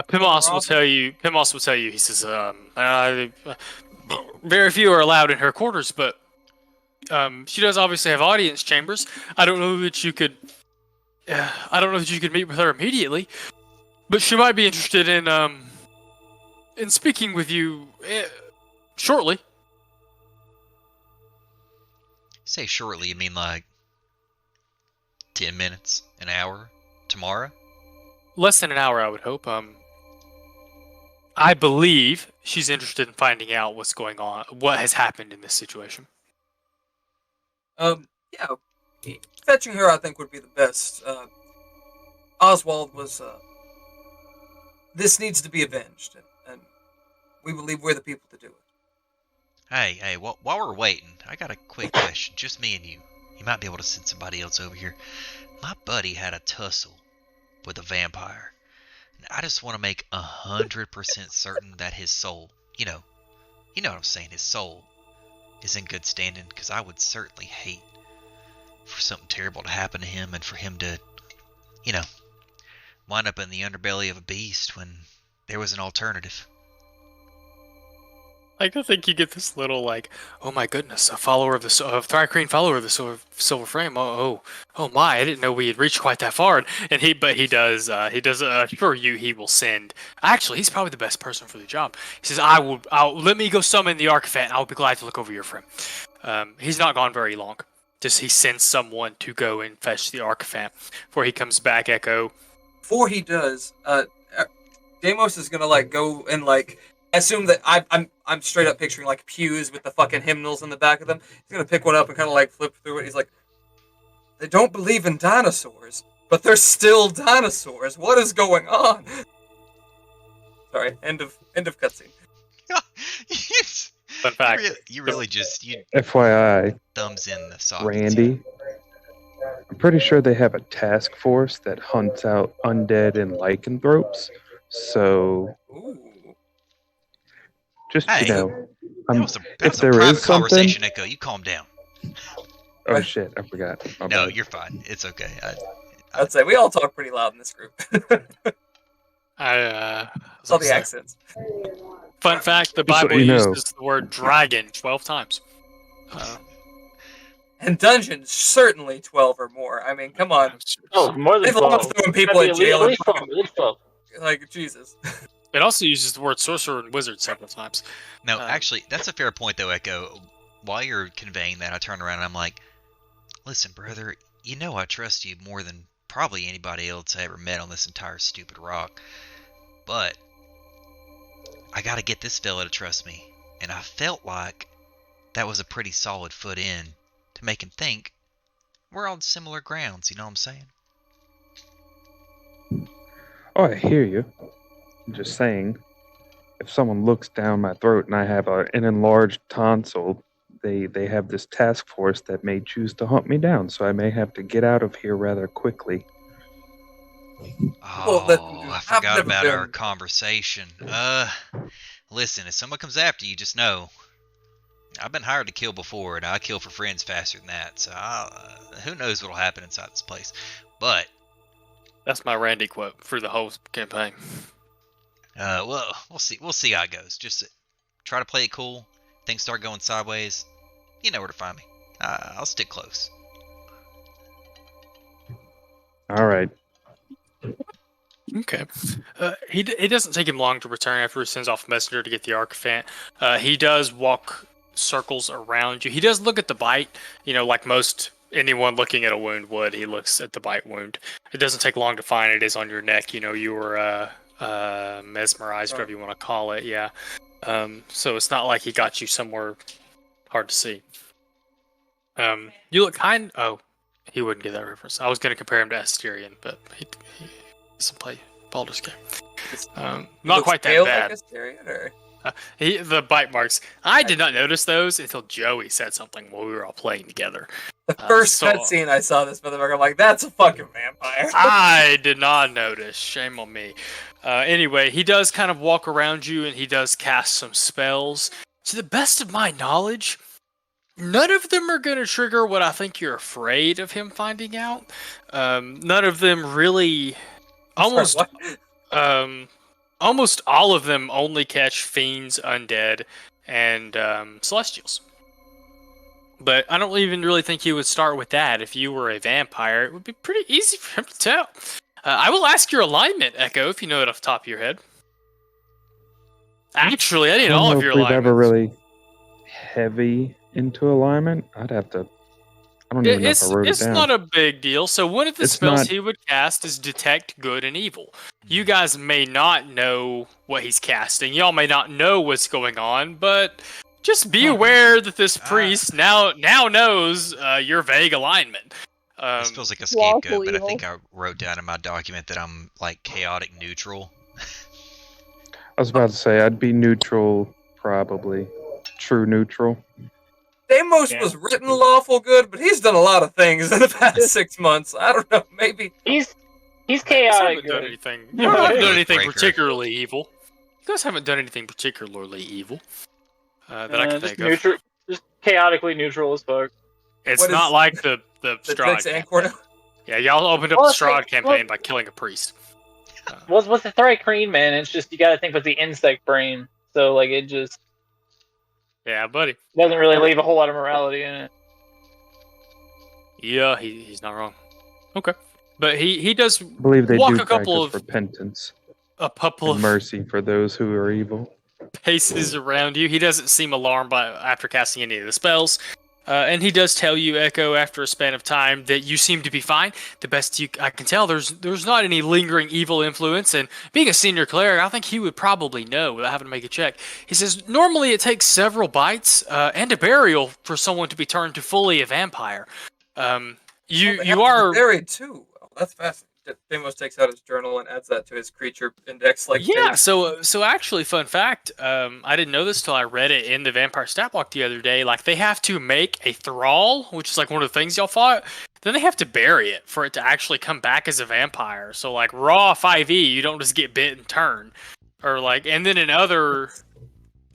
S1: Pimos will tell you. He says, very few are allowed in her quarters, but she does obviously have audience chambers. I don't know that you could meet with her immediately, but she might be interested in speaking with you shortly.
S4: Say shortly, you mean like 10 minutes, an hour, tomorrow?
S1: Less than an hour, I would hope. I believe she's interested in finding out what's going on, what has happened in this situation.
S5: Yeah, fetching her I think would be the best. Oswald was. This needs to be avenged, and we believe we're the people to do it.
S4: Hey, while we're waiting, I got a quick question. Just me and you. You might be able to send somebody else over here. My buddy had a tussle with a vampire. And I just want to make 100% certain that his soul, you know what I'm saying, his soul is in good standing, because I would certainly hate for something terrible to happen to him and for him to, wind up in the underbelly of a beast when there was an alternative.
S1: I think you get this little oh my goodness, a follower of the Thrycreen, follower of the silver frame. Oh my! I didn't know we had reached quite that far. And he does assure you he will send. Actually, he's probably the best person for the job. He says, I'll let me go summon the Archivant, and I'll be glad to look over your friend. He's not gone very long. Just he sends someone to go and fetch the Archivant. Before he comes back, Echo.
S5: Before he does, Deimos is gonna go and assume that I'm straight up picturing pews with the fucking hymnals in the back of them. He's gonna pick one up and kind of flip through it. He's like, they don't believe in dinosaurs, but they're still dinosaurs. What is going on? Sorry. End of cutscene.
S1: Fun fact.
S4: You really just
S6: FYI,
S4: thumbs in the socket.
S6: Randy, I'm pretty sure they have a task force that hunts out undead and lycanthropes. So,
S5: Ooh.
S6: just
S4: Hey,
S6: that
S4: was a
S6: if there
S4: private
S6: is something.
S4: conversation, Echo. You calm down.
S6: Oh shit, I forgot. My
S4: No,
S6: bad.
S4: you're fine. It's okay.
S5: I'd say we all talk pretty loud in this group. It's all the accents.
S1: Fun fact: the
S6: Just so
S1: Bible
S6: you know.
S1: uses the word dragon 12 times.
S5: And dungeons, certainly 12 or more. I mean, come on.
S2: Oh, more than
S5: They've loved
S2: 12.
S5: throwing people in jail.
S2: At least 12. At least 12.
S5: Jesus.
S1: It also uses the word sorcerer and wizard several times.
S4: No, actually, that's a fair point, though, Echo. While you're conveying that, I turn around and I'm like, listen, brother, I trust you more than probably anybody else I ever met on this entire stupid rock. But I gotta get this fella to trust me. And I felt like that was a pretty solid foot in to make him think we're on similar grounds, you know what I'm saying?
S6: Oh, I hear you. I'm just saying, if someone looks down my throat and I have an enlarged tonsil, they have this task force that may choose to hunt me down, so I may have to get out of here rather quickly.
S5: Well,
S4: I forgot about our conversation. Listen, if someone comes after you, just know I've been hired to kill before, and I kill for friends faster than that. So who knows what'll happen inside this place? But
S1: That's my Randy quote for the whole campaign.
S4: well, we'll see. We'll see how it goes. Just try to play it cool. Things start going sideways. You know where to find me. I'll stick close.
S6: All right.
S1: Okay. It doesn't take him long to return after he sends off a messenger to get the archivant. He does walk circles around you. He does look at the bite, like most anyone looking at a wound would. He looks at the bite wound. It doesn't take long to find it is on your neck. You were mesmerized, whatever you want to call it. Yeah. So it's not like he got you somewhere hard to see. You look kind. Oh, he wouldn't get that reference. I was going to compare him to Asterion, but he doesn't play Baldur's Gate. Not quite that bad.
S5: Like Asterion, or?
S1: The bite marks. I did not notice those until Joey said something while we were all playing together.
S5: The first cutscene I saw this motherfucker, I'm like, that's a fucking vampire.
S1: I did not notice. Shame on me. Anyway, he does kind of walk around you, and he does cast some spells. To the best of my knowledge, none of them are going to trigger what I think you're afraid of him finding out. None of them really... Almost all of them only catch fiends, undead, and celestials. But I don't even really think he would start with that. If you were a vampire, it would be pretty easy for him to tell. I will ask your alignment, Echo, if you know it off the top of your head. Actually, I need all of your alignments.
S6: We've ever really heavy into alignment. I'd have to... I don't even know if I wrote it down.
S1: It's not a big deal. So one of the spells he would cast is Detect Good and Evil. You guys may not know what he's casting. Y'all may not know what's going on, but just be aware that this priest now knows your vague alignment.
S4: This feels like a scapegoat, but I think I wrote down in my document that I'm like chaotic neutral.
S6: I was about to say I'd be neutral, probably. True neutral.
S5: Deimos was written lawful good, but he's done a lot of things in the past 6 months. I don't know, maybe
S2: he's chaotic.
S1: You haven't done anything particularly evil. You guys haven't done anything particularly evil that I can think of.
S2: Just chaotically neutral as fuck.
S1: It's not like the Strahd campaign. Yeah, y'all opened up the Strahd campaign by killing a priest.
S2: With the Thri-Kreen, man, it's just you got to think with the insect brain. So like it just.
S1: Yeah, buddy.
S2: Doesn't really leave a whole lot of morality in it.
S1: Yeah, he's not wrong. Okay. But he does
S6: I believe they
S1: walk
S6: do
S1: a couple
S6: practice repentance.
S1: A couple of
S6: mercy for those who are evil.
S1: Paces around you. He doesn't seem alarmed after casting any of the spells. And he does tell you, Echo, after a span of time, that you seem to be fine. The best I can tell, there's not any lingering evil influence. And being a senior cleric, I think he would probably know without having to make a check. He says, normally it takes several bites and a burial for someone to be turned to fully a vampire. You are
S5: buried too. Oh, that's fascinating. Deimos takes out his journal and adds that to his creature index.
S1: Yeah, so actually, fun fact, I didn't know this till I read it in the Vampire Stat Block the other day. Like, they have to make a thrall, which is like one of the things y'all fought. Then they have to bury it for it to actually come back as a vampire. So like raw 5e, you don't just get bit and turn, or like, and then in other,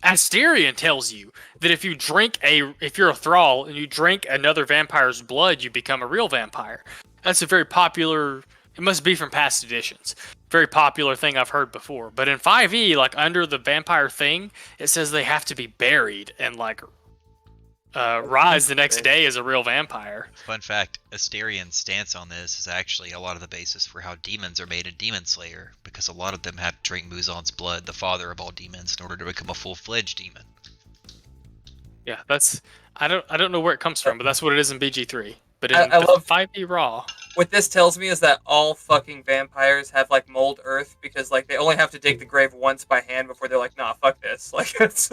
S1: Asterion tells you that if you're a thrall and you drink another vampire's blood, you become a real vampire. That's a very popular. It must be from past editions. Very popular thing I've heard before. But in 5e, like under the vampire thing, it says they have to be buried and like rise the next day as a real vampire.
S4: Fun fact, Asterion's stance on this is actually a lot of the basis for how demons are made in Demon Slayer, because a lot of them have to drink Muzan's blood, the father of all demons, in order to become a full-fledged demon.
S1: Yeah, that's I don't know where it comes from, but that's what it is in BG3. But in
S5: I love
S1: 5e raw.
S5: What this tells me is that all fucking vampires have like mold earth because like they only have to dig the grave once by hand before they're like, nah, fuck this. Like it's.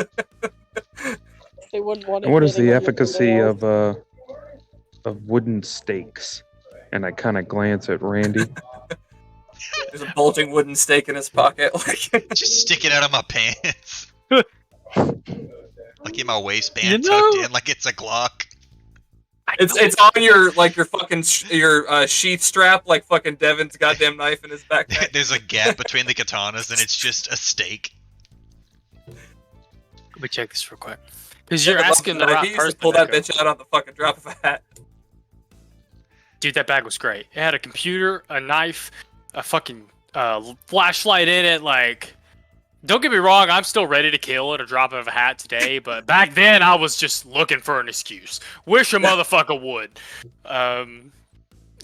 S3: They wouldn't want.
S6: What is the efficacy of wooden stakes? And I kind of glance at Randy.
S5: There's a bulging wooden stake in his pocket. Like
S4: just stick it out of my pants. Like in my waistband, tucked in like it's a Glock.
S5: It's on your fucking sheath strap, like fucking Devin's goddamn knife in his backpack.
S4: There's a gap between the katanas, and it's just a stake.
S1: me check this real quick. Because you're
S5: David loves
S1: asking
S5: the
S1: the
S5: knife.
S1: right
S5: He used to
S1: person.
S5: pull that
S1: Echo.
S5: bitch out on the fucking drop of a hat.
S1: Dude, that bag was great. It had a computer, a knife, a fucking flashlight in it. Like, don't get me wrong, I'm still ready to kill at a drop of a hat today, but back then I was just looking for an excuse. Wish a motherfucker would.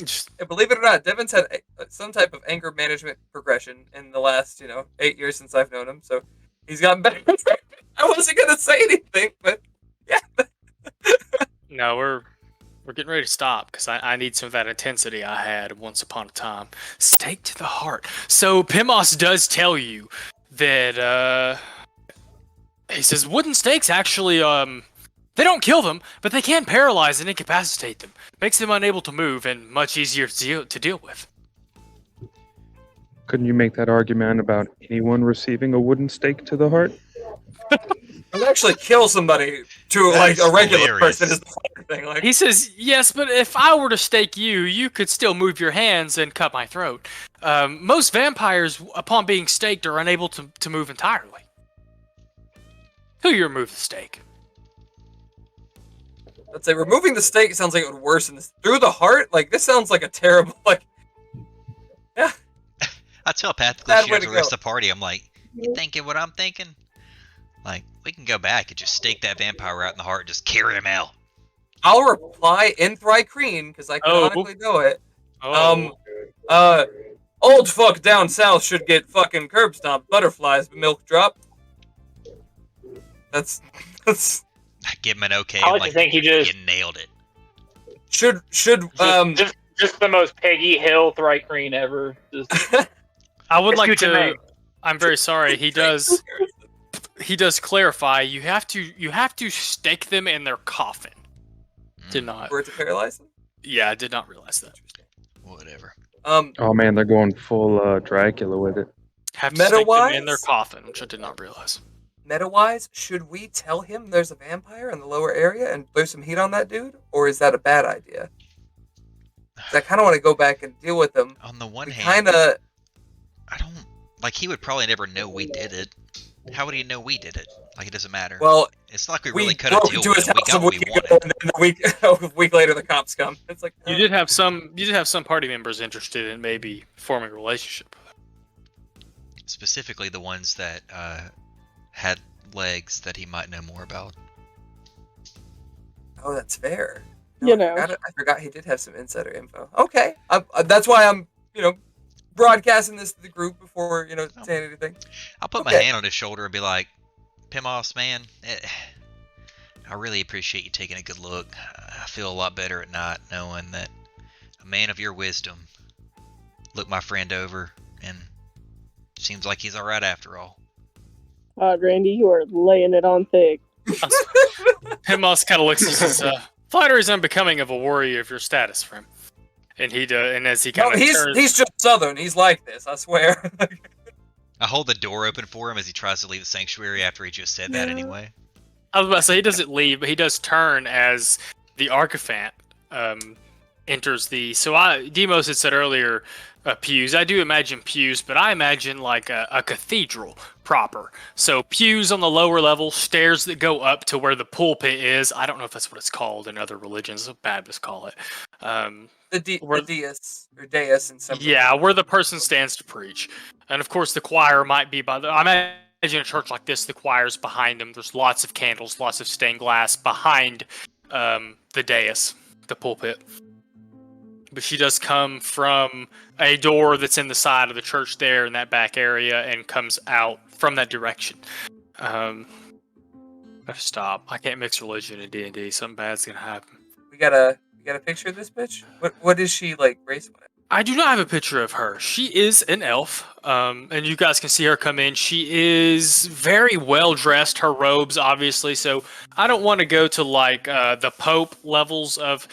S1: Just,
S5: And believe it or not, Devin's had some type of anger management progression in the last, 8 years since I've known him. So he's gotten better. I wasn't gonna say anything, but yeah.
S1: no, we're getting ready to stop because I need some of that intensity I had once upon a time. Stake to the heart. So Pimos does tell you that he says wooden stakes actually they don't kill them, but they can paralyze and incapacitate them. Makes them unable to move and much easier to deal with.
S7: Couldn't you make that argument about anyone receiving a wooden stake to the heart?
S5: It would actually kill somebody to
S4: That's
S5: like a regular
S4: hilarious.
S5: person is the funny thing. Like
S1: He says, yes, but if I were to stake you, you could still move your hands and cut my throat. Most vampires, upon being staked, are unable to move entirely. Who you remove the stake?
S5: let's say removing the stake sounds like it would worsen this. Through the heart, like this sounds like a terrible yeah.
S4: I telepathically
S5: Bad
S4: shoot
S5: way
S4: at
S5: to
S4: the rest
S5: go.
S4: of the party. I'm like, you thinking what I'm thinking? Like, we can go back and just stake that vampire out in the heart and just carry him out.
S5: I'll reply in Thrycreen because I canonically know it. Old fuck down south should get fucking curb stomped. Butterflies, milk drop. That's
S4: I give him an okay.
S2: I
S4: I'm
S2: like
S4: like,
S2: to think he just
S4: you nailed it.
S5: should
S2: just the most Peggy Hill Thrycreen ever. Just,
S1: I would like
S2: Escuchen
S1: to.
S2: me.
S1: I'm very sorry. He does clarify. You have to stake them in their coffin. Did not.
S5: for it to paralyze them.
S1: Yeah, I did not realize that.
S4: Whatever.
S7: Oh man, they're going full Dracula with it.
S1: Have to stake them in
S5: Meta-wise?
S1: their coffin, which I did not realize.
S5: Meta-wise, should we tell him there's a vampire in the lower area and throw some heat on that dude, or is that a bad idea? 'Cause I kind of want to go back and deal with him.
S4: On the one
S5: We
S4: hand,
S5: kind of.
S4: I don't like. He would probably never know we did it. How would he know we did it? Like, it doesn't matter.
S5: Well,
S4: It's not like we
S5: we
S4: really cut a
S5: broke
S4: deal
S5: into
S4: with
S5: his
S4: him. We
S5: house
S4: got
S5: a
S4: what we
S5: week ago,
S4: wanted.
S5: and then a week later the cops come. It's like
S1: You did have some party members interested in maybe forming a relationship with him.
S4: Specifically, the ones that had legs that he might know more about.
S5: Oh, that's fair.
S3: You
S5: I
S3: know.
S5: I forgot he did have some insider info. Okay, that's why I'm, broadcasting this to the group before, saying anything.
S4: I'll put my
S5: Okay.
S4: hand on his shoulder and be like, Pimos, man, I really appreciate you taking a good look. I feel a lot better at night knowing that a man of your wisdom looked my friend over and seems like he's alright after all.
S3: Randy, you are laying it on thick.
S1: Himos kind of looks and says, "Flattery is unbecoming of a warrior of your status, friend." And and as he kind
S5: No,
S1: of
S5: he's just Southern. He's like this, I swear.
S4: I hold the door open for him as he tries to leave the sanctuary after he just said that
S5: Yeah.
S4: anyway.
S1: I was about to say he doesn't leave, but he does turn as the Archiphant enters the. So Demos had said earlier pews. I do imagine pews, but I imagine like a cathedral proper. So pews on the lower level, stairs that go up to where the pulpit is. I don't know if that's what it's called in other religions. Baptists call it.
S5: The dais or dais in some.
S1: Yeah, where the person stands to preach. And of course the choir might be by the. I imagine a church like this, the choir's behind them. There's lots of candles, lots of stained glass behind the dais, the pulpit. But she does come from a door that's in the side of the church there in that back area and comes out from that direction. I have to stop. I can't mix religion and D&D. Something bad's gonna happen.
S5: We got a picture of this bitch. What is she like race wise?
S1: I do not have a picture of her. She is an elf, and you guys can see her come in. She is very well dressed. Her robes, obviously. So I don't want to go to like the Pope levels of.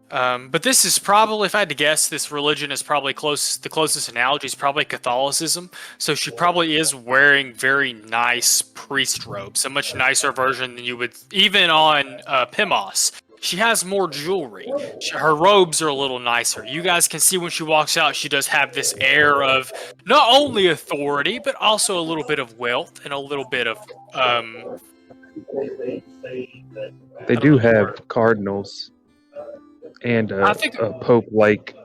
S1: But this is probably, if I had to guess, this religion is probably the closest analogy is probably Catholicism. So she probably is wearing very nice priest robes, a much nicer version than you would even on Pimos. She has more jewelry. Her robes are a little nicer. You guys can see when she walks out, she does have this air of not only authority, but also a little bit of wealth and a little bit of
S7: They do have cardinals and
S1: I think
S7: a pope-like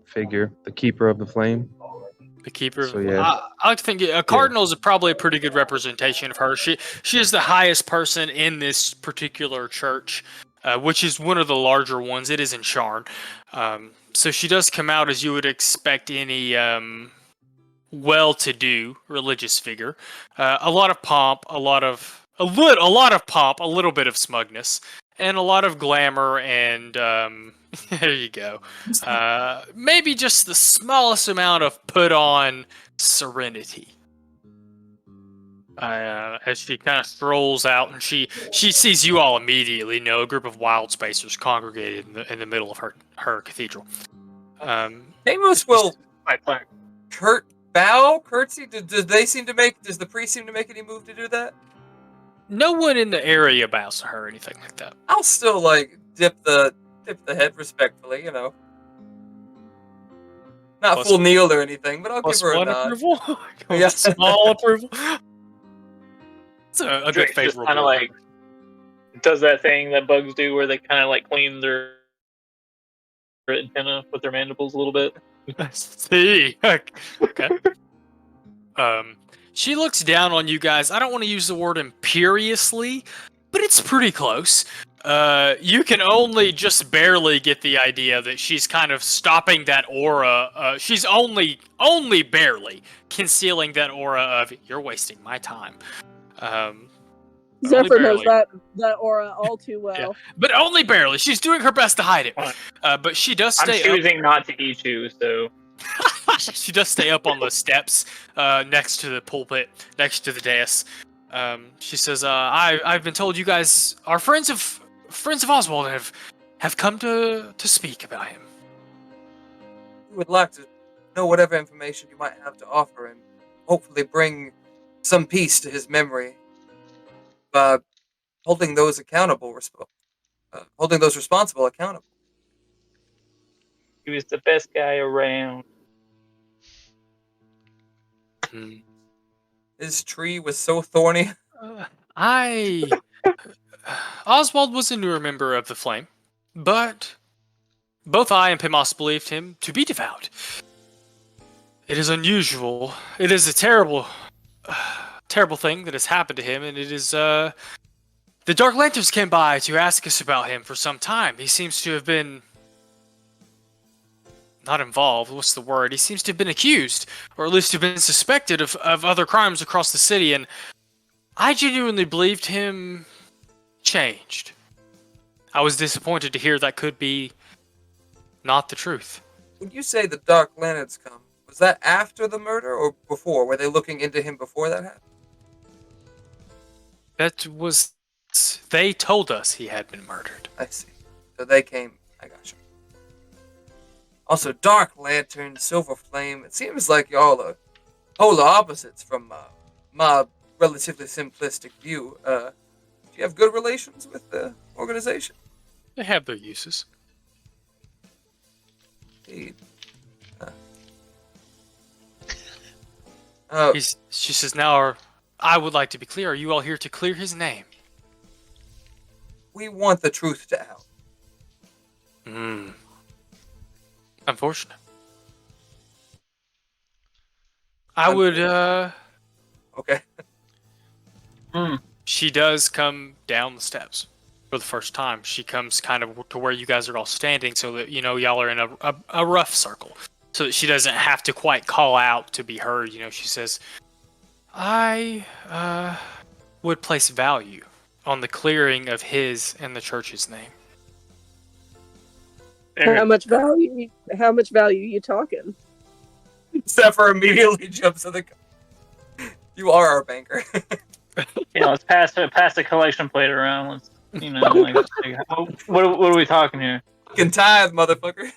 S7: figure, the keeper of the flame.
S1: the keeper.
S7: So, yeah.
S1: I think a cardinal is probably a pretty good representation of her. She is the highest person in this particular church, which is one of the larger ones. It is in Sharn. So she does come out as you would expect any well-to-do religious figure. A lot of pomp, a lot of pomp, a little bit of smugness, and a lot of glamour. And there you go. Maybe just the smallest amount of put-on serenity. As she kind of strolls out, and she sees you all immediately. A group of Wildspacers congregated in the middle of her cathedral.
S5: Amos will
S2: My plan.
S5: curtsy. Does the priest seem to make any move to do that?
S1: No one in the area bows to her or anything like that.
S5: I'll still like dip the head respectfully, Not
S1: Plus-
S5: full kneel or anything, but I'll give
S1: Plus
S5: her a
S1: one
S5: nod.
S1: approval.
S5: Yeah.
S1: Small approval. It's a good
S2: Drake just
S1: favorable.
S2: kind of like does that thing that bugs do, where they kind of like clean their antenna with their mandibles a little bit.
S1: See. Okay. She looks down on you guys. I don't want to use the word imperiously, but it's pretty close. You can only just barely get the idea that she's kind of stopping that aura. She's only barely concealing that aura of "you're wasting my time."
S3: Zephyr knows
S1: barely.
S3: that aura all too well.
S1: Yeah. But only barely. She's doing her best to hide it. But she does
S2: I'm
S1: stay up.
S2: choosing not to eat you, so
S1: She does stay up on the steps next to the pulpit, next to the dais. She says, I've been told you guys are friends of Oswald have come to speak about him.
S5: We would like to know whatever information you might have to offer and hopefully bring some peace to his memory by holding those responsible accountable.
S2: he was the best guy around.
S5: His tree was so thorny.
S1: Oswald was a newer member of the Flame, but both I and Pimos believed him to be devout. It is unusual. It is a terrible thing that has happened to him, and it is, the Dark Lanterns came by to ask us about him for some time. He seems to have been not involved, what's the word? He seems to have been accused, or at least have been suspected of other crimes across the city, and I genuinely believed him changed. I was disappointed to hear that could be not the truth.
S5: When you say the Dark Lanterns come, was that after the murder or before? Were they looking into him before that happened?
S1: That was... They told us he had been murdered.
S5: I see. So they came. I gotcha. Also, Dark Lantern, Silver Flame. It seems like y'all are polar opposites from my relatively simplistic view. Do you have good relations with the organization?
S1: They have their uses.
S5: Indeed.
S1: She says, now, I would like to be clear. Are you all here to clear his name?
S5: We want the truth to out.
S1: Unfortunate. I would,
S5: Okay.
S1: She does come down the steps for the first time. She comes kind of to where you guys are all standing so that, y'all are in a rough circle. So that she doesn't have to quite call out to be heard. She says, I would place value on the clearing of his and the church's name.
S3: How much value you talking?
S5: Zephyr immediately jumps in the... You are our banker.
S2: Let's pass the collection plate around. Let's, what are we talking here?
S5: You can tithe, motherfucker.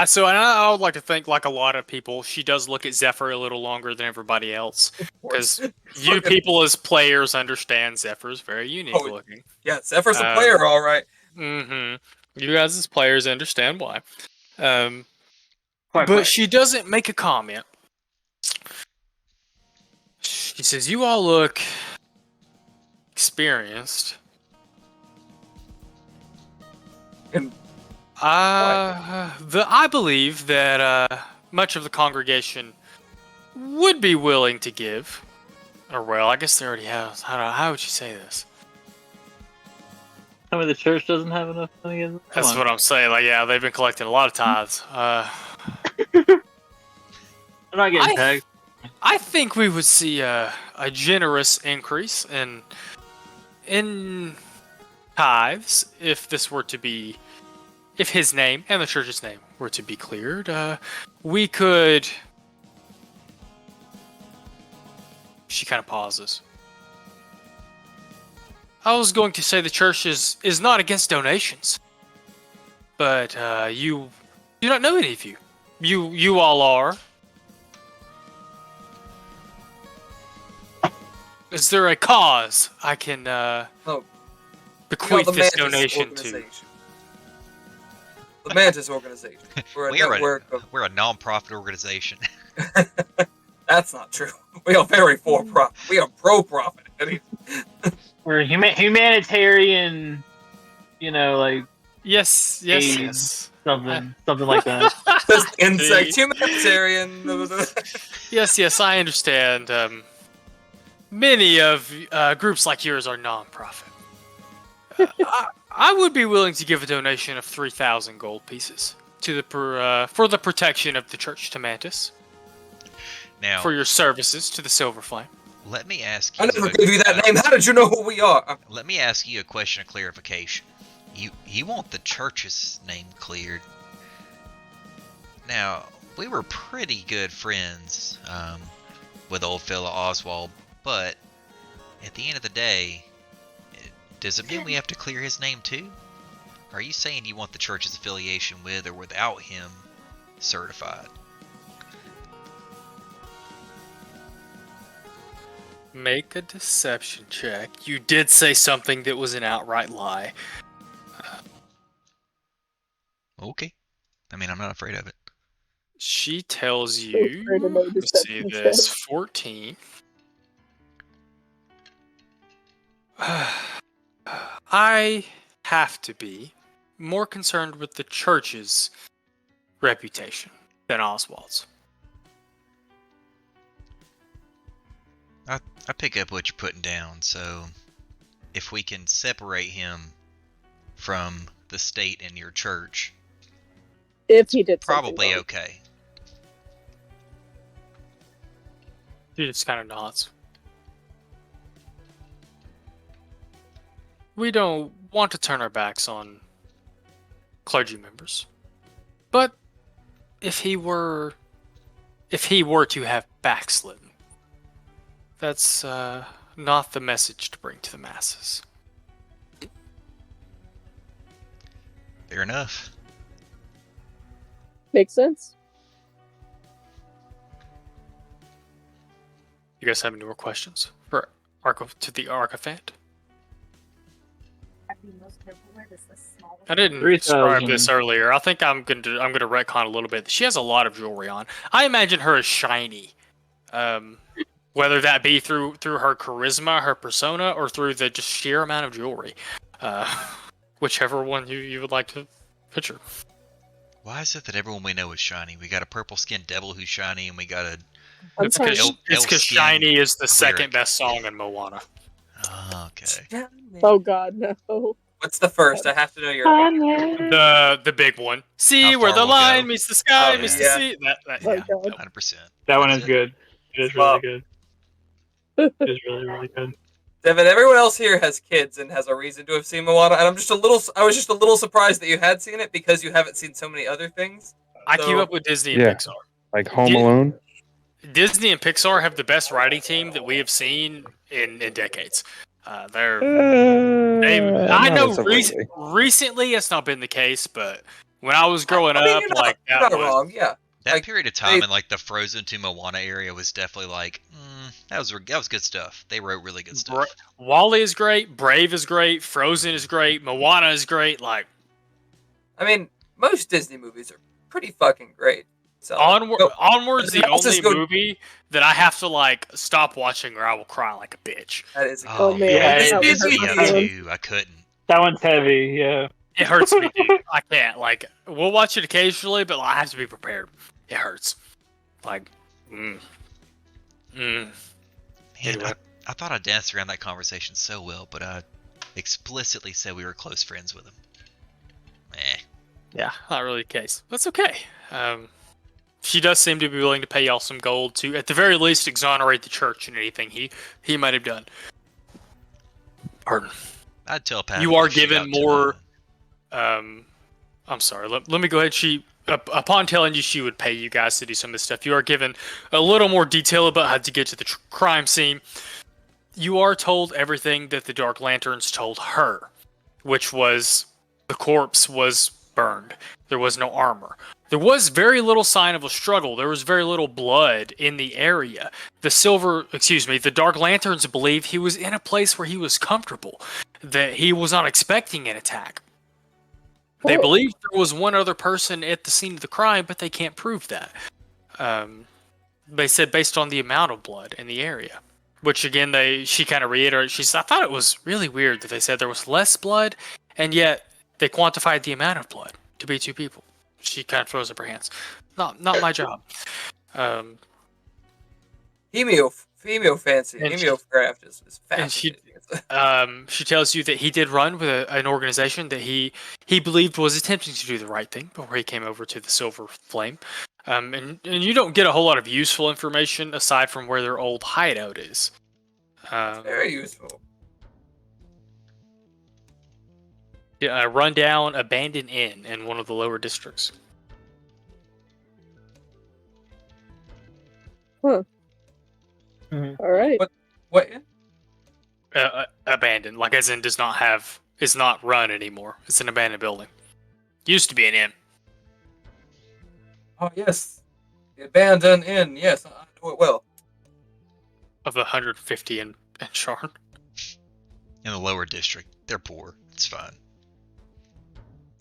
S1: So I would like to think, like a lot of people, she does look at Zephyr a little longer than everybody else. Because you people as players understand Zephyr's very unique looking.
S5: Yeah, Zephyr's a player, all right.
S1: Mm-hmm. You guys as players understand why.
S2: Quite
S1: But she doesn't make a comment. She says, "You all look experienced.
S5: And
S1: I believe that much of the congregation would be willing to give, or well, I guess they already have. How would you say this?
S2: Tell me the church doesn't have enough money.
S1: That's what I'm saying. Like, yeah, they've been collecting a lot of tithes.
S2: I'm not getting tagged.
S1: I think we would see a generous increase in tithes if this were to be, if his name and the church's name were to be cleared. We could." She kind of pauses. "I was going to say the church is not against donations, but you do not know any of you. You all are. Is there a cause I can bequeath this donation to?"
S5: The Mantis organization. We're a network of...
S4: We're a non-profit organization.
S5: That's not true. We are very for-profit. We are pro-profit.
S2: We're humanitarian, like
S1: Yes.
S2: something like that.
S5: Just insect humanitarian.
S1: Yes, I understand. Many of groups like yours are non-profit. I would be willing to give a donation of 3,000 gold pieces to the for the protection of the church to Mantis.
S4: Now,
S1: for your services to the Silver Flame.
S4: Let me ask you.
S5: I never gave you that name. How did you know who we are?
S4: Let me ask you a question of clarification. You want the church's name cleared. Now, we were pretty good friends with old fella Oswald, but at the end of the day, does it mean we have to clear his name too? Are you saying you want the church's affiliation with or without him certified?
S1: Make a deception check. You did say something that was an outright lie.
S4: Okay. I mean, I'm not afraid of it.
S1: She tells you, let's see this, 14. I have to be more concerned with the church's reputation than Oswald's.
S4: I pick up what you're putting down, so if we can separate him from the state and your church,
S3: If he did
S4: probably
S3: wrong.
S4: okay.
S1: She just kind of nods. We don't want to turn our backs on clergy members, but if he were to have backslidden, that's not the message to bring to the masses.
S4: Fair enough.
S3: Makes sense.
S1: You guys have any more questions for the Archivant? I didn't
S2: 3,000.
S1: describe this earlier. I think I'm gonna retcon a little bit. She has a lot of jewelry on. I imagine her as shiny, whether that be through her charisma, her persona, or through the just sheer amount of jewelry. Whichever one you would like to picture.
S4: Why is it that everyone we know is shiny? We got a purple-skinned devil who's shiny, and we got a...
S1: It's because Shiny is the second
S4: cleric.
S1: best song in Moana.
S4: Oh, okay.
S3: Oh God, no.
S5: What's the first? I have to know your.
S1: The big one. See
S4: How
S1: where
S4: far
S1: the
S4: we'll
S1: line
S4: go.
S1: meets the sky
S5: Oh,
S1: meets
S5: yeah.
S1: the sea. That
S3: Oh,
S1: yeah.
S3: God.
S4: 100%.
S2: That one is good. It is really good.
S3: That's
S2: It is really, really good.
S5: Devin, everyone else here has kids and has a reason to have seen Moana, and I was just a little surprised that you had seen it because you haven't seen so many other things.
S1: I
S5: So-
S1: keep up with Disney and
S7: Yeah.
S1: Pixar.
S7: Like Home
S1: Did-
S7: Alone?
S1: Disney and Pixar have the best writing team that we have seen in decades. They're I
S7: not
S1: know
S7: as of lately.
S1: recently it's not been the case, but when I was growing
S5: I mean,
S1: up,
S5: you're
S1: like
S5: you're
S1: that
S5: not
S1: was
S5: wrong. Yeah,
S4: That
S5: Like,
S4: period of time
S5: they-
S4: in like the Frozen to Moana area was definitely like, that was good stuff. They wrote really good stuff.
S1: Wally is great, Brave is great, Frozen is great, Moana is great. Like
S5: I mean, most Disney movies are pretty fucking great. So
S1: Onward's the
S5: Let's
S1: only
S5: just go-
S1: movie that I have to like stop watching or I will cry like a bitch.
S5: that is.
S3: Oh, man,
S2: Yeah,
S4: it's
S2: that
S3: was
S4: me
S3: hurt
S4: too. I couldn't.
S2: That one's heavy. Yeah.
S1: It hurts me, dude. I can't. Like, we'll watch it occasionally, but I have to be prepared. It hurts. Like,
S4: Man,
S1: Anyway.
S4: I thought I danced around that conversation so well, but I explicitly said we were close friends with him.
S1: yeah, not really the case. That's okay. She does seem to be willing to pay y'all some gold to, at the very least, exonerate the church in anything he might have done. Pardon.
S4: I'd tell Pat.
S1: You are given more. I'm sorry. Let me go ahead. Upon telling you she would pay you guys to do some of this stuff, you are given a little more detail about how to get to the crime scene. You are told everything that the Dark Lanterns told her, which was the corpse was burned. There was no armor. There was very little sign of a struggle. There was very little blood in the area. The Dark Lanterns believe he was in a place where he was comfortable, that he was not expecting an attack. They believe there was one other person at the scene of the crime, but they can't prove that. They said based on the amount of blood in the area, which again, she kind of reiterated. She said, I thought it was really weird that they said there was less blood, and yet they quantified the amount of blood to be 2 people. She kind of throws up her hands. Not my job.
S5: Hemiocraft is
S1: And
S5: fascinating.
S1: she tells you that he did run with an organization that he believed was attempting to do the right thing before he came over to the Silver Flame. And you don't get a whole lot of useful information aside from where their old hideout is.
S5: Very useful.
S1: A rundown abandoned inn in one of the lower districts.
S3: All right.
S5: What?
S1: Abandoned, like as in is not run anymore. It's an abandoned building. Used to be an inn.
S5: Oh yes, the abandoned inn. Yes, I know it well.
S1: Of the 150 in Sharn.
S4: In the lower district, they're poor. It's fine.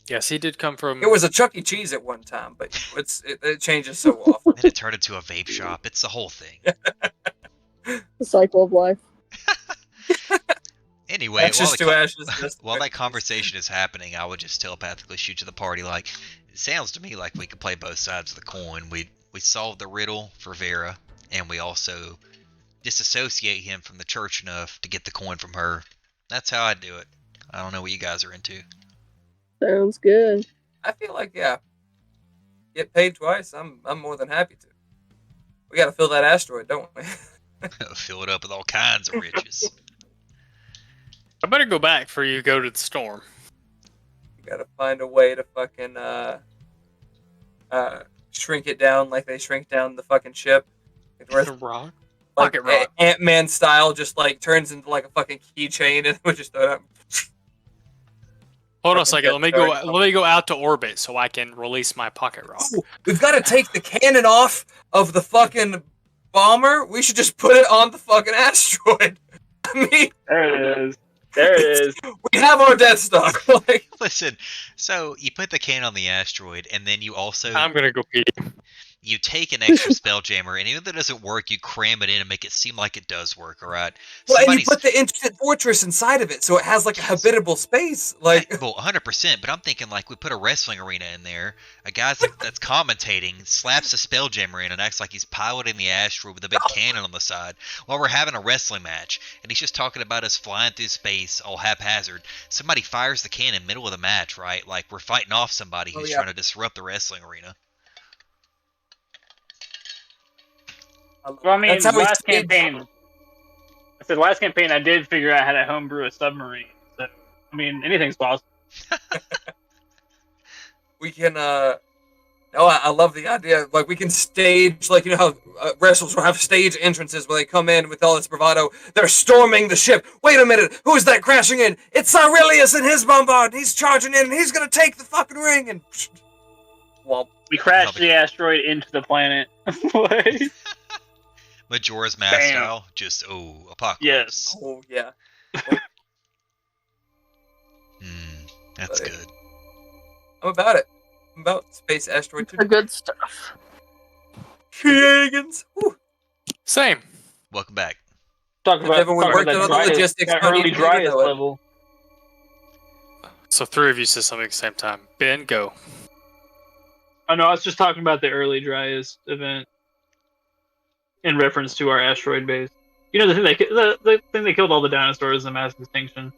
S1: Yes, he did come from.
S5: It was a Chuck E. Cheese at one time, but it changes so often.
S4: Then it turned into a vape shop. It's the whole thing.
S3: The cycle of life.
S4: Anyway,
S5: Ashes to ashes.
S4: while that conversation is happening, I would just telepathically shoot to the party. Like, it sounds to me like we could play both sides of the coin. We solved the riddle for Vera, and we also disassociate him from the church enough to get the coin from her. That's how I do it. I don't know what you guys are into.
S3: Sounds good.
S5: I feel like get paid twice. I'm more than happy to. We got to fill that asteroid, don't we?
S4: Fill it up with all kinds of riches.
S1: I better go back before you go to the storm.
S5: You got to find a way to fucking shrink it down like they shrink down the fucking ship.
S1: Rock.
S5: Like
S1: Pocket rock.
S5: Ant-Man style, just like turns into like a fucking keychain and we just throw it up.
S1: Hold on a second. Let me go out to orbit so I can release my pocket rock.
S5: Ooh, we've got to take the cannon off of the fucking bomber. We should just put it on the fucking asteroid. I mean,
S2: There it is. There it is.
S5: we have our Death Star. Like,
S4: Listen, so you put the can on the asteroid, and then you also
S1: I'm gonna go pee.
S4: you take an extra Spelljammer, and even if it doesn't work, you cram it in and make it seem like it does work. All right.
S5: well, and you put the instant fortress inside of it, so it has like a habitable space. Like,
S4: Well, 100%, but I'm thinking like we put a wrestling arena in there. A guy that's commentating slaps a Spelljammer in and acts like he's piloting the asteroid with a big cannon on the side while we're having a wrestling match. And he's just talking about us flying through space all haphazard. Somebody fires the cannon middle of the match, right? Like we're fighting off somebody who's trying to disrupt the wrestling arena.
S2: Well, I mean,
S5: That's how we
S2: last
S5: staged-
S2: campaign. I said last campaign I did figure out how to homebrew a submarine. So I mean, anything's possible.
S5: we can. I love the idea. Like, we can stage, like, you know how wrestlers will have stage entrances where they come in with all this bravado. They're storming the ship. Wait a minute, who's that crashing in? It's Aurelius and his bombard. He's charging in, and he's gonna take the fucking ring. And well,
S2: We crashed the asteroid into the planet. Like,
S4: Majora's Mask
S2: Bam.
S4: style, just apocalypse.
S2: Yes.
S5: oh yeah.
S4: That's
S5: Buddy.
S4: good.
S5: I'm about it. I'm about space asteroid
S3: The
S5: 2.
S3: good stuff.
S5: Shenanigans. Whew.
S1: Same.
S4: Welcome back.
S2: Talk about,
S5: Devin, we
S2: talk
S5: worked
S2: about
S5: on
S2: that
S5: the logistics.
S2: that
S5: Don't
S2: early
S5: need for you to
S2: dryas
S5: know it.
S2: level.
S1: So 3 of you said something at the same time. Ben, go.
S2: Oh no, I was just talking about the early dryas event in reference to our asteroid base. You know the thing the thing they killed all the dinosaurs in mass extinction.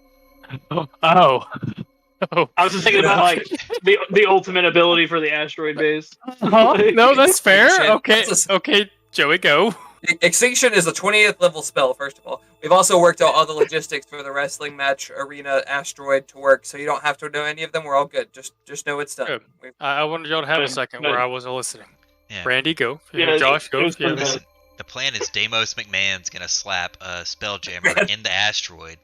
S1: Oh. Oh.
S2: I was just thinking about like the ultimate ability for the asteroid base.
S1: No, that's fair.
S5: Extinction.
S1: Okay.
S5: That's
S1: Okay, Joey, go.
S5: Extinction is a 20th level spell, first of all. We've also worked out all the logistics for the wrestling match arena asteroid to work, so you don't have to know any of them. We're all good. Just know it's done.
S1: Good. I wanted y'all to have a
S2: But-
S1: second
S2: but-
S1: where I wasn't listening.
S4: Yeah.
S1: Randy, go.
S2: Yeah,
S1: Josh, go.
S2: it was pretty
S4: Listen, the plan is Deimos McMahon's gonna slap a Spelljammer in the asteroid,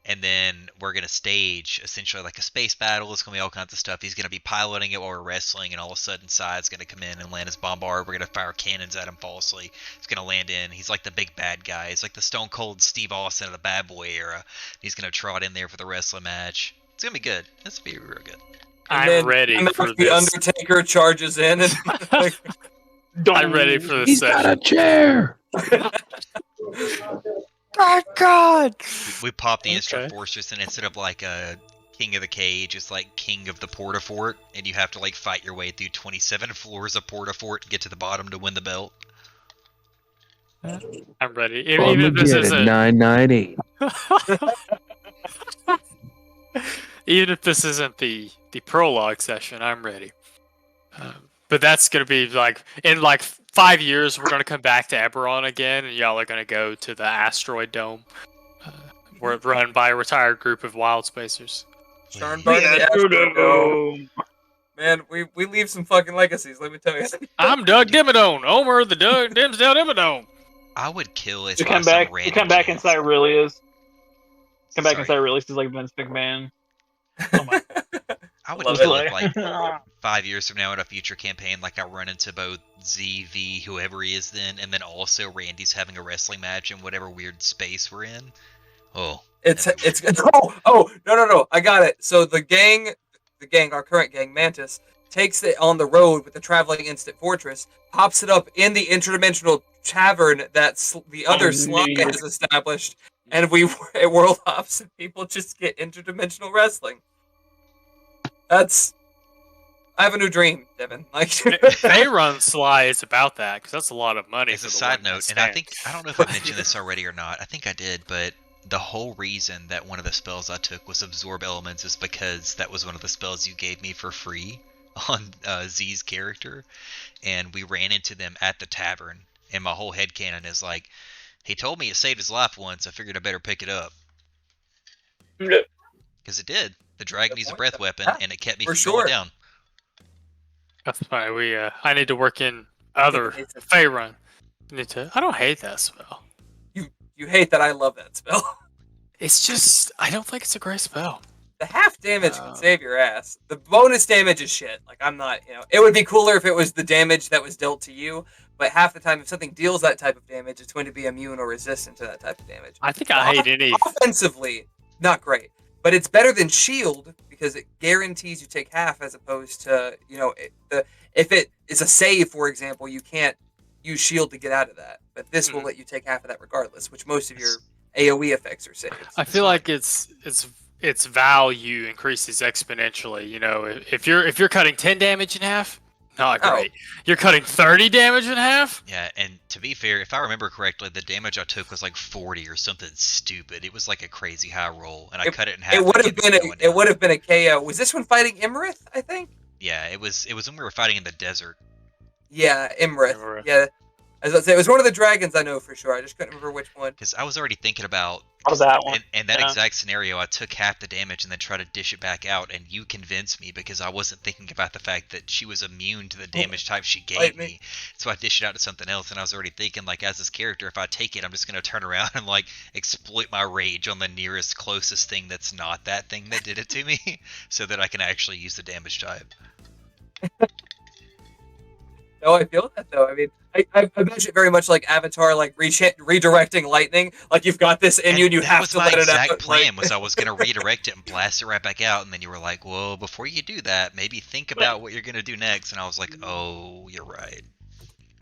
S4: and then we're gonna stage essentially like a space battle. It's gonna be all kinds of stuff. He's gonna be piloting it while we're wrestling, and all of a sudden, Side's gonna come in and land his bombard. We're gonna fire cannons at him falsely. He's gonna land in. He's like the big bad guy. He's like the Stone Cold Steve Austin of the Bad Boy era. He's gonna trot in there for the wrestling match. It's gonna be good. It's gonna be real good.
S1: I'm ready for
S5: The
S1: this.
S5: Undertaker charges in and like,
S1: I'm ready for this
S7: He's
S1: session.
S7: got a chair.
S1: Oh, God!
S4: We popped the instant
S1: Okay.
S4: fortress, and instead of like a King of the Cage, it's like King of the Porta Fort, and you have to like fight your way through 27 floors of Porta Fort to get to the bottom to win the belt.
S1: I'm ready. Even if this
S7: Armageddon
S1: isn't,
S7: 998.
S1: even if this isn't the prologue session, I'm ready. But that's gonna be like in like 5 years, we're gonna come back to Eberron again, and y'all are gonna go to the asteroid dome. We're run by a retired group of Wildspacers.
S5: Starn Barney the Asteroid Dome. Man, we leave some fucking legacies, let me tell you.
S1: I'm Doug Dimmadome, Omer the Doug Dimsdale Dimmadome.
S4: I would kill it.
S2: You come back. You come back in Cyrilius. Come back in Cyrilius is like Vince McMahon. Oh my!
S4: I would
S5: Love
S4: kill
S2: it.
S4: it like 5 years from now in a future campaign, like I run into both ZV, whoever he is then, and then also Randy's having a wrestling match in whatever weird space we're in. Oh,
S5: It's no, I got it. So the gang, our current gang, Mantis, takes it on the road with the traveling instant fortress, pops it up in the interdimensional tavern that the other slug
S2: neat.
S5: has established, and we at World Hops, and people just get interdimensional wrestling. I have a new dream, Devin. Like,
S1: They run Sly is about that because that's a lot of money.
S4: as
S1: for
S4: a
S1: the
S4: side
S1: one-night
S4: note, and I
S1: stand.
S4: don't know if I mentioned this already or not. I think I did, but the whole reason that one of the spells I took was Absorb Elements is because that was one of the spells you gave me for free on Z's character, and we ran into them at the tavern, and my whole headcanon is like, he told me it saved his life once, I figured I better pick it up. Because it did. The dragon needs a breath weapon, and it kept me
S5: For
S4: from
S5: sure.
S4: going down.
S1: That's fine. I need to work in other Fey run. I don't hate that spell.
S5: you hate that I love that spell.
S1: It's just I don't think it's a great spell.
S5: The half damage can save your ass. The bonus damage is shit. Like, I'm not, it would be cooler if it was the damage that was dealt to you, but half the time, if something deals that type of damage, it's going to be immune or resistant to that type of damage.
S1: I think I hate any.
S5: Offensively, not great, but it's better than shield because it guarantees you take half as opposed to, if it is a save, for example, you can't use shield to get out of that, but this will let you take half of that regardless, which most of your AoE effects are saves.
S1: I feel like its value increases exponentially. If you're cutting 10 damage in half, not great. You're cutting 30 damage in half.
S4: Yeah, and to be fair, if I remember correctly, the damage I took was like 40 or something stupid. It was like a crazy high roll, and I cut it in half.
S5: It would
S4: to
S5: have
S4: keep
S5: been
S4: going
S5: it
S4: down.
S5: would have been a KO. Was this one fighting Imrith? I think.
S4: Yeah, it was when we were fighting in the desert.
S5: Yeah, Imrith.
S1: Imrith.
S5: Yeah, as I say, it was one of the dragons I know for sure. I just couldn't remember which one.
S4: Because I was already thinking about
S2: What was that one?
S4: in that
S2: Yeah.
S4: exact scenario, I took half the damage and then tried to dish it back out, and you convinced me because I wasn't thinking about the fact that she was immune to the damage type she gave
S5: Like
S4: me. So I dished it out to something else, and I was already thinking, like, as this character, if I take it, I'm just going to turn around and, like, exploit my rage on the nearest, closest thing that's not that thing that did it to me, so that I can actually use the damage type.
S5: No, I feel that though. I mean, I imagine it very much like Avatar, like redirecting lightning. Like you've got this in you, and you
S4: that
S5: have
S4: was
S5: to
S4: my
S5: let it
S4: exact
S5: out.
S4: plan, was I was going to redirect it and blast it right back out, and then you were like, well, before you do that, maybe think about what you're going to do next, and I was like, oh, you're right.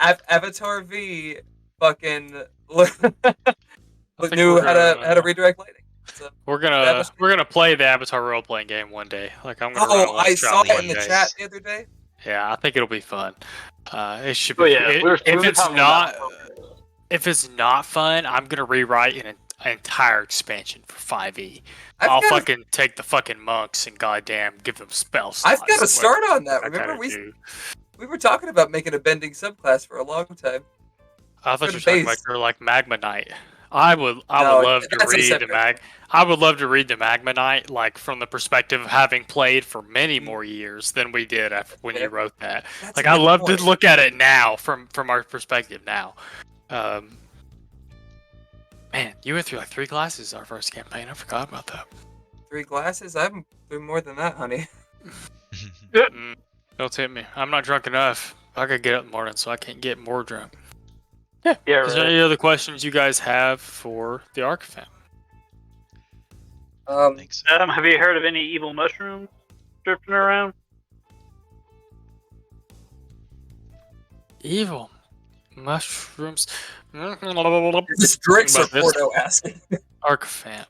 S5: Avatar V fucking
S1: think
S5: knew
S1: we're
S5: how to redirect lightning. So,
S1: We're
S5: that
S1: gonna play the Avatar role playing game one day. Like I'm gonna run a
S5: oh,
S1: one
S5: I
S1: shot
S5: saw it
S1: one
S5: in the
S1: day.
S5: chat the other day.
S1: Yeah, I think it'll be fun. It should be.
S2: Oh yeah, we were
S1: if it's
S2: talking
S1: not,
S2: about
S1: if it's not fun, I'm gonna rewrite an entire expansion for 5e.
S5: I've
S1: I'll
S5: got a-
S1: fucking take the fucking monks and goddamn give them spell
S5: I've
S1: slots.
S5: got to start on that.
S1: I
S5: Remember
S1: gotta do.
S5: we were talking about making a bending subclass for a long time.
S1: I thought you were
S5: Good
S1: talking about
S5: base.
S1: you're like Magma Knight. I would
S5: No,
S1: love to
S5: that's a
S1: read the
S5: separate-
S1: I would love to read the Magma Knight like from the perspective of having played for many more years than we did after when you wrote that.
S5: That's
S1: Like
S5: a
S1: I
S5: good
S1: love
S5: point.
S1: to look at it now from our perspective now. Man, you went through like 3 classes our first campaign. I forgot about that.
S5: 3 glasses? I'm doing more than that, honey.
S1: Don't tempt me. I'm not drunk enough. I could get up in the morning, so I can't get more drunk.
S2: Yeah,
S1: Is there
S2: right.
S1: any other questions you guys have for the Archfam?
S4: Thanks.
S2: Have you heard of any evil mushrooms drifting around?
S1: Evil mushrooms.
S5: Just Drix or
S1: About this?
S5: Porto asking.
S1: Archfam.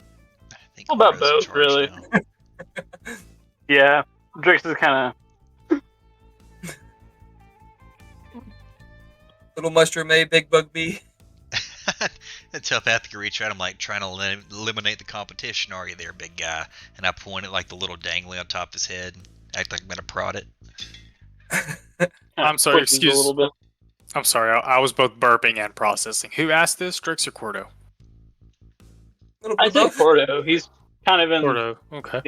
S4: I think
S2: What about
S4: Porto's in
S2: both,
S4: charge
S2: really?
S4: now.
S2: Yeah, Drix is kind
S5: Little mushroom A, big bug B.
S4: The telepathic reach out. I'm like trying to eliminate the competition. Are you there, big guy? And I point at like the little dangly on top of his head. Act like I'm gonna prod it.
S1: I'm sorry,
S2: twitches
S1: excuse-
S2: a little bit.
S1: I'm sorry, I was both burping and processing. Who asked this, Drix or Cordo?
S5: Little
S2: I
S5: bit
S2: think
S5: both.
S2: Porto. He's kind of
S1: Cordo, okay.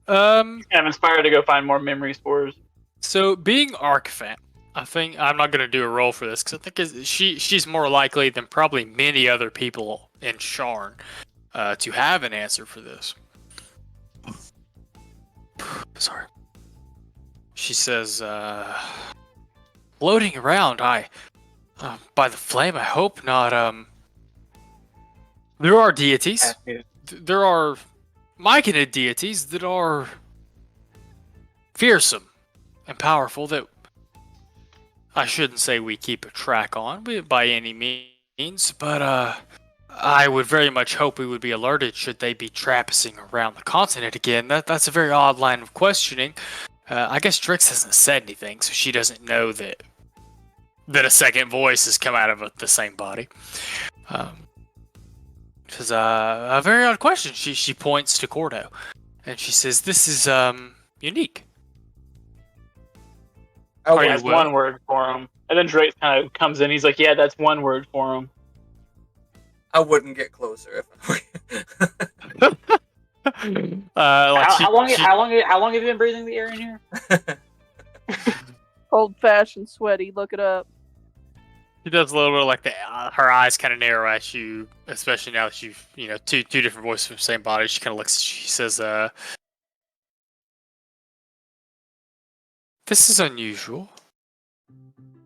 S2: kind of inspired to go find more memory spores.
S1: So being Archfam, I think I'm not going to do a roll for this because I think she's more likely than probably many other people in Sharn to have an answer for this. Sorry. She says, floating around, by the flame, I hope not, there are deities. There are Myconid deities that are fearsome and powerful that I shouldn't say we keep a track on by any means, but I would very much hope we would be alerted should they be traipsing around the continent again. That's a very odd line of questioning. I guess Drix hasn't said anything, so she doesn't know that a second voice has come out of the same body. Which is a very odd question. She points to Cordo, and she says, "This is unique."
S5: Oh,
S1: Are you
S2: That's
S1: will?
S2: one word for him. And then Drake kind of comes in. He's like, "Yeah, that's one word for him."
S5: I wouldn't get closer if
S2: How long have you been breathing the air in here?
S3: Old fashioned sweaty. Look it up.
S1: She does a little bit like her eyes kind of narrow at you, especially now that you've two different voices from the same body. She kind of looks. She says, "This is unusual.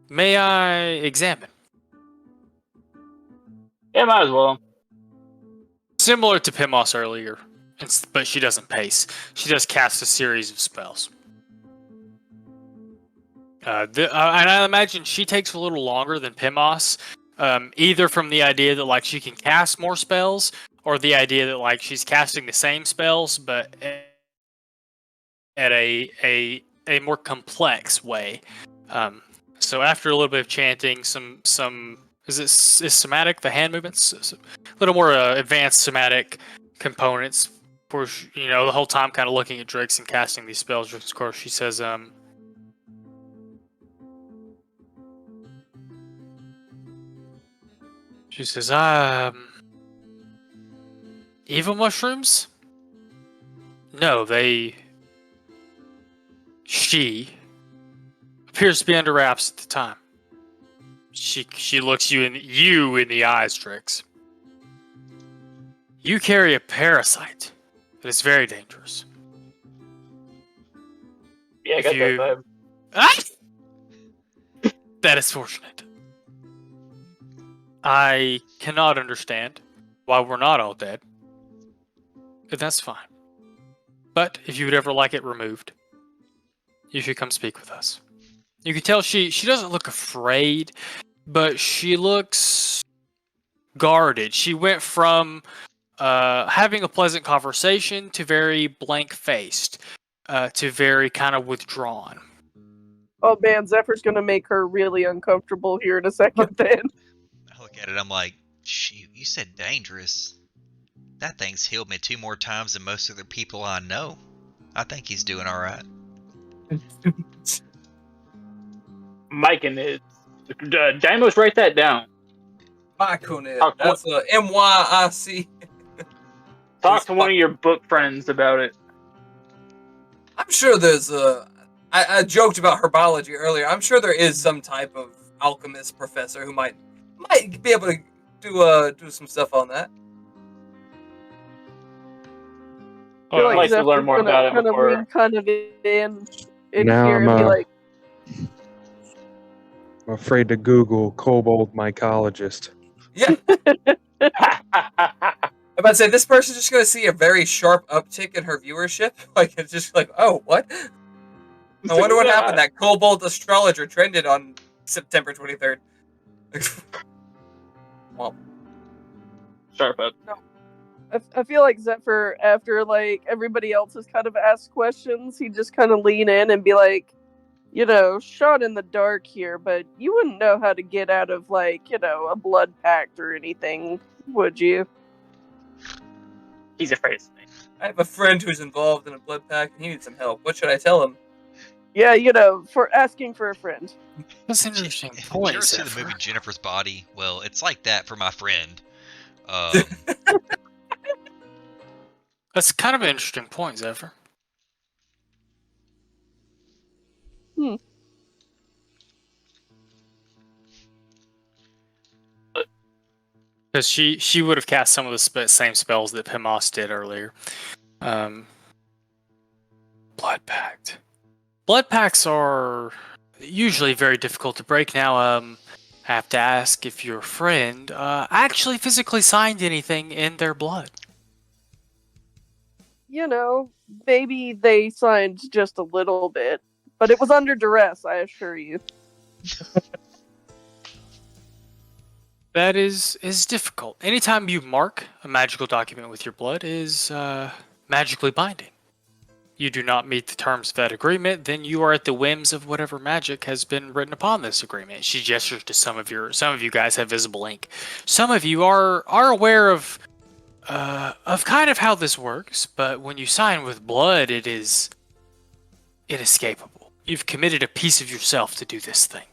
S1: May I examine?"
S2: Yeah, might as well.
S1: Similar to Pimos earlier, but she doesn't pace. She does cast a series of spells. And I imagine she takes a little longer than Pimos, either from the idea that like she can cast more spells, or the idea that like she's casting the same spells but at a more complex way. So after a little bit of chanting, some is somatic, the hand movements, a little more advanced somatic components. Of course, the whole time kind of looking at Drix and casting these spells. Of course, she says, evil mushrooms? No, she appears to be under wraps at the time. She looks you in the eyes, Drix. You carry a parasite that is very dangerous.
S2: Yeah, I
S1: If
S2: got
S1: you-
S2: that vibe.
S1: Ah! That is fortunate. I cannot understand why we're not all dead. But that's fine. But if you would ever like it removed, you should come speak with us. You can tell she doesn't look afraid, but she looks guarded. She went from having a pleasant conversation to very blank-faced, to very kind of withdrawn.
S3: Oh man, Zephyr's gonna make her really uncomfortable here in a second. Then
S4: I look at it, I'm like, shoot, you said dangerous. That thing's healed me 2 more times than most other people I know. I think he's doing alright.
S2: Mike and it. Damos, write that down.
S5: Myconid. That's a MYIC.
S2: Talk to one of your book friends about it.
S5: I'm sure there's a. I joked about herbology earlier. I'm sure there is some type of alchemist professor who might be able to do some stuff on that.
S3: I feel
S2: I'd like to
S3: Zephyr's
S2: learn more
S3: gonna
S2: about it
S3: kind of
S2: before.
S3: lean kind of in
S7: Now
S3: here and be
S7: I'm,
S3: like,
S7: I'm afraid to Google kobold mycologist.
S5: Yeah. I'm about to say this person's just gonna see a very sharp uptick in her viewership. Like it's just like, oh, what? I wonder what happened. That kobold astrologer trended on September 23rd. Well,
S2: Sharp up.
S3: I feel like Zephyr, after like everybody else has kind of asked questions, he just kind of lean in and be like, shot in the dark here, but you wouldn't know how to get out of like, a blood pact or anything, would you?
S2: He's afraid of me.
S5: I have a friend who's involved in a blood pact and he needs some help. What should I tell him?
S3: Yeah, for asking for a friend.
S1: That's an interesting
S4: Did you
S1: point,
S4: ever see the
S1: Zephyr.
S4: movie Jennifer's Body? Well, it's like that for my friend.
S1: That's kind of an interesting point, Zephyr. Because she would have cast some of the same spells that Pimos did earlier. Blood Pact. Blood Pacts are usually very difficult to break. Now, I have to ask if your friend actually physically signed anything in their blood.
S3: Maybe they signed just a little bit, but it was under duress, I assure you.
S1: That is difficult. Anytime you mark a magical document with your blood is magically binding. You do not meet the terms of that agreement, then you are at the whims of whatever magic has been written upon this agreement. She gestures to some of you guys have visible ink. Some of you are aware of kind of how this works, but when you sign with blood, it is inescapable. You've committed a piece of yourself to do this thing.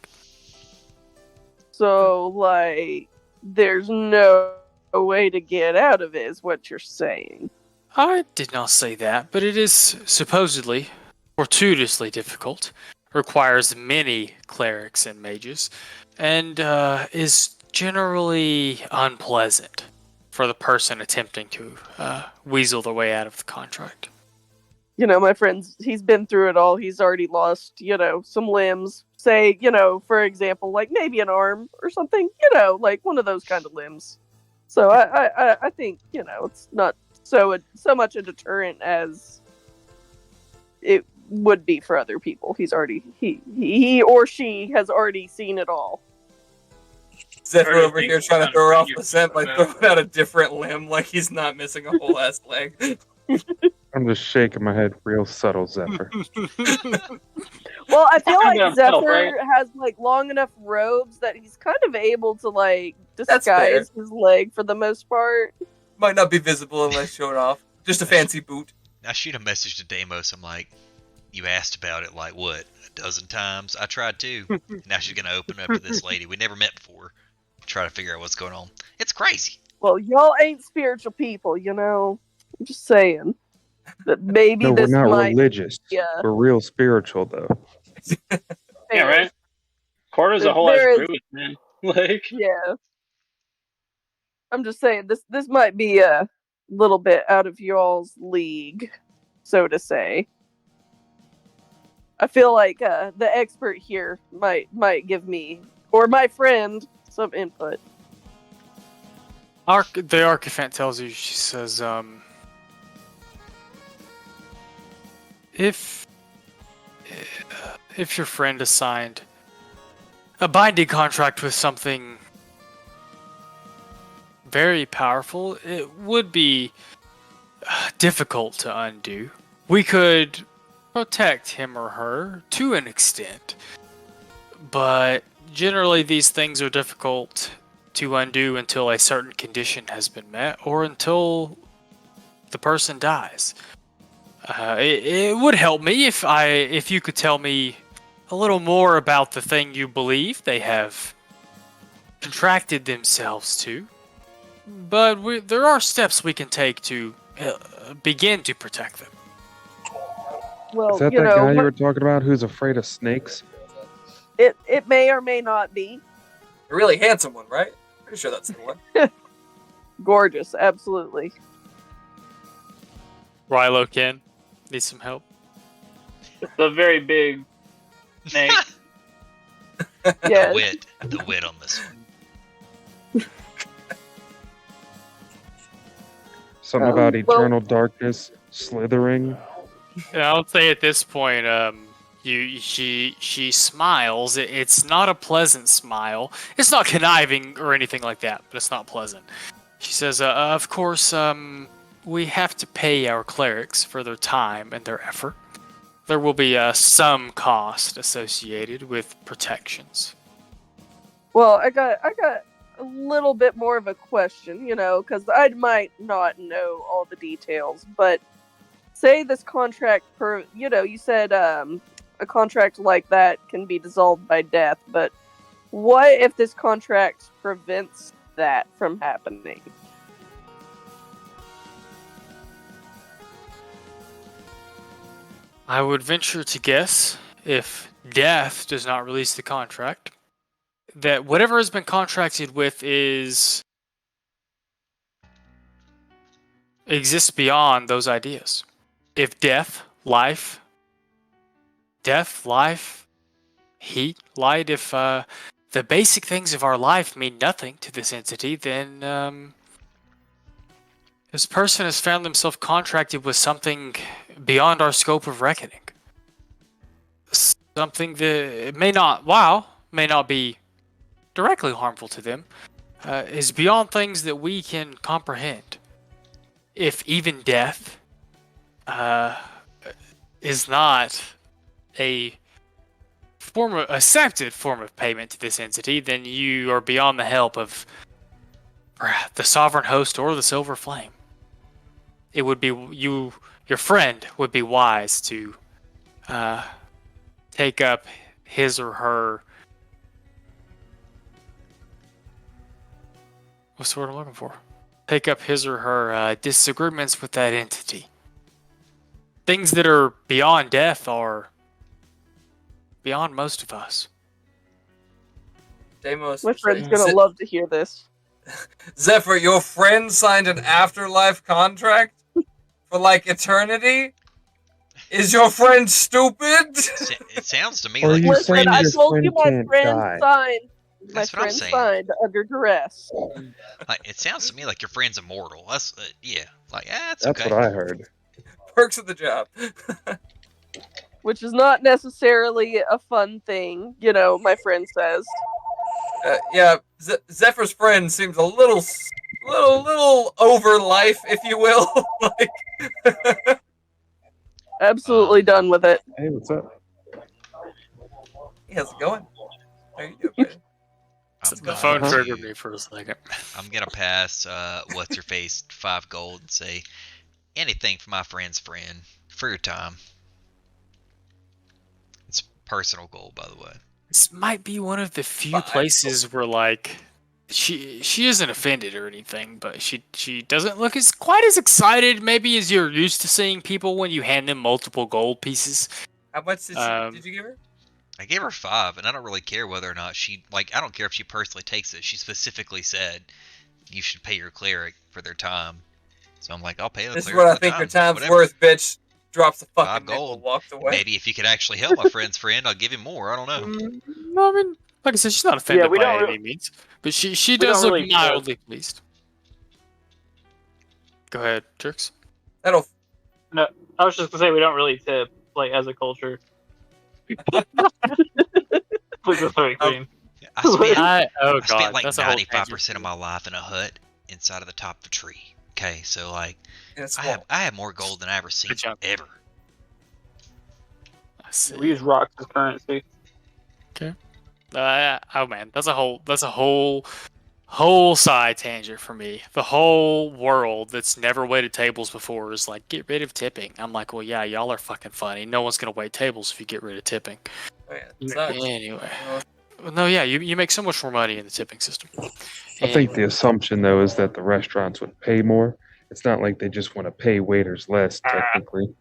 S3: So, like, there's no way to get out of it, is what you're saying.
S1: I did not say that, but it is supposedly fortuitously difficult, requires many clerics and mages, and is generally unpleasant for the person attempting to weasel their way out of the contract.
S3: My friend's, he's been through it all. He's already lost, some limbs. Say, for example, like maybe an arm or something, like one of those kind of limbs. So I think, it's not so much a deterrent as it would be for other people. He's already, he or she has already seen it all.
S5: Zephyr over here trying to throw her off the scent by throwing out a different limb like he's not missing a whole ass leg.
S7: I'm just shaking my head real subtle, Zephyr.
S3: Well, I feel like
S2: gonna
S3: Zephyr
S2: help, right?
S3: has like long enough robes that he's kind of able to like
S5: That's fair.
S3: disguise his leg for the most part.
S5: Might not be visible unless shown off. Just a fancy boot.
S4: I shoot a message to Deimos. I'm like, you asked about it like what, 12 times? I tried to. Now she's gonna open up to this lady we never met before. Try to figure out what's going on. It's crazy.
S3: Well, y'all ain't spiritual people, I'm just saying that maybe
S7: No, we're
S3: this
S7: not
S3: might
S7: religious.
S3: Yeah.
S7: We're real spiritual, though.
S2: Yeah, right? Quarter's a whole
S3: There
S2: ass
S3: is-
S2: brute, man. Like,
S3: Yeah. I'm just saying this might be a little bit out of y'all's league, so to say. I feel like the expert here might give me or my friend some input.
S1: The Archifant tells you, she says, if your friend has signed a binding contract with something very powerful, it would be difficult to undo. We could protect him or her to an extent, but generally these things are difficult to undo until a certain condition has been met or until the person dies. It would help me if you could tell me a little more about the thing you believe they have contracted themselves to. But there are steps we can take to begin to protect them.
S3: Well,
S7: Is that that guy you were talking about who's afraid of snakes?
S3: it may or may not be.
S5: A really handsome one, right? Pretty sure that's the one.
S3: Gorgeous, absolutely.
S1: Rilo Ken, need some help?
S2: It's a very big snake.
S3: Yeah.
S4: The wit on this one.
S7: Something about eternal darkness slithering.
S1: Yeah, I'll say at this point, she smiles. It's not a pleasant smile. It's not conniving or anything like that, but it's not pleasant. She says, "Of course, we have to pay our clerics for their time and their effort. There will be some cost associated with protections."
S3: Well, I got a little bit more of a question, because I might not know all the details, but say this contract you said a contract like that can be dissolved by death, but what if this contract prevents that from happening?
S1: I would venture to guess, if death does not release the contract, that whatever has been contracted with exists beyond those ideas. If death, life, heat, light, if the basic things of our life mean nothing to this entity, then this person has found themselves contracted with something beyond our scope of reckoning. Something that may not be directly harmful to them, is beyond things that we can comprehend. If even death is not a accepted form of payment to this entity, then you are beyond the help of the Sovereign Host or the Silver Flame. It would be your friend would be wise to take up his or her, what's the word I'm looking for? Take up his or her disagreements with that entity. Things that are beyond death are beyond most of us.
S5: Deimos,
S3: My friend's gonna love to hear this.
S5: Zephyr, your friend signed an afterlife contract for like eternity? Is your friend stupid?
S4: It sounds to me
S7: Or
S4: like
S7: you
S3: Listen,
S7: saying
S3: I
S7: your
S3: told you
S7: friend
S3: my
S7: can't
S3: friend
S7: die?
S3: signed. My
S4: That's what I'm
S3: friend
S4: saying.
S3: signed under duress.
S4: it sounds to me like your friend's immortal. That's yeah. Like that's
S7: That's
S4: okay.
S7: what I heard.
S5: Perks of the job.
S3: Which is not necessarily a fun thing, my friend says.
S5: Yeah, Zephyr's friend seems a little over life, if you will. Like,
S3: Absolutely done with it.
S7: Hey, what's up?
S5: hey, how's it going? How you doing, buddy?
S1: The phone
S4: going
S1: triggered
S4: to-
S1: me for a second.
S4: I'm gonna pass what's your face 5 gold and say anything for my friend's friend for your time. It's personal gold, by the way.
S1: This might be one of the few
S5: 5
S1: places where, like, she isn't offended or anything, but she doesn't look quite as excited maybe as you're used to seeing people when you hand them multiple gold pieces.
S5: How much did you give her?
S4: I gave her 5, and I don't really care whether or not she I don't care if she personally takes it. She specifically said you should pay your cleric for their time, so I'm like, I'll pay the
S5: This is
S4: cleric
S5: what I
S4: for
S5: think
S4: their
S5: your
S4: time,
S5: time's
S4: whatever.
S5: worth, bitch. Drops the
S4: 5
S5: fucking nickel,
S4: gold.
S5: walked away.
S4: Maybe if you could actually help my friend's friend, I'll give him more. I don't know.
S1: No, I mean, like I said, she's not offended
S2: we
S1: by
S2: don't
S1: any means, but she
S2: we
S1: does
S2: don't
S1: look
S2: really-
S1: mildly pleased. Go ahead, Jerks.
S5: That'll
S2: I was just gonna say we don't really tip, like, as a culture. Please go sorry, Queen.
S4: I spent
S1: oh
S4: I
S1: god,
S4: spent like
S1: that's a whole
S4: 95% of my life in a hut inside of the top of a tree. Okay, so like
S5: And it's
S4: I have more gold than I ever seen
S1: Good job.
S4: ever.
S1: I see.
S2: We use rocks as currency.
S1: Oh man, that's a whole side tangent for me. The whole world that's never waited tables before is like, get rid of tipping. I'm like, well, yeah, y'all are fucking funny. No one's gonna wait tables if you get rid of tipping.
S5: Oh, yeah, it sucks.
S1: Anyway, well, no, yeah, you make so much more money in the tipping system.
S7: I think the assumption, though, is that the restaurants would pay more. It's not like they just want to pay waiters less, technically.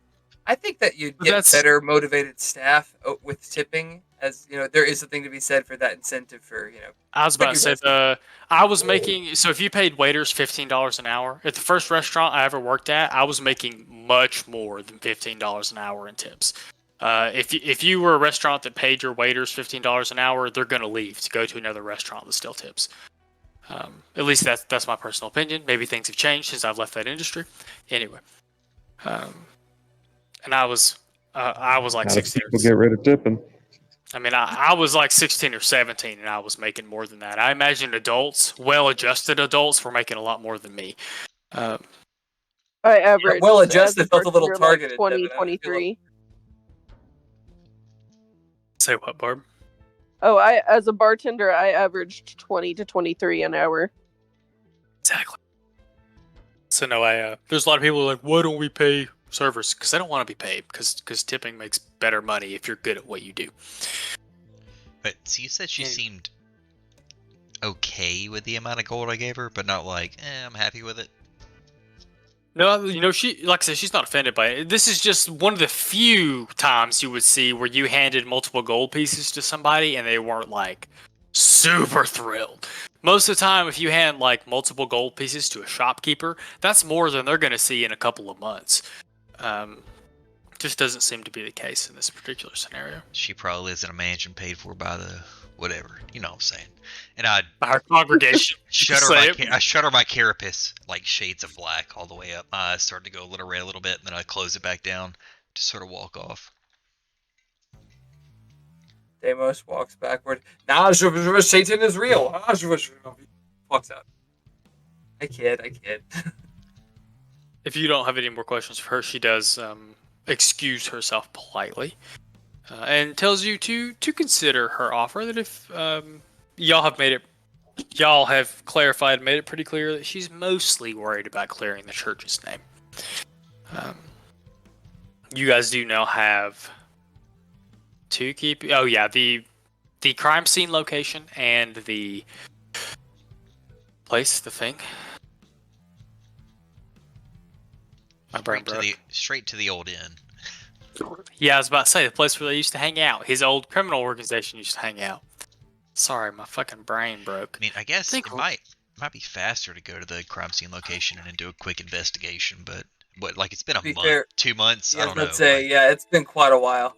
S5: I think that you'd
S1: But
S5: get
S1: that's-
S5: better motivated staff with tipping, as you know, there is a thing to be said for that incentive for
S1: I was about to say
S5: Figure
S1: I was making so if you paid waiters $15 an hour at the first restaurant I ever worked at, I was making much more than $15 an hour in tips. If you were a restaurant that paid your waiters $15 an hour, they're gonna leave to go to another restaurant that still tips. At least that's my personal opinion. Maybe things have changed since I've left that industry. Anyway, and I was like
S7: How do
S1: 16.
S7: people get rid of tipping?
S1: I mean, I was like 16 or 17, and I was making more than that. I imagine adults, well-adjusted adults, were making a lot more than me.
S3: I averaged
S5: well adjusted,
S3: as a
S5: felt a little
S3: bartender,
S5: targeted,
S3: Like
S5: Devin.
S3: 20, 23.
S1: Say what, Barb?
S3: Oh, as a bartender, I averaged 20 to 23 an hour.
S1: Exactly. So no, there's a lot of people who are like, why don't we pay servers? Because they don't want to be paid. Because tipping makes better money if you're good at what you do.
S4: But so you said she seemed okay with the amount of gold I gave her, but not like, I'm happy with it.
S1: No, she, like I said, she's not offended by it. This is just one of the few times you would see where you handed multiple gold pieces to somebody and they weren't like super thrilled. Most of the time, if you hand like multiple gold pieces to a shopkeeper, that's more than they're going to see in a couple of months. Just doesn't seem to be the case in this particular scenario.
S4: She probably lives in a mansion paid for by the whatever, you know what I'm saying. And I
S1: Our congregation.
S4: I shutter my carapace like shades of black all the way up. My eyes started to go a little red a little bit, and then I close it back down to sort of walk off.
S5: Deimos walks backward. Nah, Satan is real. Walks out. I kid.
S1: If you don't have any more questions for her, she does excuse herself politely and tells you to consider her offer. That if y'all have clarified, made it pretty clear that she's mostly worried about clearing the church's name. You guys do now have two key. Oh yeah, the crime scene location and the place, the thing. My brain broke.
S4: Straight to the old inn.
S1: Yeah, I was about to say the place where they used to hang out. His old criminal organization used to hang out. Sorry, my fucking brain broke.
S4: I mean, I guess it might be faster to go to the crime scene location and do a quick investigation, but like it's been a month,
S5: fair,
S4: 2 months.
S5: Yeah,
S4: I don't know.
S5: Let's say, yeah, it's been quite a while.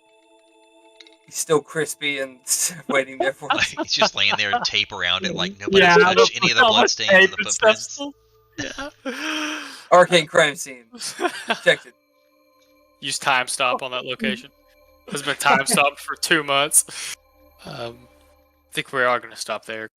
S5: He's still crispy and waiting there for us.
S4: He's just laying there and tape around it, like nobody's touched any of the bloodstains and the footprints.
S1: Yeah.
S5: Arcane crime scene. Checked it.
S1: Use time stop on that location. Has been time stopped for 2 months. I think we are going to stop there.